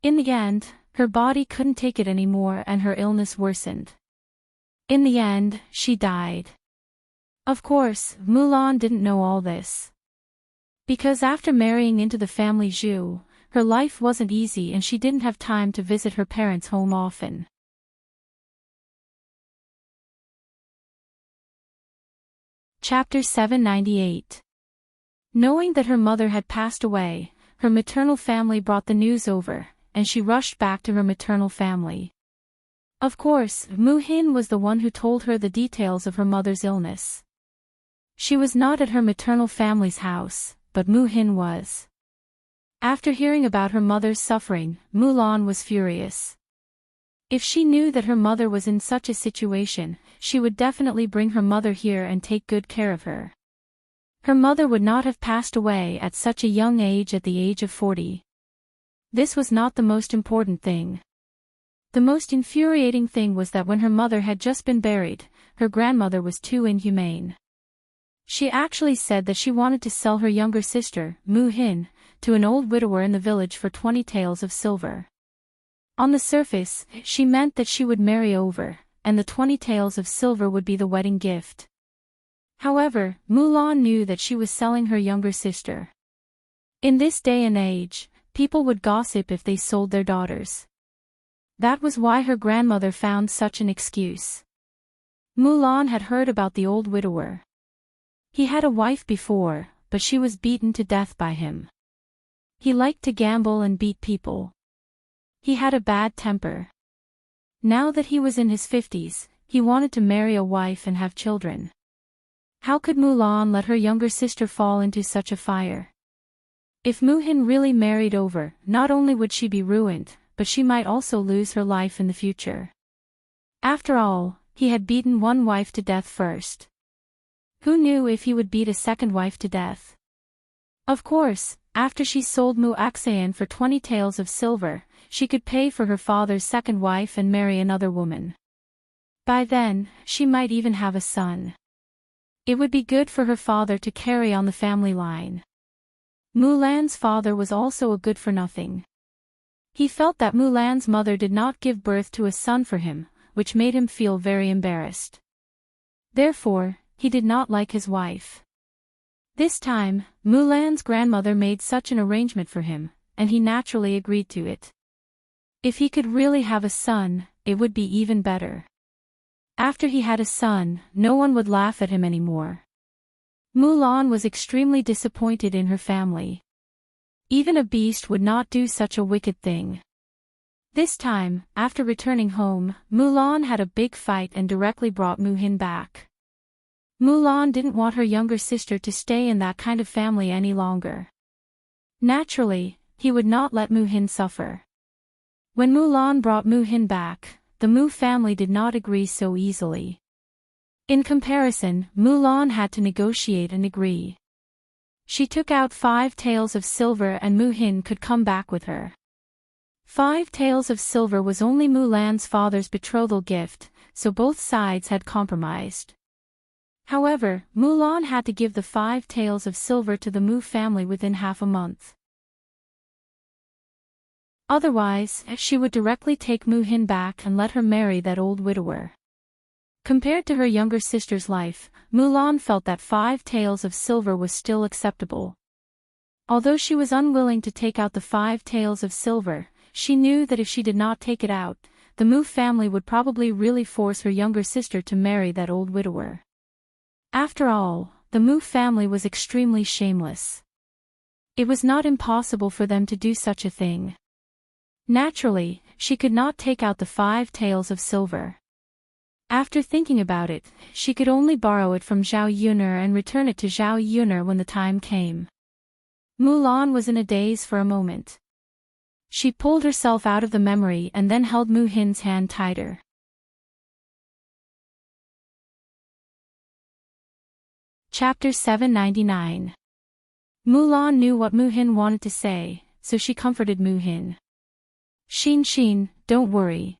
In the end, her body couldn't take it anymore and her illness worsened. In the end, she died. Of course, Mulan didn't know all this. Because after marrying into the family Zhu, her life wasn't easy and she didn't have time to visit her parents' home often. Chapter 798. Knowing that her mother had passed away, her maternal family brought the news over, and she rushed back to her maternal family. Of course, Mu Hin was the one who told her the details of her mother's illness. She was not at her maternal family's house, but Mu Hin was. After hearing about her mother's suffering, Mulan was furious. If she knew that her mother was in such a situation, she would definitely bring her mother here and take good care of her. Her mother would not have passed away at such a young age at the age of 40. This was not the most important thing. The most infuriating thing was that when her mother had just been buried, her grandmother was too inhumane. She actually said that she wanted to sell her younger sister, Mu-hin, to an old widower in the village for 20 taels of silver. On the surface, she meant that she would marry over, and the 20 taels of silver would be the wedding gift. However, Mulan knew that she was selling her younger sister. In this day and age, people would gossip if they sold their daughters. That was why her grandmother found such an excuse. Mulan had heard about the old widower. He had a wife before, but she was beaten to death by him. He liked to gamble and beat people. He had a bad temper. Now that he was in his 50s, he wanted to marry a wife and have children. How could Mulan let her younger sister fall into such a fire? If Mu-hin really married over, not only would she be ruined, but she might also lose her life in the future. After all, he had beaten one wife to death first. Who knew if he would beat a second wife to death? Of course, after she sold Mu-axayan for 20 taels of silver, she could pay for her father's second wife and marry another woman. By then, she might even have a son. It would be good for her father to carry on the family line. Mulan's father was also a good-for-nothing. He felt that Mulan's mother did not give birth to a son for him, which made him feel very embarrassed. Therefore, he did not like his wife. This time, Mulan's grandmother made such an arrangement for him, and he naturally agreed to it. If he could really have a son, it would be even better. After he had a son, no one would laugh at him anymore. Mulan was extremely disappointed in her family. Even a beast would not do such a wicked thing. This time, after returning home, Mulan had a big fight and directly brought Mu-hin back. Mulan didn't want her younger sister to stay in that kind of family any longer. Naturally, he would not let Mu-hin suffer. When Mulan brought Mu-hin back, the Mu family did not agree so easily. In comparison, Mulan had to negotiate and agree. She took out 5 taels of silver and Mu-hin could come back with her. 5 taels of silver was only Mulan's father's betrothal gift, so both sides had compromised. However, Mulan had to give the 5 taels of silver to the Mu family within half a month. Otherwise, she would directly take Mu-hin back and let her marry that old widower. Compared to her younger sister's life, Mulan felt that 5 taels of silver was still acceptable. Although she was unwilling to take out the 5 taels of silver, she knew that if she did not take it out, the Mu family would probably really force her younger sister to marry that old widower. After all, the Mu family was extremely shameless. It was not impossible for them to do such a thing. Naturally, she could not take out the 5 taels of silver. After thinking about it, she could only borrow it from Zhao Yuner and return it to Zhao Yuner when the time came. Mulan was in a daze for a moment. She pulled herself out of the memory and then held Mu-hin's hand tighter. Chapter 799. Mulan knew what Mu-hin wanted to say, so she comforted Mu-hin. Xin, don't worry.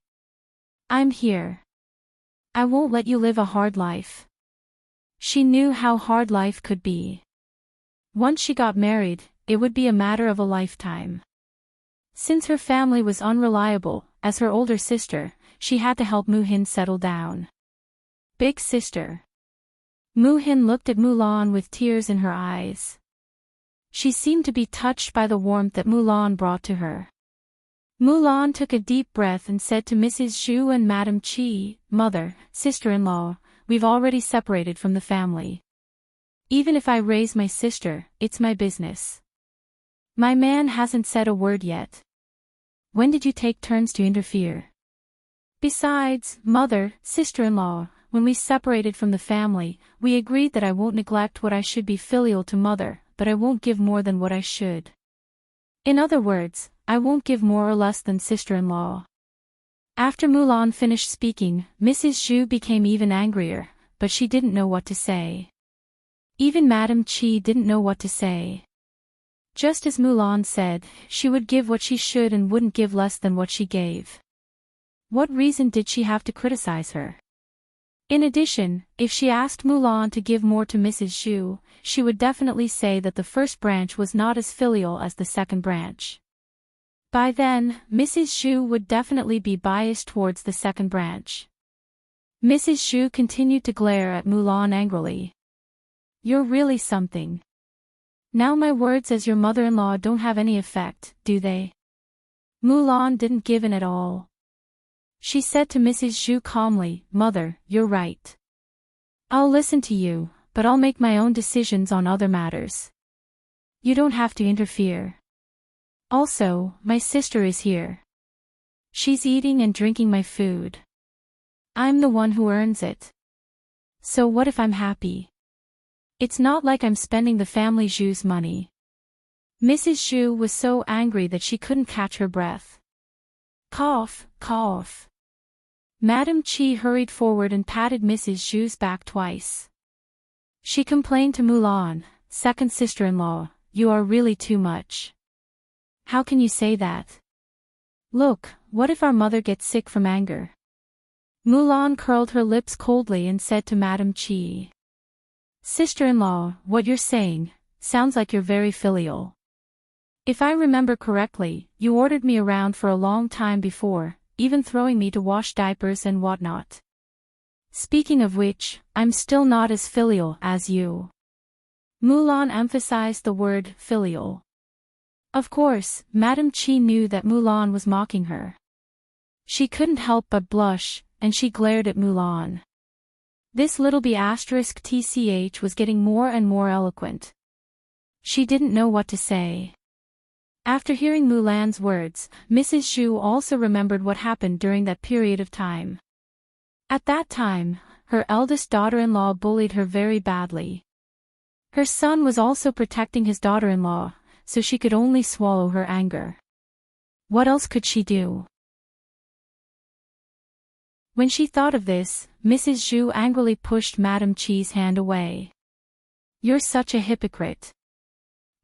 I'm here. I won't let you live a hard life. She knew how hard life could be. Once she got married, it would be a matter of a lifetime. Since her family was unreliable, as her older sister, she had to help Mu-hin settle down. Big sister. Mu-hin looked at Mulan with tears in her eyes. She seemed to be touched by the warmth that Mulan brought to her. Mulan took a deep breath and said to Mrs. Zhu and Madame Qi, "Mother, sister-in-law, we've already separated from the family. Even if I raise my sister, it's my business. My man hasn't said a word yet. When did you take turns to interfere? Besides, mother, sister-in-law, when we separated from the family, we agreed that I won't neglect what I should be filial to mother, but I won't give more than what I should. In other words, I won't give more or less than sister-in-law. After Mulan finished speaking, Mrs. Zhu became even angrier, but she didn't know what to say. Even Madame Qi didn't know what to say. Just as Mulan said, she would give what she should and wouldn't give less than what she gave. What reason did she have to criticize her? In addition, if she asked Mulan to give more to Mrs. Zhu, she would definitely say that the first branch was not as filial as the second branch. By then, Mrs. Zhu would definitely be biased towards the second branch. Mrs. Zhu continued to glare at Mulan angrily. "You're really something. Now my words as your mother-in-law don't have any effect, do they?" Mulan didn't give in at all. She said to Mrs. Zhu calmly, "Mother, you're right. I'll listen to you, but I'll make my own decisions on other matters. You don't have to interfere. Also, my sister is here. She's eating and drinking my food. I'm the one who earns it. So what if I'm happy? It's not like I'm spending the family Zhu's money." Mrs. Zhu was so angry that she couldn't catch her breath. Cough, cough. Madame Qi hurried forward and patted Mrs. Zhu's back twice. She complained to Mulan, "Second sister-in-law, you are really too much. How can you say that? Look, what if our mother gets sick from anger?" Mulan curled her lips coldly and said to Madame Qi, "Sister-in-law, what you're saying sounds like you're very filial. If I remember correctly, you ordered me around for a long time before, even throwing me to wash diapers and whatnot. Speaking of which, I'm still not as filial as you." Mulan emphasized the word filial. Of course, Madame Qi knew that Mulan was mocking her. She couldn't help but blush, and she glared at Mulan. This little B***tch was getting more and more eloquent. She didn't know what to say. After hearing Mulan's words, Mrs. Zhu also remembered what happened during that period of time. At that time, her eldest daughter-in-law bullied her very badly. Her son was also protecting his daughter-in-law, so she could only swallow her anger. What else could she do? When she thought of this, Mrs. Zhu angrily pushed Madame Qi's hand away. "You're such a hypocrite.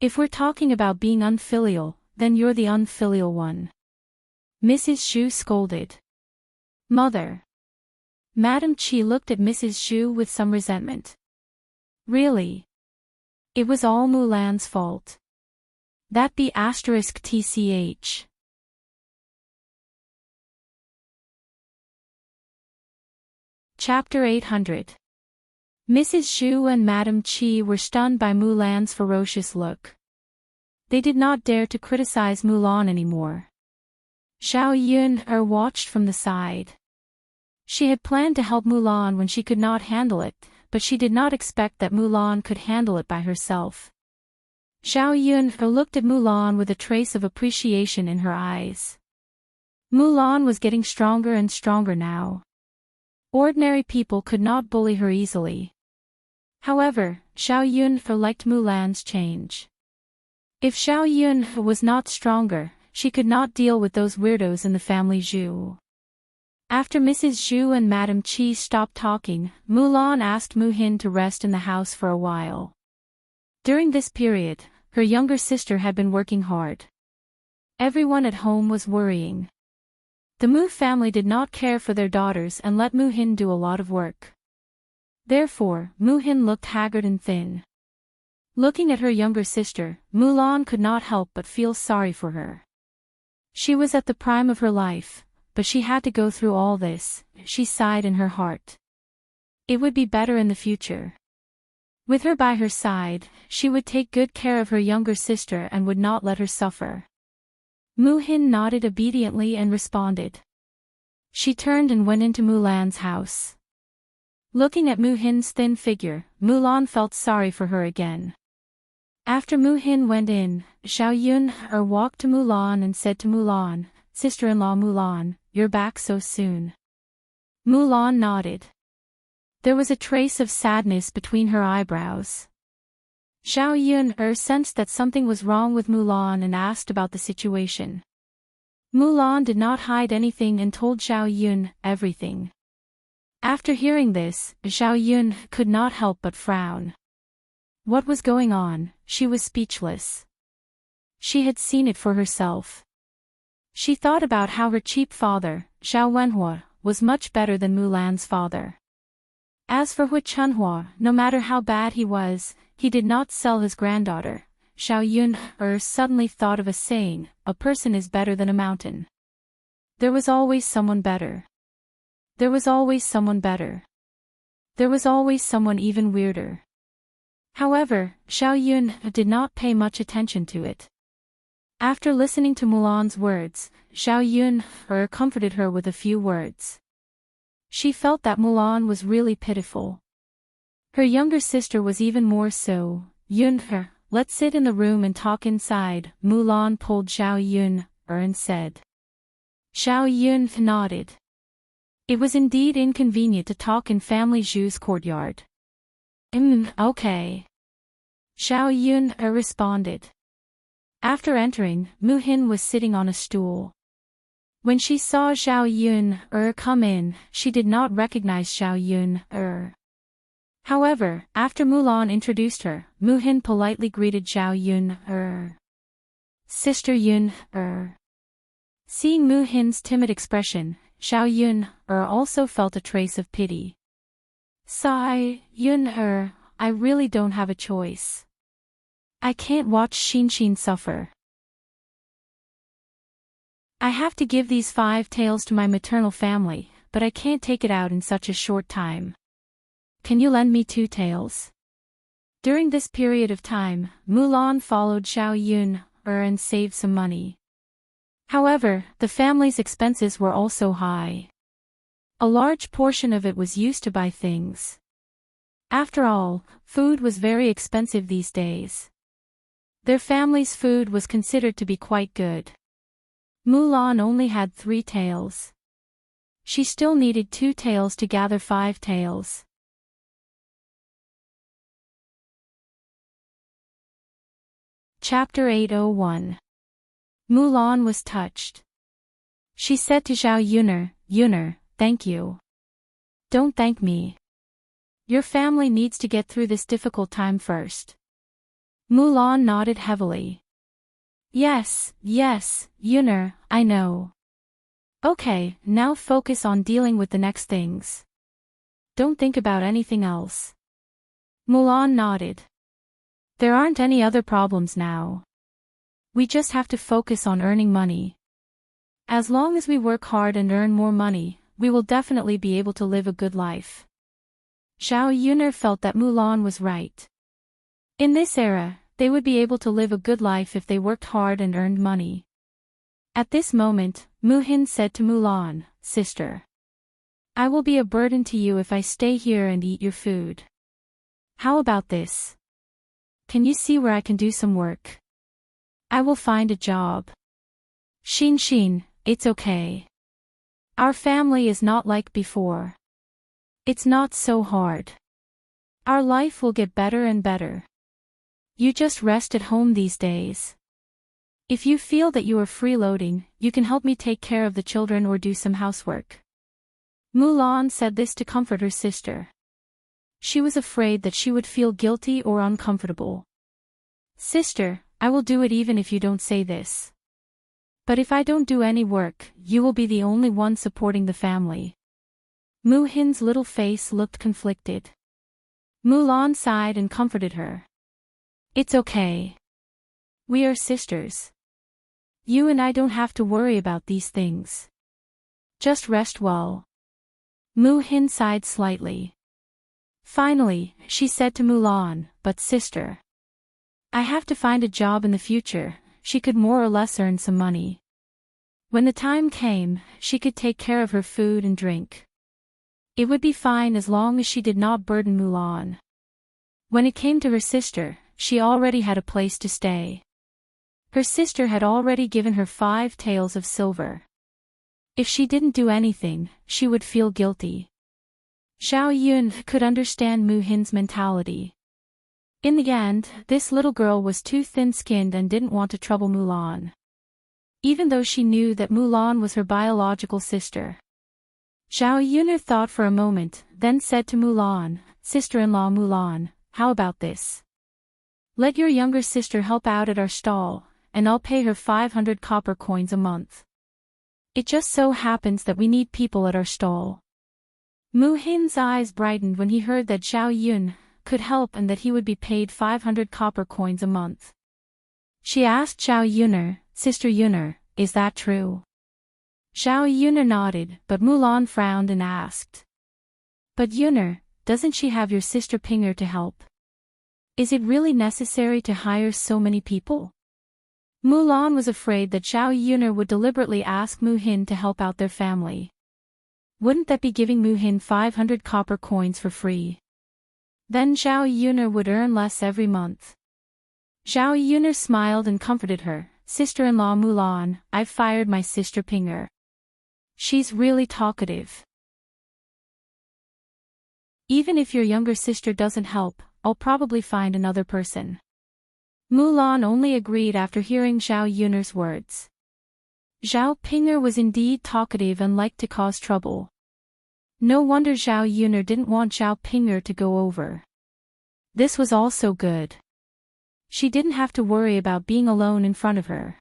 If we're talking about being unfilial, then you're the unfilial one." Mrs. Zhu scolded. "Mother." Madame Qi looked at Mrs. Zhu with some resentment. "Really? It was all Mulan's fault. That B***tch. Chapter 800. Mrs. Zhu and Madame Qi were stunned by Mulan's ferocious look. They did not dare to criticize Mulan anymore. Zhao Yun watched from the side. She had planned to help Mulan when she could not handle it, but she did not expect that Mulan could handle it by herself. Zhao Yun looked at Mulan with a trace of appreciation in her eyes. Mulan was getting stronger and stronger now. Ordinary people could not bully her easily. However, Zhao Yun liked Mulan's change. If Zhao Yun was not stronger, she could not deal with those weirdos in the family Zhu. After Mrs. Zhu and Madame Qi stopped talking, Mulan asked Mu Hin to rest in the house for a while. During this period, her younger sister had been working hard. Everyone at home was worrying. The Mu family did not care for their daughters and let Mu Hin do a lot of work. Therefore, Mu Hin looked haggard and thin. Looking at her younger sister, Mulan could not help but feel sorry for her. She was at the prime of her life, but she had to go through all this, she sighed in her heart. It would be better in the future. With her by her side, she would take good care of her younger sister and would not let her suffer. Mu Hin nodded obediently and responded. She turned and went into Mulan's house. Looking at Mu Hin's thin figure, Mulan felt sorry for her again. After Mu Hin went in, Zhao Yun walked to Mulan and said to Mulan, "Sister-in-law Mulan, you're back so soon." Mulan nodded. There was a trace of sadness between her eyebrows. Zhao Yun sensed that something was wrong with Mulan and asked about the situation. Mulan did not hide anything and told Zhao Yun everything. After hearing this, Zhao Yun could not help but frown. What was going on? She was speechless. She had seen it for herself. She thought about how her cheap father, Zhao Wenhua, was much better than Mulan's father. As for Hui Chunhua, no matter how bad he was, he did not sell his granddaughter. Zhao Yun suddenly thought of a saying, a person is better than a mountain. There was always someone better. There was always someone better. There was always someone even weirder. However, Zhao Yun did not pay much attention to it. After listening to Mulan's words, Zhao Yun comforted her with a few words. She felt that Mulan was really pitiful. Her younger sister was even more so. Yun, let's sit in the room and talk inside, Mulan pulled Zhao Yun and said. Zhao Yun nodded. It was indeed inconvenient to talk in Family Zhu's courtyard. Okay. Zhao Yun responded. After entering, Mu Hin was sitting on a stool. When she saw Zhao Yun come in, she did not recognize Zhao Yun However, after Mulan introduced her, Mu Hin politely greeted Zhao Yun Sister Yun Seeing Mu Hin's timid expression, Zhao Yun also felt a trace of pity. Sigh, Yun I really don't have a choice. I can't watch Xin suffer. I have to give these 5 taels to my maternal family, but I can't take it out in such a short time. Can you lend me 2 taels? During this period of time, Mulan followed Zhao Yun and saved some money. However, the family's expenses were also high. A large portion of it was used to buy things. After all, food was very expensive these days. Their family's food was considered to be quite good. Mulan only had 3 taels. She still needed 2 taels to gather 5 taels. Chapter 801. Mulan was touched. She said to Zhao Yun, thank you. Don't thank me. Your family needs to get through this difficult time first. Mulan nodded heavily. Yes, Yun, I know. Okay, now focus on dealing with the next things. Don't think about anything else. Mulan nodded. There aren't any other problems now. We just have to focus on earning money. As long as we work hard and earn more money, we will definitely be able to live a good life. Zhao Yun felt that Mulan was right. In this era, they would be able to live a good life if they worked hard and earned money. At this moment, Mu Hin said to Mulan, Sister. I will be a burden to you if I stay here and eat your food. How about this? Can you see where I can do some work? I will find a job. Xin, it's okay. Our family is not like before. It's not so hard. Our life will get better and better. You just rest at home these days. If you feel that you are freeloading, you can help me take care of the children or do some housework. Mulan said this to comfort her sister. She was afraid that she would feel guilty or uncomfortable. Sister, I will do it even if you don't say this. But if I don't do any work, you will be the only one supporting the family. Mu Hin's little face looked conflicted. Mulan sighed and comforted her. It's okay. We are sisters. You and I don't have to worry about these things. Just rest well. Mu Hin sighed slightly. Finally, she said to Mulan, but sister. I have to find a job in the future. She could more or less earn some money. When the time came, she could take care of her food and drink. It would be fine as long as she did not burden Mulan. When it came to her sister, she already had a place to stay. Her sister had already given her 5 taels of silver. If she didn't do anything, she would feel guilty. Zhao Yun could understand Mu Hin's mentality. In the end, this little girl was too thin-skinned and didn't want to trouble Mulan. even though she knew that Mulan was her biological sister. Zhao Yuner thought for a moment, then said to Mulan, "Sister-in-law Mulan, how about this? Let your younger sister help out at our stall, and I'll pay her 500 copper coins a month. It just so happens that we need people at our stall." Mu Hin's eyes brightened when he heard that Zhao Yun could help and that he would be paid 500 copper coins a month. She asked Zhao Yuner, "Sister Yuner, is that true?" Zhao Yuner nodded, but Mulan frowned and asked, "But Yuner, doesn't she have your sister Pinger to help? Is it really necessary to hire so many people?" Mulan was afraid that Zhao Yuner would deliberately ask Mu Hin to help out their family. Wouldn't that be giving Mu Hin 500 copper coins for free? Then Zhao Yuner would earn less every month. Zhao Yuner smiled and comforted her, "Sister-in-law Mulan, I've fired my sister Pinger. She's really talkative. Even if your younger sister doesn't help, I'll probably find another person." Mulan only agreed after hearing Zhao Yuner's words. Zhao Pinger was indeed talkative and liked to cause trouble. No wonder Zhao Yuner didn't want Zhao Pinger to go over. This was also good. She didn't have to worry about being alone in front of her.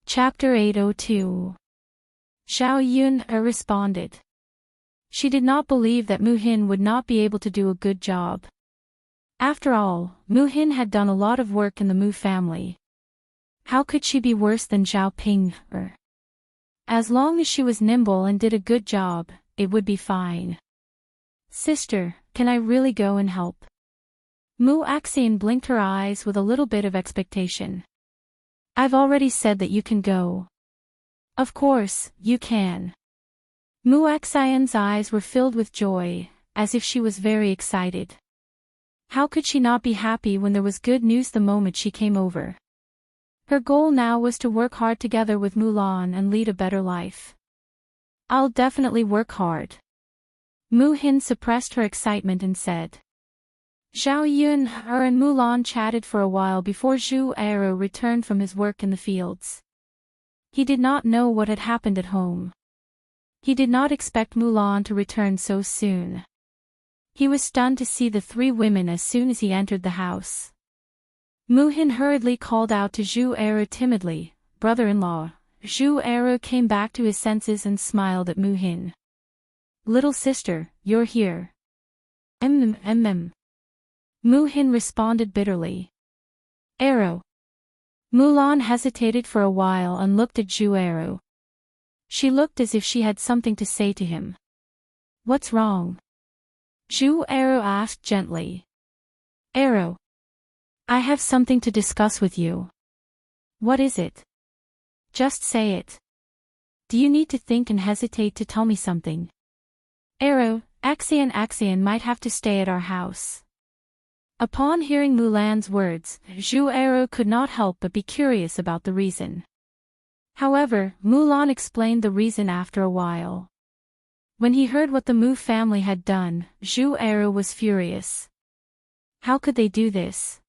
Chapter 802. Zhao Yun responded. She did not believe that Mu Hin would not be able to do a good job. After all, Mu Hin had done a lot of work in the Mu family. How could she be worse than Zhao Pinger? As long as she was nimble and did a good job, it would be fine. "Sister, can I really go and help?" Mu Axian blinked her eyes with a little bit of expectation. "I've already said that you can go." "Of course, you can." Mu Axian's eyes were filled with joy, as if she was very excited. How could she not be happy when there was good news the moment she came over? Her goal now was to work hard together with Mulan and lead a better life. "I'll definitely work hard." Mu Hin suppressed her excitement and said. Zhao Yun and Mulan chatted for a while before Zhu Ero returned from his work in the fields. He did not know what had happened at home. He did not expect Mulan to return so soon. He was stunned to see the three women as soon as he entered the house. Mu Hin hurriedly called out to Zhu Ero timidly, "Brother-in-law." Zhu Ero came back to his senses and smiled at Mu Hin. "Little sister, you're here." Mu Hin responded bitterly. "Ero." Mulan hesitated for a while and looked at Zhu Ero. She looked as if she had something to say to him. "What's wrong?" Zhu Ero asked gently. "Ero, I have something to discuss with you." "What is it?" "Just say it. Do you need to think and hesitate to tell me something?" "Ero, Axian might have to stay at our house." Upon hearing Mulan's words, Zhu Ero could not help but be curious about the reason. However, Mulan explained the reason after a while. When he heard what the Mu family had done, Zhu Ero was furious. How could they do this?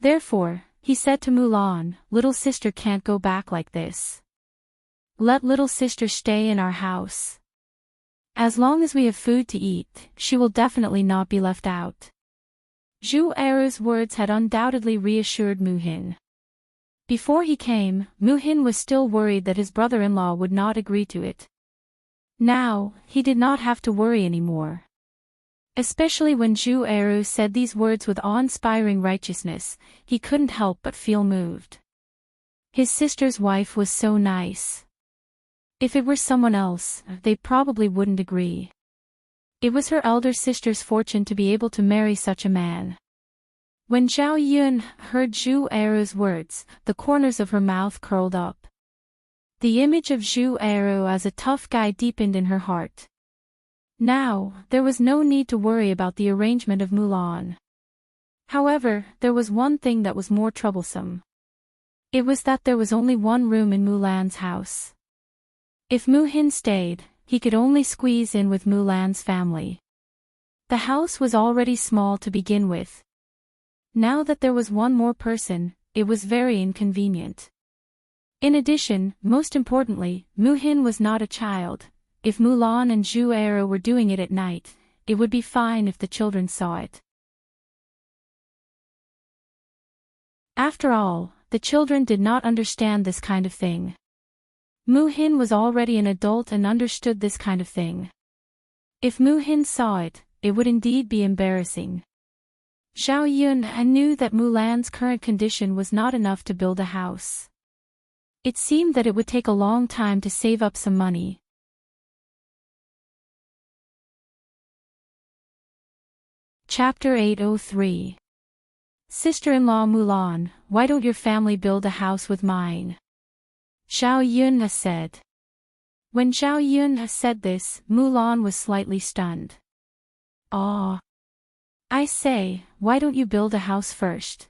Therefore, he said to Mulan, "Little sister can't go back like this. Let little sister stay in our house. As long as we have food to eat, she will definitely not be left out." Zhu Ero's words had undoubtedly reassured Mu Hin. Before he came, Mu Hin was still worried that his brother-in-law would not agree to it. Now, he did not have to worry anymore. Especially when Zhu Ero said these words with awe-inspiring righteousness, he couldn't help but feel moved. His sister's wife was so nice. If it were someone else, they probably wouldn't agree. It was her elder sister's fortune to be able to marry such a man. When Zhao Yun heard Zhu Ero's words, the corners of her mouth curled up. The image of Zhu Ero as a tough guy deepened in her heart. Now, there was no need to worry about the arrangement of Mulan. However, there was one thing that was more troublesome. It was that there was only one room in Mulan's house. If Mu Hin stayed, he could only squeeze in with Mulan's family. The house was already small to begin with. Now that there was one more person, it was very inconvenient. In addition, most importantly, Mu-hin was not a child. If Mulan and Zhu Eru were doing it at night, it would be fine if the children saw it. After all, the children did not understand this kind of thing. Mu-hin was already an adult and understood this kind of thing. If Mu-hin saw it, it would indeed be embarrassing. Zhao Yun knew that Mulan's current condition was not enough to build a house. It seemed that it would take a long time to save up some money. Chapter 803. Sister-in-law Mulan, why don't your family build a house with mine? Zhao Yun said. When Zhao Yun said this, Mulan was slightly stunned. "Ah. I say, why don't you build a house first?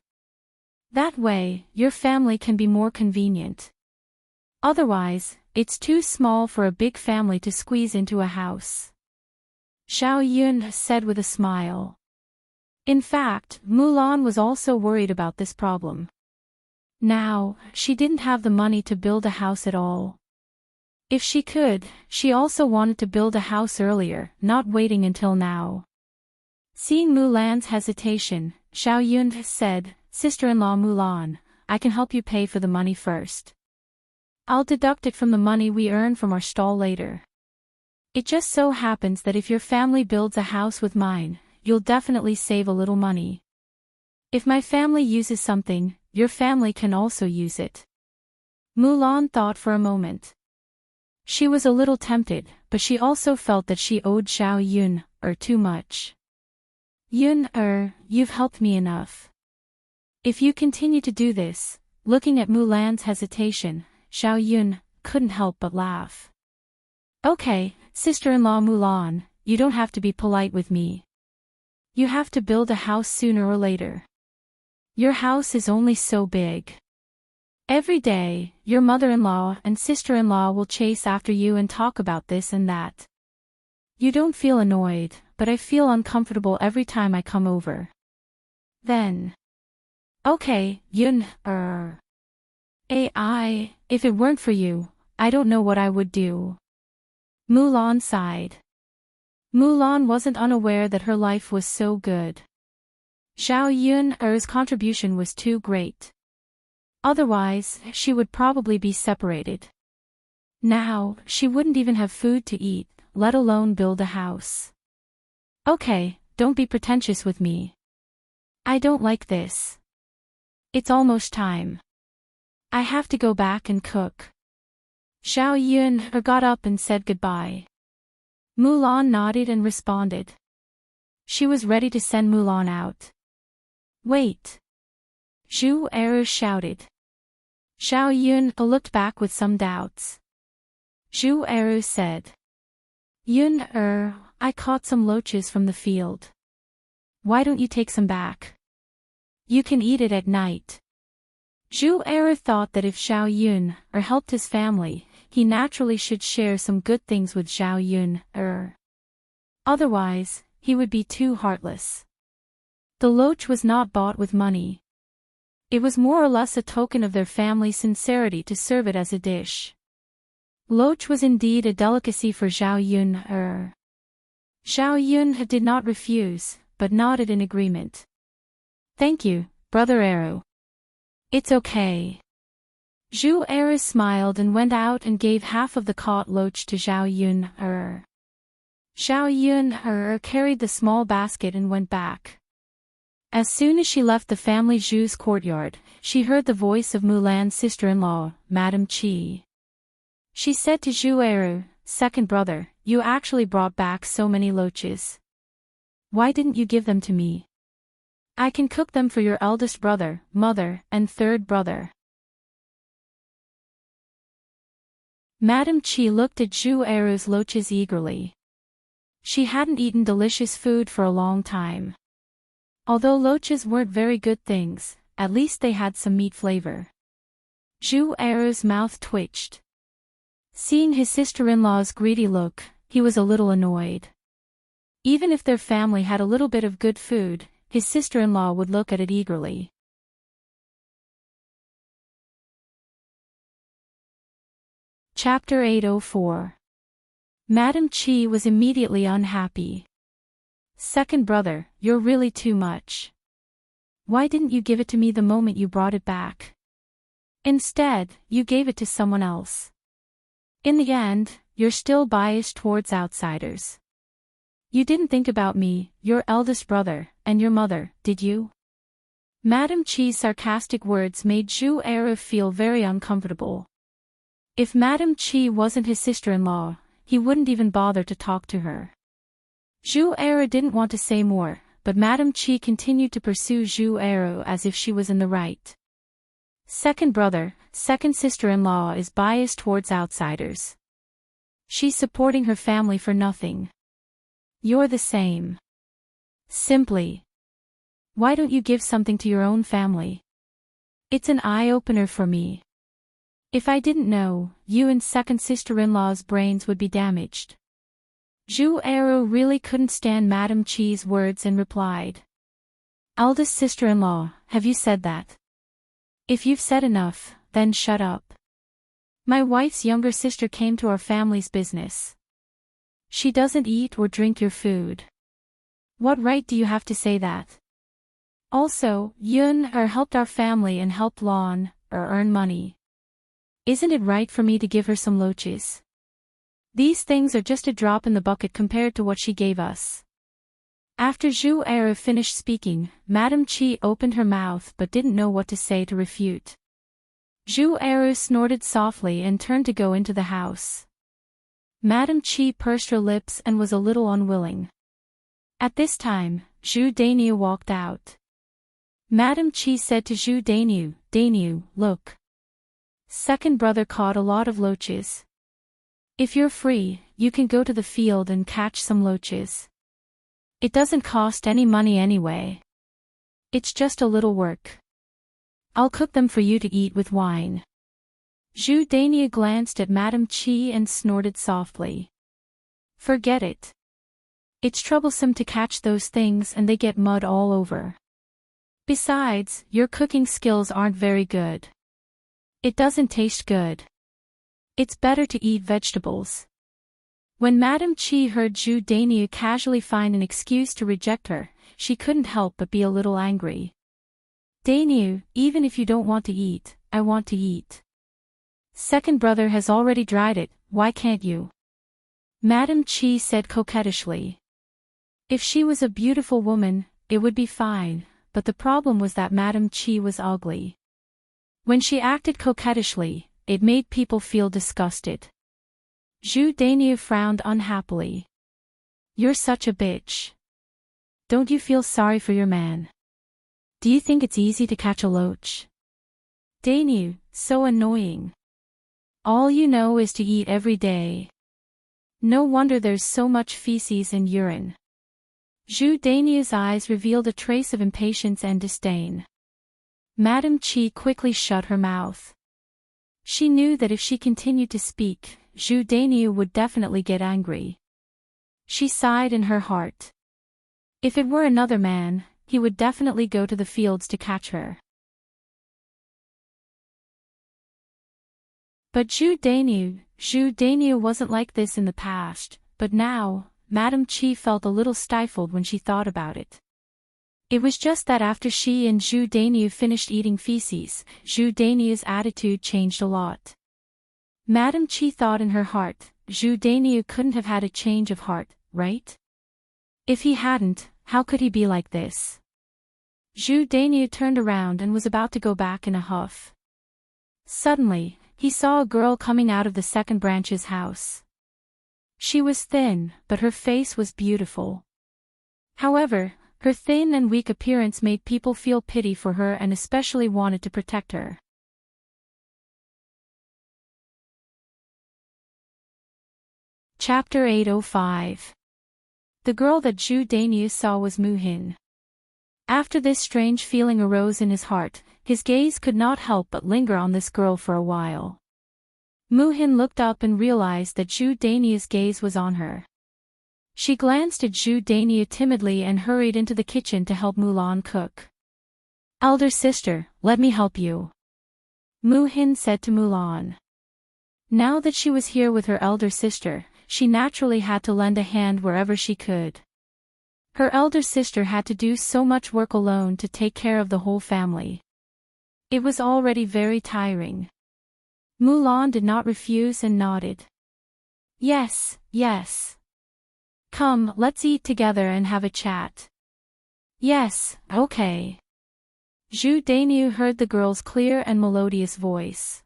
That way, your family can be more convenient. Otherwise, it's too small for a big family to squeeze into a house." Zhao Yun said with a smile. In fact, Mulan was also worried about this problem. Now, she didn't have the money to build a house at all. If she could, she also wanted to build a house earlier, not waiting until now. Seeing Mulan's hesitation, Zhao Yun said, "Sister-in-law Mulan, I can help you pay for the money first. I'll deduct it from the money we earn from our stall later. It just so happens that if your family builds a house with mine, you'll definitely save a little money. If my family uses something, your family can also use it." Mulan thought for a moment. She was a little tempted, but she also felt that she owed Zhao Yun too much. "Yun you've helped me enough. If you continue to do this," looking at Mulan's hesitation, Zhao Yun couldn't help but laugh. "Okay, sister-in-law Mulan, you don't have to be polite with me. You have to build a house sooner or later. Your house is only so big. Every day, your mother-in-law and sister-in-law will chase after you and talk about this and that. You don't feel annoyed, but I feel uncomfortable every time I come over. Then. Okay, Yun, if it weren't for you, I don't know what I would do." Mulan sighed. Mulan wasn't unaware that her life was so good. Zhao Yun's contribution was too great. Otherwise, she would probably be separated. Now, she wouldn't even have food to eat, let alone build a house. "Okay, don't be pretentious with me. I don't like this. It's almost time. I have to go back and cook." Zhao Yun got up and said goodbye. Mulan nodded and responded. She was ready to send Mulan out. "Wait!" Zhu Eru shouted. Zhao Yun looked back with some doubts. Zhu Eru said. "Yun I caught some loaches from the field. Why don't you take some back? You can eat it at night." Zhu Eru thought that if Zhao Yun helped his family, he naturally should share some good things with Zhao Yun Otherwise, he would be too heartless. The loach was not bought with money. It was more or less a token of their family's sincerity to serve it as a dish. Loach was indeed a delicacy for Zhao Yun Zhao Yun did not refuse, but nodded in agreement. "Thank you, Brother Eru. It's okay." Zhu Eru smiled and went out and gave half of the caught loach to Zhao Yun Zhao Yun carried the small basket and went back. As soon as she left the family Zhu's courtyard, she heard the voice of Mulan's sister-in-law, Madame Qi. She said to Zhu Eru, "Second brother, you actually brought back so many loaches. Why didn't you give them to me? I can cook them for your eldest brother, mother, and third brother." Madame Qi looked at Zhu Eru's loaches eagerly. She hadn't eaten delicious food for a long time. Although loaches weren't very good things, at least they had some meat flavor. Zhu Eru's mouth twitched. Seeing his sister-in-law's greedy look, he was a little annoyed. Even if their family had a little bit of good food, his sister-in-law would look at it eagerly. Chapter 804. Madam Chi was immediately unhappy. Second brother, you're really too much. Why didn't you give it to me the moment you brought it back? Instead, you gave it to someone else. In the end, you're still biased towards outsiders. You didn't think about me, your eldest brother, and your mother, did you? Madam Chi's sarcastic words made Zhu Eru feel very uncomfortable. If Madam Chi wasn't his sister-in-law, he wouldn't even bother to talk to her. Zhu Eru didn't want to say more, but Madam Chi continued to pursue Zhu Eru as if she was in the right. Second brother, second sister-in-law is biased towards outsiders. She's supporting her family for nothing. You're the same. Simply. Why don't you give something to your own family? It's an eye-opener for me. If I didn't know, you and second sister-in-law's brains would be damaged. Zhu Eru really couldn't stand Madam Chi's words and replied. Eldest sister-in-law, have you said that? If you've said enough, then shut up. My wife's younger sister came to our family's business. She doesn't eat or drink your food. What right do you have to say that? Also, Yun helped our family and helped Lon earn money. Isn't it right for me to give her some loaches? These things are just a drop in the bucket compared to what she gave us. After Zhu Eru finished speaking, Madam Chi opened her mouth but didn't know what to say to refute. Zhu Eru snorted softly and turned to go into the house. Madam Chi pursed her lips and was a little unwilling. At this time, Zhu Dainyu walked out. Madam Chi said to Zhu Dainyu, Dainyu, look. Second brother caught a lot of loaches. If you're free, you can go to the field and catch some loaches. It doesn't cost any money anyway. It's just a little work. I'll cook them for you to eat with wine. Zhu Dainyu glanced at Madam Chi and snorted softly. Forget it. It's troublesome to catch those things and they get mud all over. Besides, your cooking skills aren't very good. It doesn't taste good. It's better to eat vegetables. When Madam Chi heard Zhu Dainyu casually find an excuse to reject her, she couldn't help but be a little angry. Dainyu, even if you don't want to eat, I want to eat. Second brother has already dried it, why can't you? Madam Chi said coquettishly. If she was a beautiful woman, it would be fine, but the problem was that Madam Chi was ugly. When she acted coquettishly, it made people feel disgusted. Zhu Dainyu frowned unhappily. You're such a bitch. Don't you feel sorry for your man? Do you think it's easy to catch a loach? Dainyu, so annoying. All you know is to eat every day. No wonder there's so much feces and urine. Zhu Dainyu's eyes revealed a trace of impatience and disdain. Madam Chi quickly shut her mouth. She knew that if she continued to speak, Zhu Dainyu would definitely get angry. She sighed in her heart. If it were another man, he would definitely go to the fields to catch her. But Zhu Dainyu wasn't like this in the past, but now, Madam Chi felt a little stifled when she thought about it. It was just that after she and Zhu Dainyu finished eating feces, Zhu Dainyu's attitude changed a lot. Madam Chi thought in her heart, Zhu Dainyu couldn't have had a change of heart, right? If he hadn't, how could he be like this? Zhu Dainyu turned around and was about to go back in a huff. Suddenly, he saw a girl coming out of the second branch's house. She was thin, but her face was beautiful. However, her thin and weak appearance made people feel pity for her and especially wanted to protect her. Chapter 805. The girl that Zhu Dainyu saw was Muhin. After this strange feeling arose in his heart, his gaze could not help but linger on this girl for a while. Muhin looked up and realized that Zhu Dainyu's gaze was on her. She glanced at Zhu Dania timidly and hurried into the kitchen to help Mulan cook. "Elder sister, let me help you," Mu Hin said to Mulan. Now that she was here with her elder sister, she naturally had to lend a hand wherever she could. Her elder sister had to do so much work alone to take care of the whole family. It was already very tiring. Mulan did not refuse and nodded. "Yes, yes. Come, let's eat together and have a chat." "Yes, okay." Zhu Daniu heard the girl's clear and melodious voice.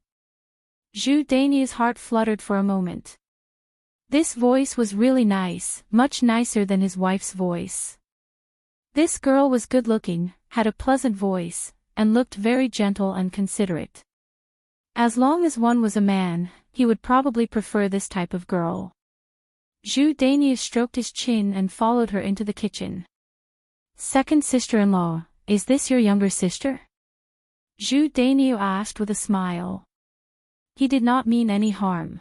Zhu Daniu's heart fluttered for a moment. This voice was really nice, much nicer than his wife's voice. This girl was good-looking, had a pleasant voice, and looked very gentle and considerate. As long as one was a man, he would probably prefer this type of girl. Zhu Daniu stroked his chin and followed her into the kitchen. "Second sister-in-law, is this your younger sister?" Zhu Daniu asked with a smile. He did not mean any harm.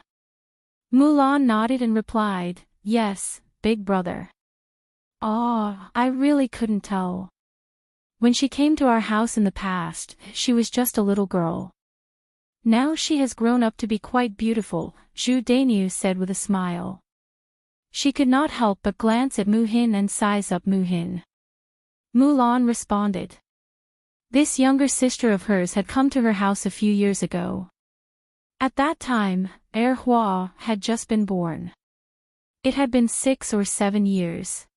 Mulan nodded and replied, "Yes, big brother." "Ah, I really couldn't tell. When she came to our house in the past, she was just a little girl. Now she has grown up to be quite beautiful," Zhu Daniu said with a smile. She could not help but glance at Mu Hin and size up Mu Hin. Mulan responded. This younger sister of hers had come to her house a few years ago. At that time, Hua had just been born. It had been 6 or 7 years.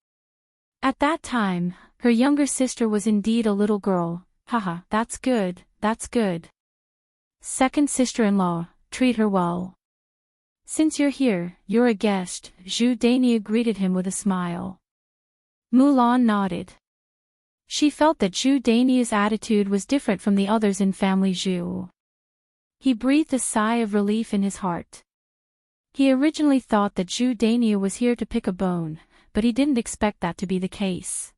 At that time, her younger sister was indeed a little girl. Haha, that's good, that's good. Second sister-in-law, treat her well. Since you're here, you're a guest, Zhu Dania greeted him with a smile. Mulan nodded. She felt that Zhu Dania's attitude was different from the others in family Zhu. He breathed a sigh of relief in his heart. He originally thought that Zhu Dania was here to pick a bone, but he didn't expect that to be the case.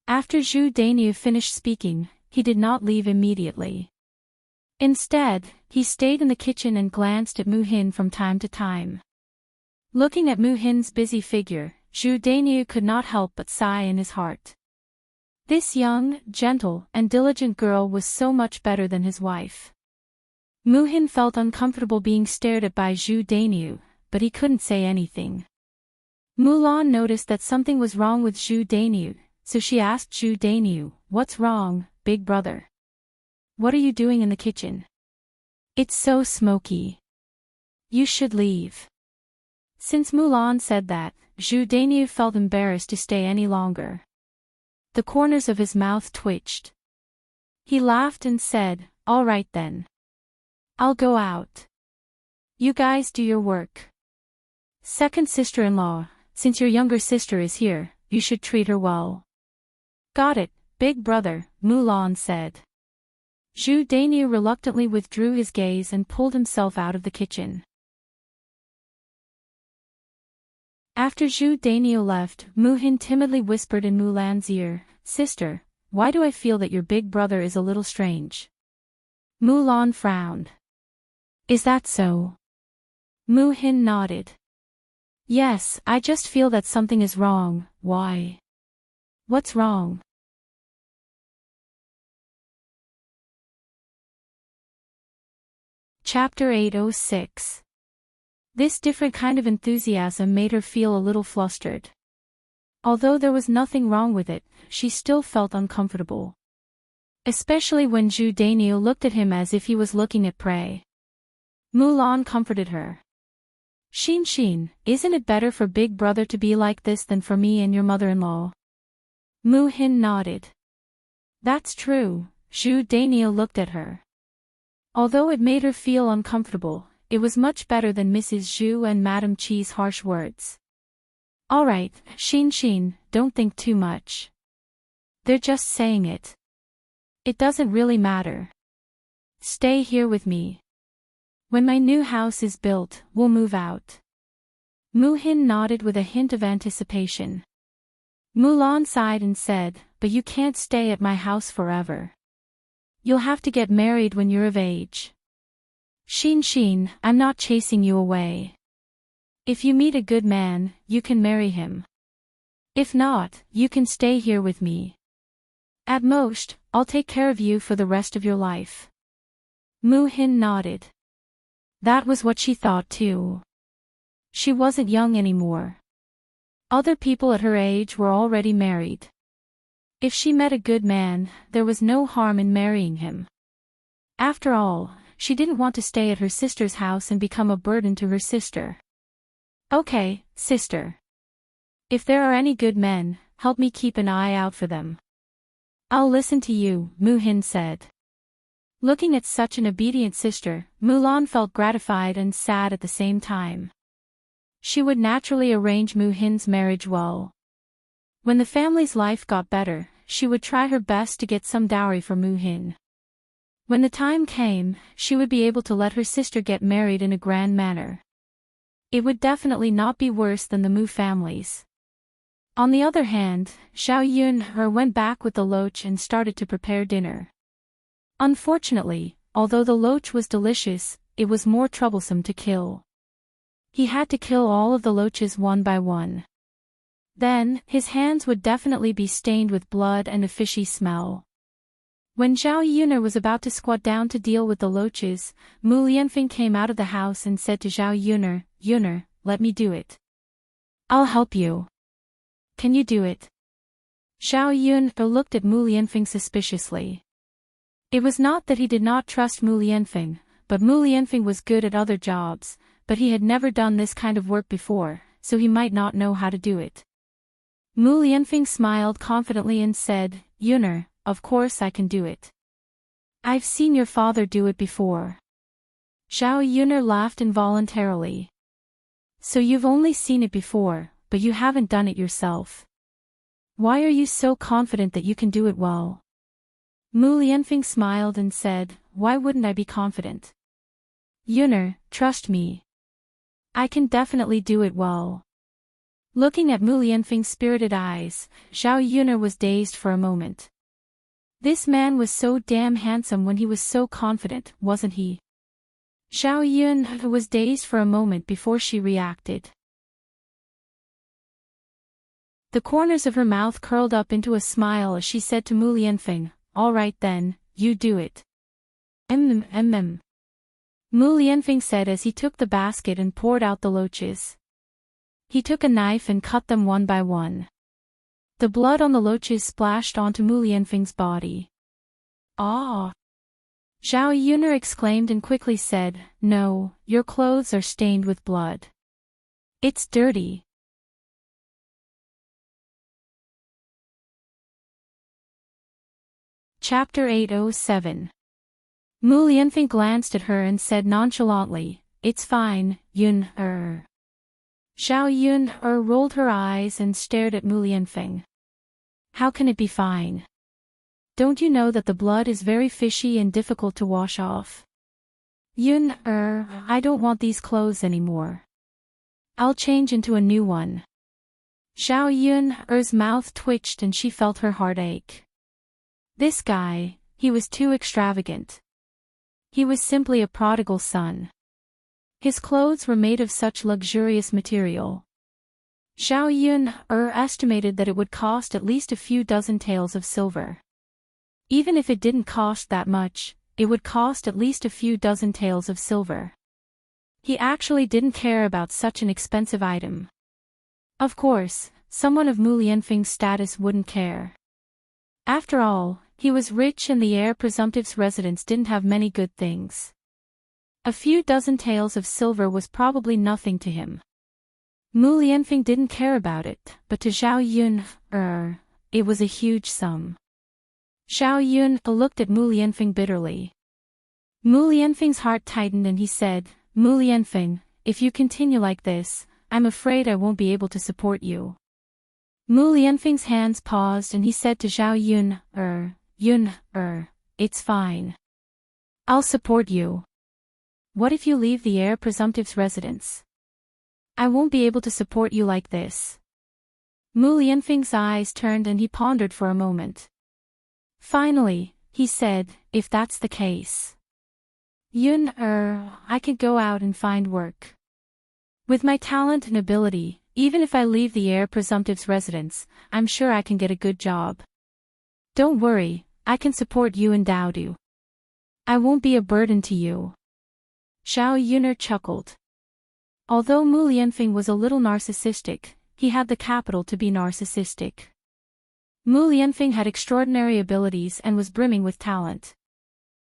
After Zhu Dania finished speaking, he did not leave immediately. Instead, he stayed in the kitchen and glanced at Mu Hin from time to time. Looking at Mu Hin's busy figure, Zhu Dania could not help but sigh in his heart. This young, gentle, and diligent girl was so much better than his wife. Mu Hin felt uncomfortable being stared at by Zhu Daniu, but he couldn't say anything. Mulan noticed that something was wrong with Zhu Daniu, so she asked Zhu Daniu, "What's wrong, big brother? What are you doing in the kitchen? It's so smoky. You should leave." Since Mulan said that, Zhu Daniu felt embarrassed to stay any longer. The corners of his mouth twitched. He laughed and said, "All right then. I'll go out. You guys do your work. Second sister-in-law, since your younger sister is here, you should treat her well." "Got it, big brother," Mulan said. Zhu Daniu reluctantly withdrew his gaze and pulled himself out of the kitchen. After Zhu Daniu left, Mu Hin timidly whispered in Mulan's ear, "Sister, why do I feel that your big brother is a little strange?" Mulan frowned. "Is that so?" Mu Hin nodded. "Yes, I just feel that something is wrong. Why? What's wrong?" Chapter 806. This different kind of enthusiasm made her feel a little flustered. Although there was nothing wrong with it, she still felt uncomfortable. Especially when Zhu Daniu looked at him as if he was looking at prey. Mulan comforted her. Xin, isn't it better for big brother to be like this than for me and your mother-in-law?" Mu Hin nodded. "That's true," Zhu Daniu looked at her. Although it made her feel uncomfortable, it was much better than Mrs. Zhu and Madame Qi's harsh words. "All right, Xin, don't think too much. They're just saying it. It doesn't really matter. Stay here with me. When my new house is built, we'll move out." Mu Hin nodded with a hint of anticipation. Mulan sighed and said, "But you can't stay at my house forever. You'll have to get married when you're of age." Xin, I'm not chasing you away. If you meet a good man, you can marry him. If not, you can stay here with me. At most, I'll take care of you for the rest of your life. Mu-hin nodded. That was what she thought too. She wasn't young anymore. Other people at her age were already married. If she met a good man, there was no harm in marrying him. After all, she didn't want to stay at her sister's house and become a burden to her sister. Okay, sister. If there are any good men, help me keep an eye out for them. I'll listen to you, Mu-hin said. Looking at such an obedient sister, Mulan felt gratified and sad at the same time. She would naturally arrange Mu-hin's marriage well. When the family's life got better, she would try her best to get some dowry for Mu-hin. When the time came, she would be able to let her sister get married in a grand manner. It would definitely not be worse than the Mu families. On the other hand, Zhao Yun went back with the loach and started to prepare dinner. Unfortunately, although the loach was delicious, it was more troublesome to kill. He had to kill all of the loaches one by one. Then, his hands would definitely be stained with blood and a fishy smell. When Zhao Yun was about to squat down to deal with the loaches, Mu Lianfeng came out of the house and said to Zhao Yun, "Yun, let me do it. I'll help you. Can you do it?" Zhao Yun looked at Mu Lianfeng suspiciously. It was not that he did not trust Mu Lianfeng, but Mu Lianfeng was good at other jobs, but he had never done this kind of work before, so he might not know how to do it. Mu Lianfeng smiled confidently and said, "Yun, of course I can do it. I've seen your father do it before." Zhao Yun laughed involuntarily. "So you've only seen it before, but you haven't done it yourself. Why are you so confident that you can do it well?" Mu Lianfeng smiled and said, "Why wouldn't I be confident? Yun, trust me. I can definitely do it well." Looking at Mu Lianfeng's spirited eyes, Zhao Yun was dazed for a moment. This man was so damn handsome when he was so confident, wasn't he? Zhao Yun was dazed for a moment before she reacted. The corners of her mouth curled up into a smile as she said to Mu Lianfeng, "All right then, you do it." Mu Lianfeng said as he took the basket and poured out the loaches. He took a knife and cut them one by one. The blood on the loaches splashed onto Mu Lianfeng's body. "Ah!" Zhao Yun exclaimed and quickly said, "No, your clothes are stained with blood. It's dirty." Chapter 807. Mu Lianfeng glanced at her and said nonchalantly, "It's fine, Yun." Zhao Yun rolled her eyes and stared at Mu Lianfeng. "How can it be fine? Don't you know that the blood is very fishy and difficult to wash off?" "Yun, I don't want these clothes anymore. I'll change into a new one." Zhao Yun's mouth twitched and she felt her heart ache. This guy, he was too extravagant. He was simply a prodigal son. His clothes were made of such luxurious material. Zhao Yun estimated that it would cost at least a few dozen taels of silver. Even if it didn't cost that much, it would cost at least a few dozen taels of silver. He actually didn't care about such an expensive item. Of course, someone of Mu Lianfeng's status wouldn't care. After all, he was rich and the heir presumptive's residence didn't have many good things. A few dozen taels of silver was probably nothing to him. Mu Lianfeng didn't care about it, but to Zhao Yun, it was a huge sum. Zhao Yun looked at Mu Lianfeng bitterly. Mu Lianfeng's heart tightened and he said, "Mu Lianfeng, if you continue like this, I'm afraid I won't be able to support you." Mu Lianfeng's hands paused and he said to Zhao Yun, Yun, it's fine. I'll support you. What if you leave the heir presumptive's residence? I won't be able to support you like this." Mu Lianfeng's eyes turned and he pondered for a moment. Finally, he said, "If that's the case, Yun, I could go out and find work. With my talent and ability, even if I leave the heir presumptive's residence, I'm sure I can get a good job. Don't worry, I can support you and Daodu. I won't be a burden to you. Zhao Yuner chuckled. Although Mu Lianfeng was a little narcissistic, he had the capital to be narcissistic. Mu Lianfeng had extraordinary abilities and was brimming with talent.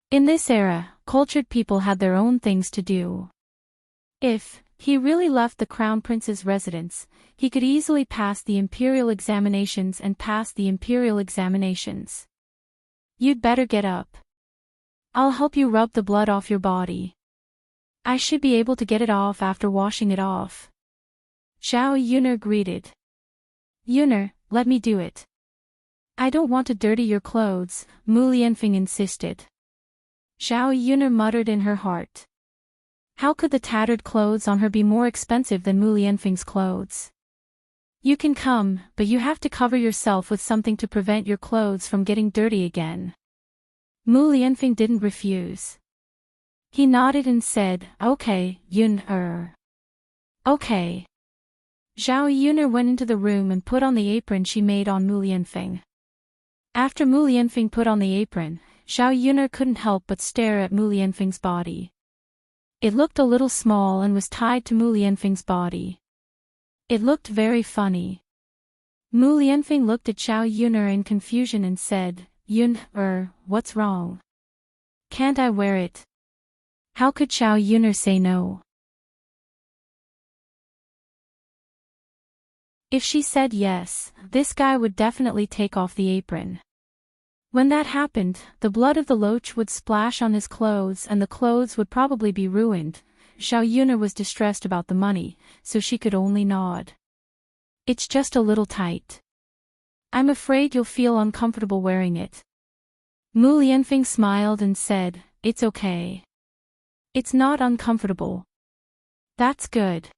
In this era, cultured people had their own things to do. If he really left the Crown Prince's residence, he could easily pass the imperial examinations and pass the imperial examinations. You'd better get up. I'll help you rub the blood off your body. I should be able to get it off after washing it off. Zhao Yuner greeted. Yuner, let me do it. I don't want to dirty your clothes, Mu Lianfeng insisted. Zhao Yuner muttered in her heart. How could the tattered clothes on her be more expensive than Mu Lianfeng's clothes? You can come, but you have to cover yourself with something to prevent your clothes from getting dirty again. Mu Lianfeng didn't refuse. He nodded and said, Okay, Yuner. Okay. Zhao Yuner went into the room and put on the apron she made on Mu Lianfeng. After Mu Lianfeng put on the apron, Zhao Yuner couldn't help but stare at Mu Lianfeng's body. It looked a little small and was tied to Mu Lianfeng's body. It looked very funny. Mu Lianfeng looked at Zhao Yuner in confusion and said, Yuner, what's wrong? Can't I wear it? How could Zhao Yuner say no? If she said yes, this guy would definitely take off the apron. When that happened, the blood of the loach would splash on his clothes and the clothes would probably be ruined. Zhao Yuner was distressed about the money, so she could only nod. It's just a little tight. I'm afraid you'll feel uncomfortable wearing it. Mu Lianfeng smiled and said, It's okay. It's not uncomfortable. That's good.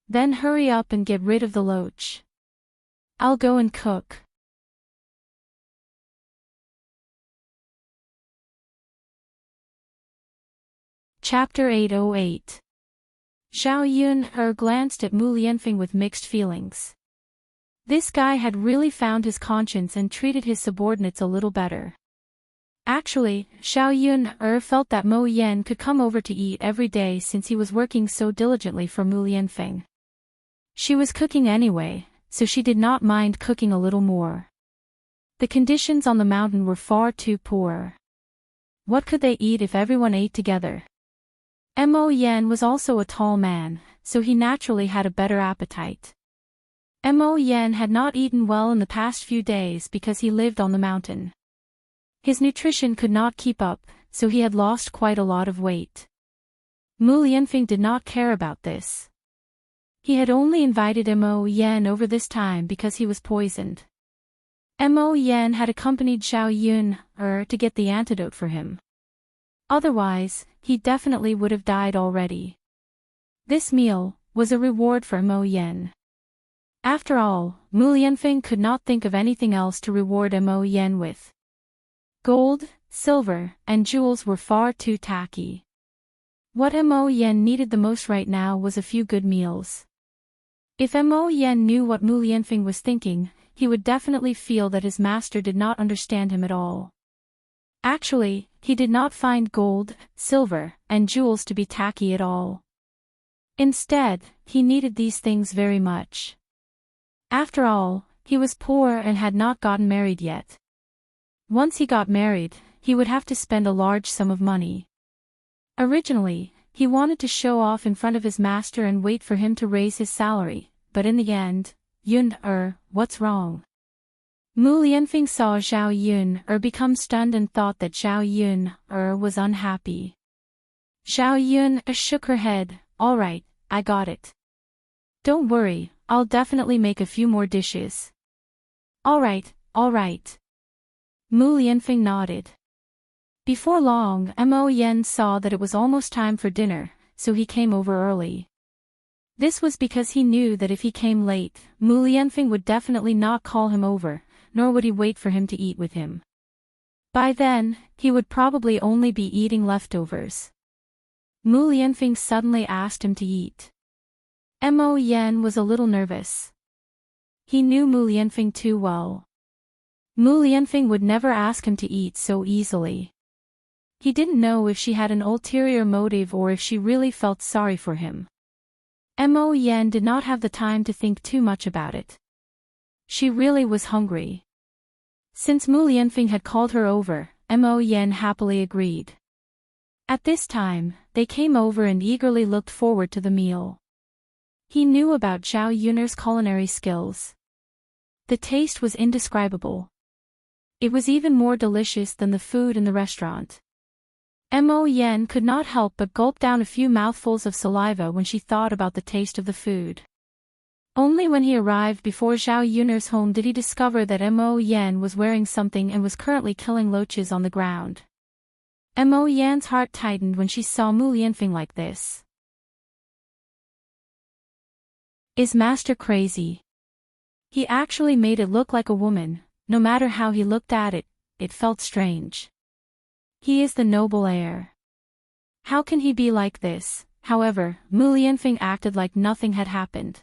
Then hurry up and get rid of the loach. I'll go and cook. Chapter 808. Zhao Yuner glanced at Mu Lianfeng with mixed feelings. This guy had really found his conscience and treated his subordinates a little better. Actually, Zhao Yuner felt that Mo Yan could come over to eat every day since he was working so diligently for Mu Lianfeng. She was cooking anyway, so she did not mind cooking a little more. The conditions on the mountain were far too poor. What could they eat if everyone ate together? Mo Yan was also a tall man, so he naturally had a better appetite. Mo Yan had not eaten well in the past few days because he lived on the mountain. His nutrition could not keep up, so he had lost quite a lot of weight. Mu Lianfeng did not care about this. He had only invited Mo Yan over this time because he was poisoned. Mo Yan had accompanied Zhao Yuner to get the antidote for him. Otherwise, he definitely would have died already. This meal was a reward for Mo Yan. After all, Mu Lianfeng could not think of anything else to reward Mo Yan with. Gold, silver, and jewels were far too tacky. What Mo Yan needed the most right now was a few good meals. If Mo Yan knew what Mu Lianfeng was thinking, he would definitely feel that his master did not understand him at all. Actually, he did not find gold, silver, and jewels to be tacky at all. Instead, he needed these things very much. After all, he was poor and had not gotten married yet. Once he got married, he would have to spend a large sum of money. Originally, he wanted to show off in front of his master and wait for him to raise his salary, but in the end, Yuner, what's wrong? Mu Lianfeng saw Zhao Yuner become stunned and thought that Zhao Yuner was unhappy. Zhao Yuner shook her head, All right, I got it. Don't worry, I'll definitely make a few more dishes. All right, all right. Mu Lianfeng nodded. Before long, Mo Yan saw that it was almost time for dinner, so he came over early. This was because he knew that if he came late, Mu Lianfeng would definitely not call him over, nor would he wait for him to eat with him. By then, he would probably only be eating leftovers. Mu Lianfeng suddenly asked him to eat. Mo Yan was a little nervous. He knew Mu Lianfeng too well. Mu Lianfeng would never ask him to eat so easily. He didn't know if she had an ulterior motive or if she really felt sorry for him. Mo Yan did not have the time to think too much about it. She really was hungry. Since Mu Lianfeng had called her over, Mo Yan happily agreed. At this time, they came over and eagerly looked forward to the meal. He knew about Zhao Yun'er's culinary skills. The taste was indescribable. It was even more delicious than the food in the restaurant. Mo Yan could not help but gulp down a few mouthfuls of saliva when she thought about the taste of the food. Only when he arrived before Zhao Yun'er's home did he discover that Mo Yan was wearing something and was currently killing loaches on the ground. Mo Yan's heart tightened when she saw Mu Lianfeng like this. Is Master crazy? He actually made it look like a woman. No matter how he looked at it, it felt strange. He is the noble heir. How can he be like this? However, Mu Lianfeng acted like nothing had happened.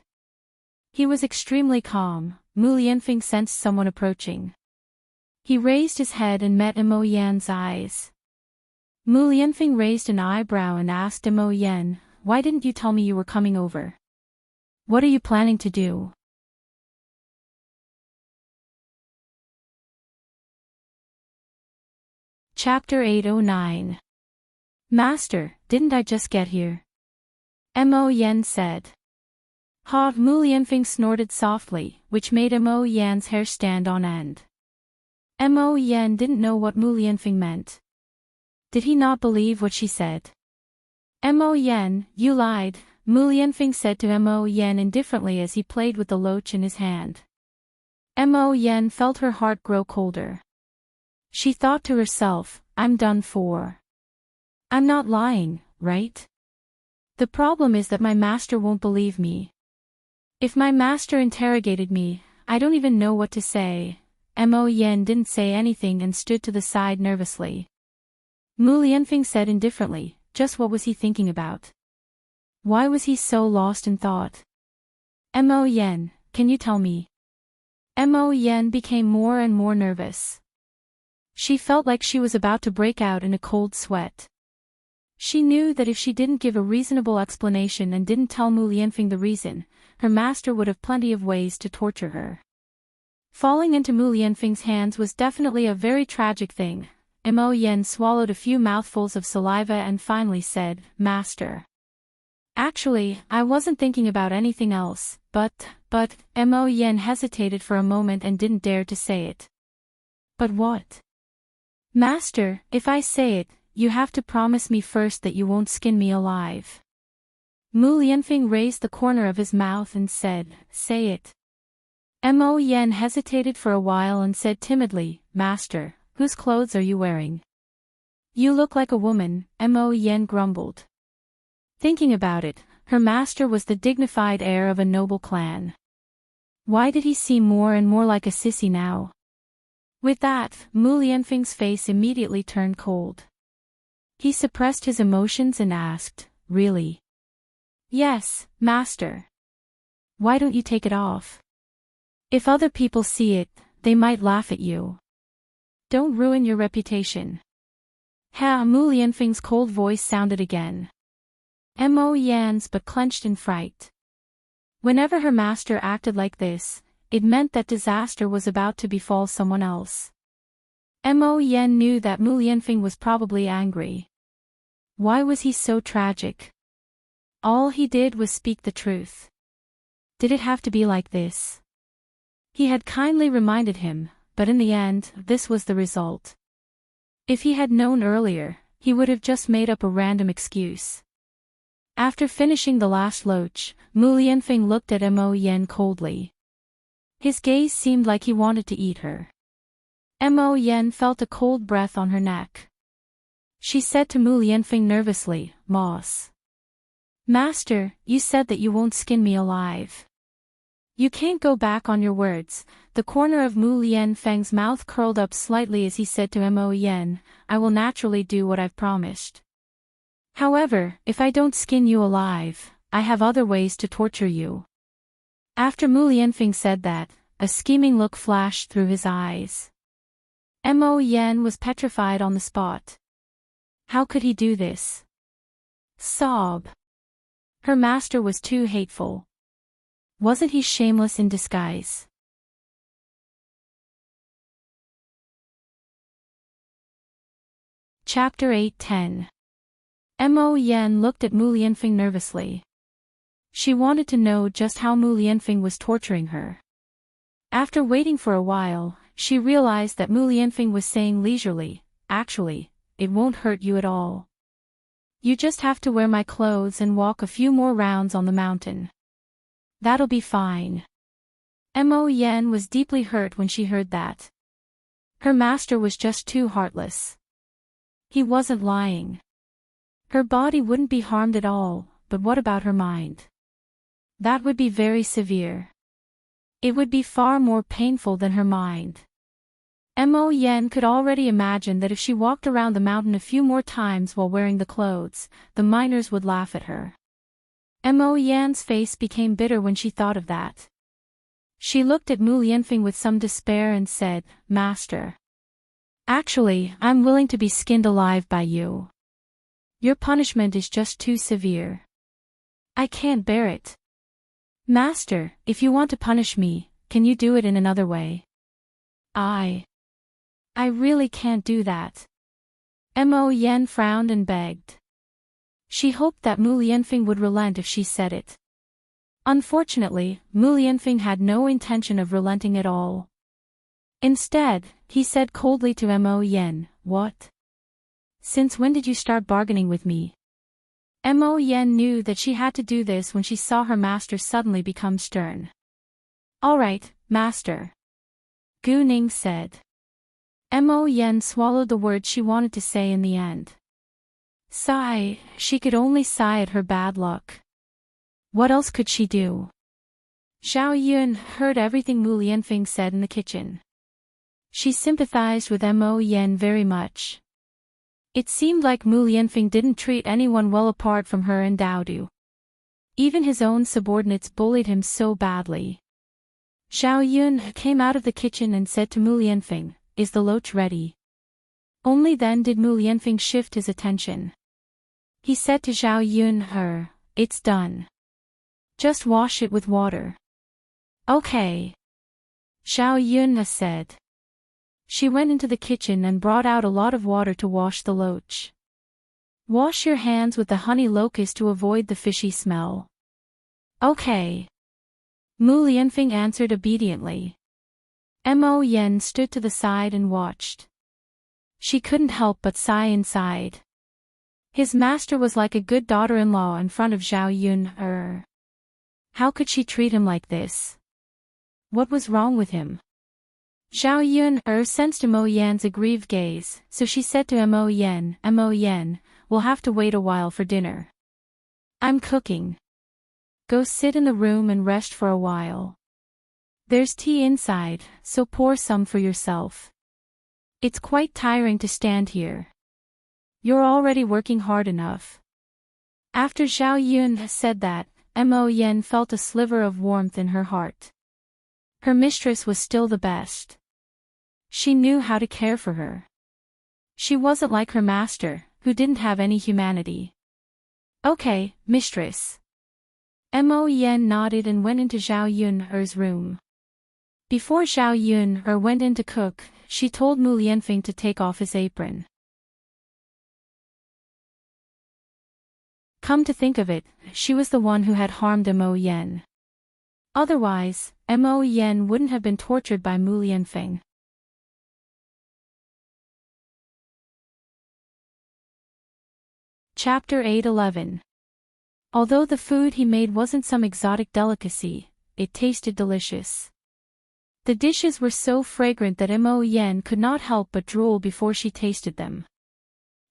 He was extremely calm. Mu Lianfeng sensed someone approaching. He raised his head and met Mo Yan's eyes. Mu Lianfeng raised an eyebrow and asked Mo Yan, "Why didn't you tell me you were coming over? What are you planning to do?" Chapter 809. Master, didn't I just get here? Mo Yan said. Ha! Mu Lianfeng snorted softly, which made Mo Yan's hair stand on end. Mo Yan didn't know what Mu Lianfeng meant. Did he not believe what she said? Mo Yan, you lied, Mu Lianfeng said to Mo Yan indifferently as he played with the loach in his hand. Mo Yan felt her heart grow colder. She thought to herself, I'm done for. I'm not lying, right? The problem is that my master won't believe me. If my master interrogated me, I don't even know what to say. Mo Yan didn't say anything and stood to the side nervously. Mu Lianfeng said indifferently, just what was he thinking about? Why was he so lost in thought? Mo Yan, can you tell me? Mo Yan became more and more nervous. She felt like she was about to break out in a cold sweat. She knew that if she didn't give a reasonable explanation and didn't tell Mu Lianfeng the reason, her master would have plenty of ways to torture her. Falling into Mu Lianfeng's hands was definitely a very tragic thing. Mo Yan swallowed a few mouthfuls of saliva and finally said, Master. Actually, I wasn't thinking about anything else, but, Mo Yan hesitated for a moment and didn't dare to say it. But what? Master, if I say it, you have to promise me first that you won't skin me alive. Mu Lianfeng raised the corner of his mouth and said, Say it. Mo Yan hesitated for a while and said timidly, Master, whose clothes are you wearing? You look like a woman, Mo Yan grumbled. Thinking about it, her master was the dignified heir of a noble clan. Why did he seem more and more like a sissy now? With that, Mu Lianfeng's face immediately turned cold. He suppressed his emotions and asked, Really? Yes, Master. Why don't you take it off? If other people see it, they might laugh at you. Don't ruin your reputation. Mu Lianfeng's cold voice sounded again. Mo Yan's but clenched in fright. Whenever her master acted like this, it meant that disaster was about to befall someone else. Mo Yan knew that Mu Lianfeng was probably angry. Why was he so tragic? All he did was speak the truth. Did it have to be like this? He had kindly reminded him, but in the end, this was the result. If he had known earlier, he would have just made up a random excuse. After finishing the last loach, Mu Lianfeng looked at Mo Yan coldly. His gaze seemed like he wanted to eat her. Mo Yan felt a cold breath on her neck. She said to Mu Lianfeng nervously, Moss. Master, you said that you won't skin me alive. You can't go back on your words. The corner of Mu Lianfeng's mouth curled up slightly as he said to Mo Yan, I will naturally do what I've promised. However, if I don't skin you alive, I have other ways to torture you. After Mu Lianfeng said that, a scheming look flashed through his eyes. Mo Yan was petrified on the spot. How could he do this? Sob. Her master was too hateful. Wasn't he shameless in disguise? Chapter 8:10. Mo Yan looked at Mu Lianfeng nervously. She wanted to know just how Mu Lianfeng was torturing her. After waiting for a while, she realized that Mu Lianfeng was saying leisurely, actually, it won't hurt you at all. You just have to wear my clothes and walk a few more rounds on the mountain. That'll be fine. Mo Yan was deeply hurt when she heard that. Her master was just too heartless. He wasn't lying. Her body wouldn't be harmed at all, but what about her mind? That would be very severe. It would be far more painful than her mind. Mo Yan could already imagine that if she walked around the mountain a few more times while wearing the clothes, the miners would laugh at her. Mo Yan's face became bitter when she thought of that. She looked at Mu Lianfeng with some despair and said, Master. Actually, I'm willing to be skinned alive by you. Your punishment is just too severe. I can't bear it. Master, if you want to punish me, can you do it in another way? I really can't do that. Mo Yan frowned and begged. She hoped that Mu Lianfeng would relent if she said it. Unfortunately, Mu Lianfeng had no intention of relenting at all. Instead, he said coldly to Mo Yan, What? Since when did you start bargaining with me? Mo Yan knew that she had to do this when she saw her master suddenly become stern. All right, master. Gu Ning said. Mo Yan swallowed the words she wanted to say in the end. Sigh, she could only sigh at her bad luck. What else could she do? Zhao Yun heard everything Mu Lianfeng said in the kitchen. She sympathized with Mo Yan very much. It seemed like Mu Lianfeng didn't treat anyone well apart from her and Dao Du. Even his own subordinates bullied him so badly. Zhao Yun came out of the kitchen and said to Mu Lianfeng, Is the loach ready? Only then did Mu Lianfeng shift his attention. He said to Zhao Yun, It's done. Just wash it with water. Okay. Zhao Yun said. She went into the kitchen and brought out a lot of water to wash the loach. Wash your hands with the honey locust to avoid the fishy smell. Okay. Mu Lianfeng answered obediently. Mo Yan stood to the side and watched. She couldn't help but sigh inside. His master was like a good daughter-in-law in front of Zhao Yun. How could she treat him like this? What was wrong with him? Zhao Yun sensed Mo Yan's aggrieved gaze, so she said to Mo Yan, we'll have to wait a while for dinner. I'm cooking. Go sit in the room and rest for a while. There's tea inside, so pour some for yourself. It's quite tiring to stand here. You're already working hard enough. After Zhao Yun said that, Mo Yan felt a sliver of warmth in her heart. Her mistress was still the best. She knew how to care for her. She wasn't like her master, who didn't have any humanity. Okay, mistress. Mo Yan nodded and went into Zhao Yun's room. Before Zhao Yun went in to cook, she told Mu Lianfeng to take off his apron. Come to think of it, she was the one who had harmed Mo Yan. Otherwise, Mo Yan wouldn't have been tortured by Mu Lianfeng. Chapter 8:11. Although the food he made wasn't some exotic delicacy, it tasted delicious. The dishes were so fragrant that Mo Yan could not help but drool before she tasted them.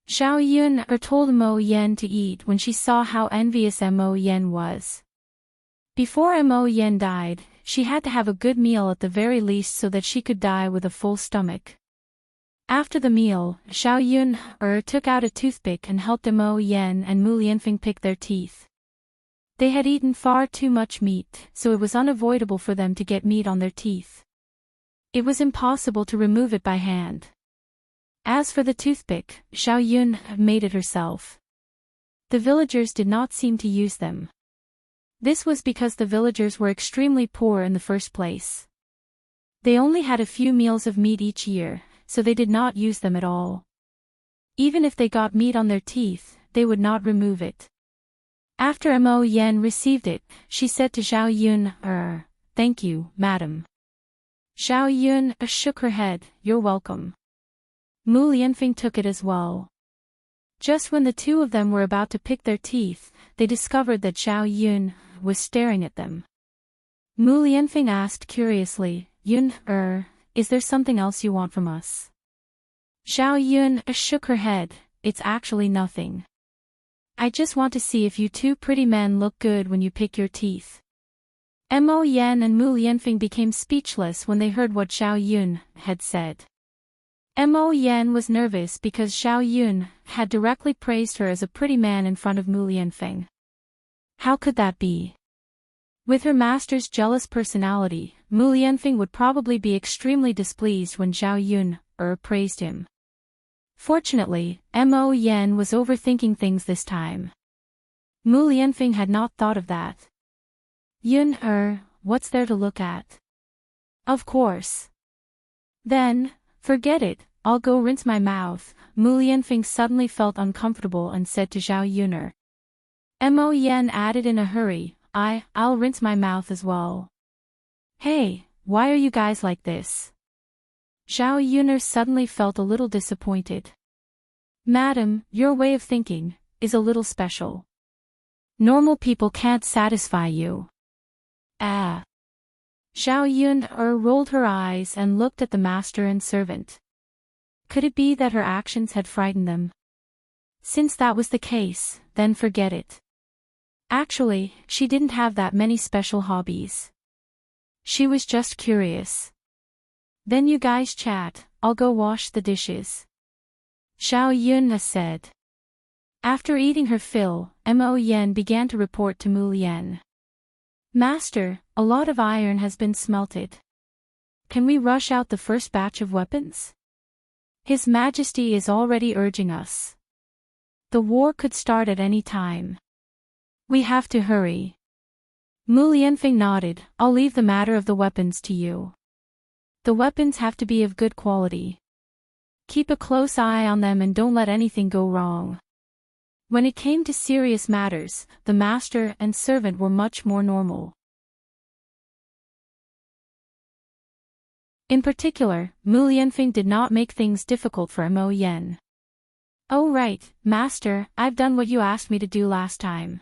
Zhao Yun told Mo Yan to eat when she saw how envious Mo Yan was. Before Mo Yan died, she had to have a good meal at the very least so that she could die with a full stomach. After the meal, Zhao Yun took out a toothpick and helped Mo Yan and Mu Lianfeng pick their teeth. They had eaten far too much meat, so it was unavoidable for them to get meat on their teeth. It was impossible to remove it by hand. As for the toothpick, Xiao Yun made it herself. The villagers did not seem to use them. This was because the villagers were extremely poor in the first place. They only had a few meals of meat each year, so they did not use them at all. Even if they got meat on their teeth, they would not remove it. After Mo Yen received it, she said to Xiao Yun, "Thank you, madam." Xiao Yun shook her head, "You're welcome." Mu Lianfeng took it as well. Just when the two of them were about to pick their teeth, they discovered that Xiao Yun was staring at them. Mu Lianfeng asked curiously, "Yun, is there something else you want from us?" Xiao Yun shook her head, "It's actually nothing. I just want to see if you two pretty men look good when you pick your teeth." Mo Yan and Mu Lianfeng became speechless when they heard what Xiao Yun had said. Mo Yan was nervous because Xiao Yun had directly praised her as a pretty man in front of Mu Lianfeng. How could that be? With her master's jealous personality, Mu Lianfeng would probably be extremely displeased when Xiao Yun praised him. Fortunately, Mo Yan was overthinking things this time. Mu Lianfeng had not thought of that. "Yun, what's there to look at?" "Of course." "Then, forget it, I'll go rinse my mouth." Mu Lianfeng suddenly felt uncomfortable and said to Xiao Yun. Mo Yan added in a hurry, I'll rinse my mouth as well." "Hey, why are you guys like this?" Xiao Yun suddenly felt a little disappointed. "Madam, your way of thinking is a little special. Normal people can't satisfy you." "Ah." Xiao Yun rolled her eyes and looked at the master and servant. Could it be that her actions had frightened them? Since that was the case, then forget it. Actually, she didn't have that many special hobbies. She was just curious. "Then you guys chat, I'll go wash the dishes," Xiao Yun said. After eating her fill, Mo Yen began to report to Mu Lian. "Master, a lot of iron has been smelted. Can we rush out the first batch of weapons? His Majesty is already urging us. The war could start at any time. We have to hurry." Mu Lianfeng nodded, "I'll leave the matter of the weapons to you. The weapons have to be of good quality. Keep a close eye on them and don't let anything go wrong." When it came to serious matters, the master and servant were much more normal. In particular, Mu Lianfeng did not make things difficult for Mo Yen. "Oh right, master, I've done what you asked me to do last time.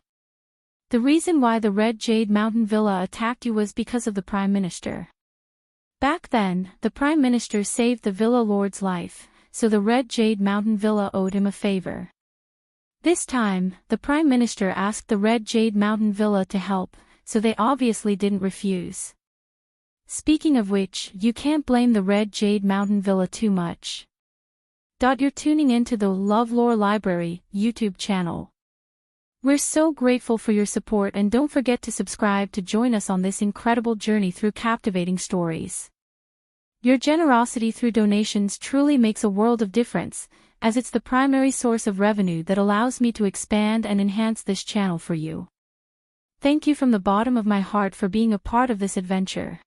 The reason why the Red Jade Mountain Villa attacked you was because of the Prime Minister. Back then, the Prime Minister saved the Villa Lord's life, so the Red Jade Mountain Villa owed him a favor. This time, the Prime Minister asked the Red Jade Mountain Villa to help, so they obviously didn't refuse. Speaking of which, you can't blame the Red Jade Mountain Villa too much." You're tuning into the LoveLore Library YouTube channel. We're so grateful for your support, and don't forget to subscribe to join us on this incredible journey through captivating stories. Your generosity through donations truly makes a world of difference, as it's the primary source of revenue that allows me to expand and enhance this channel for you. Thank you from the bottom of my heart for being a part of this adventure.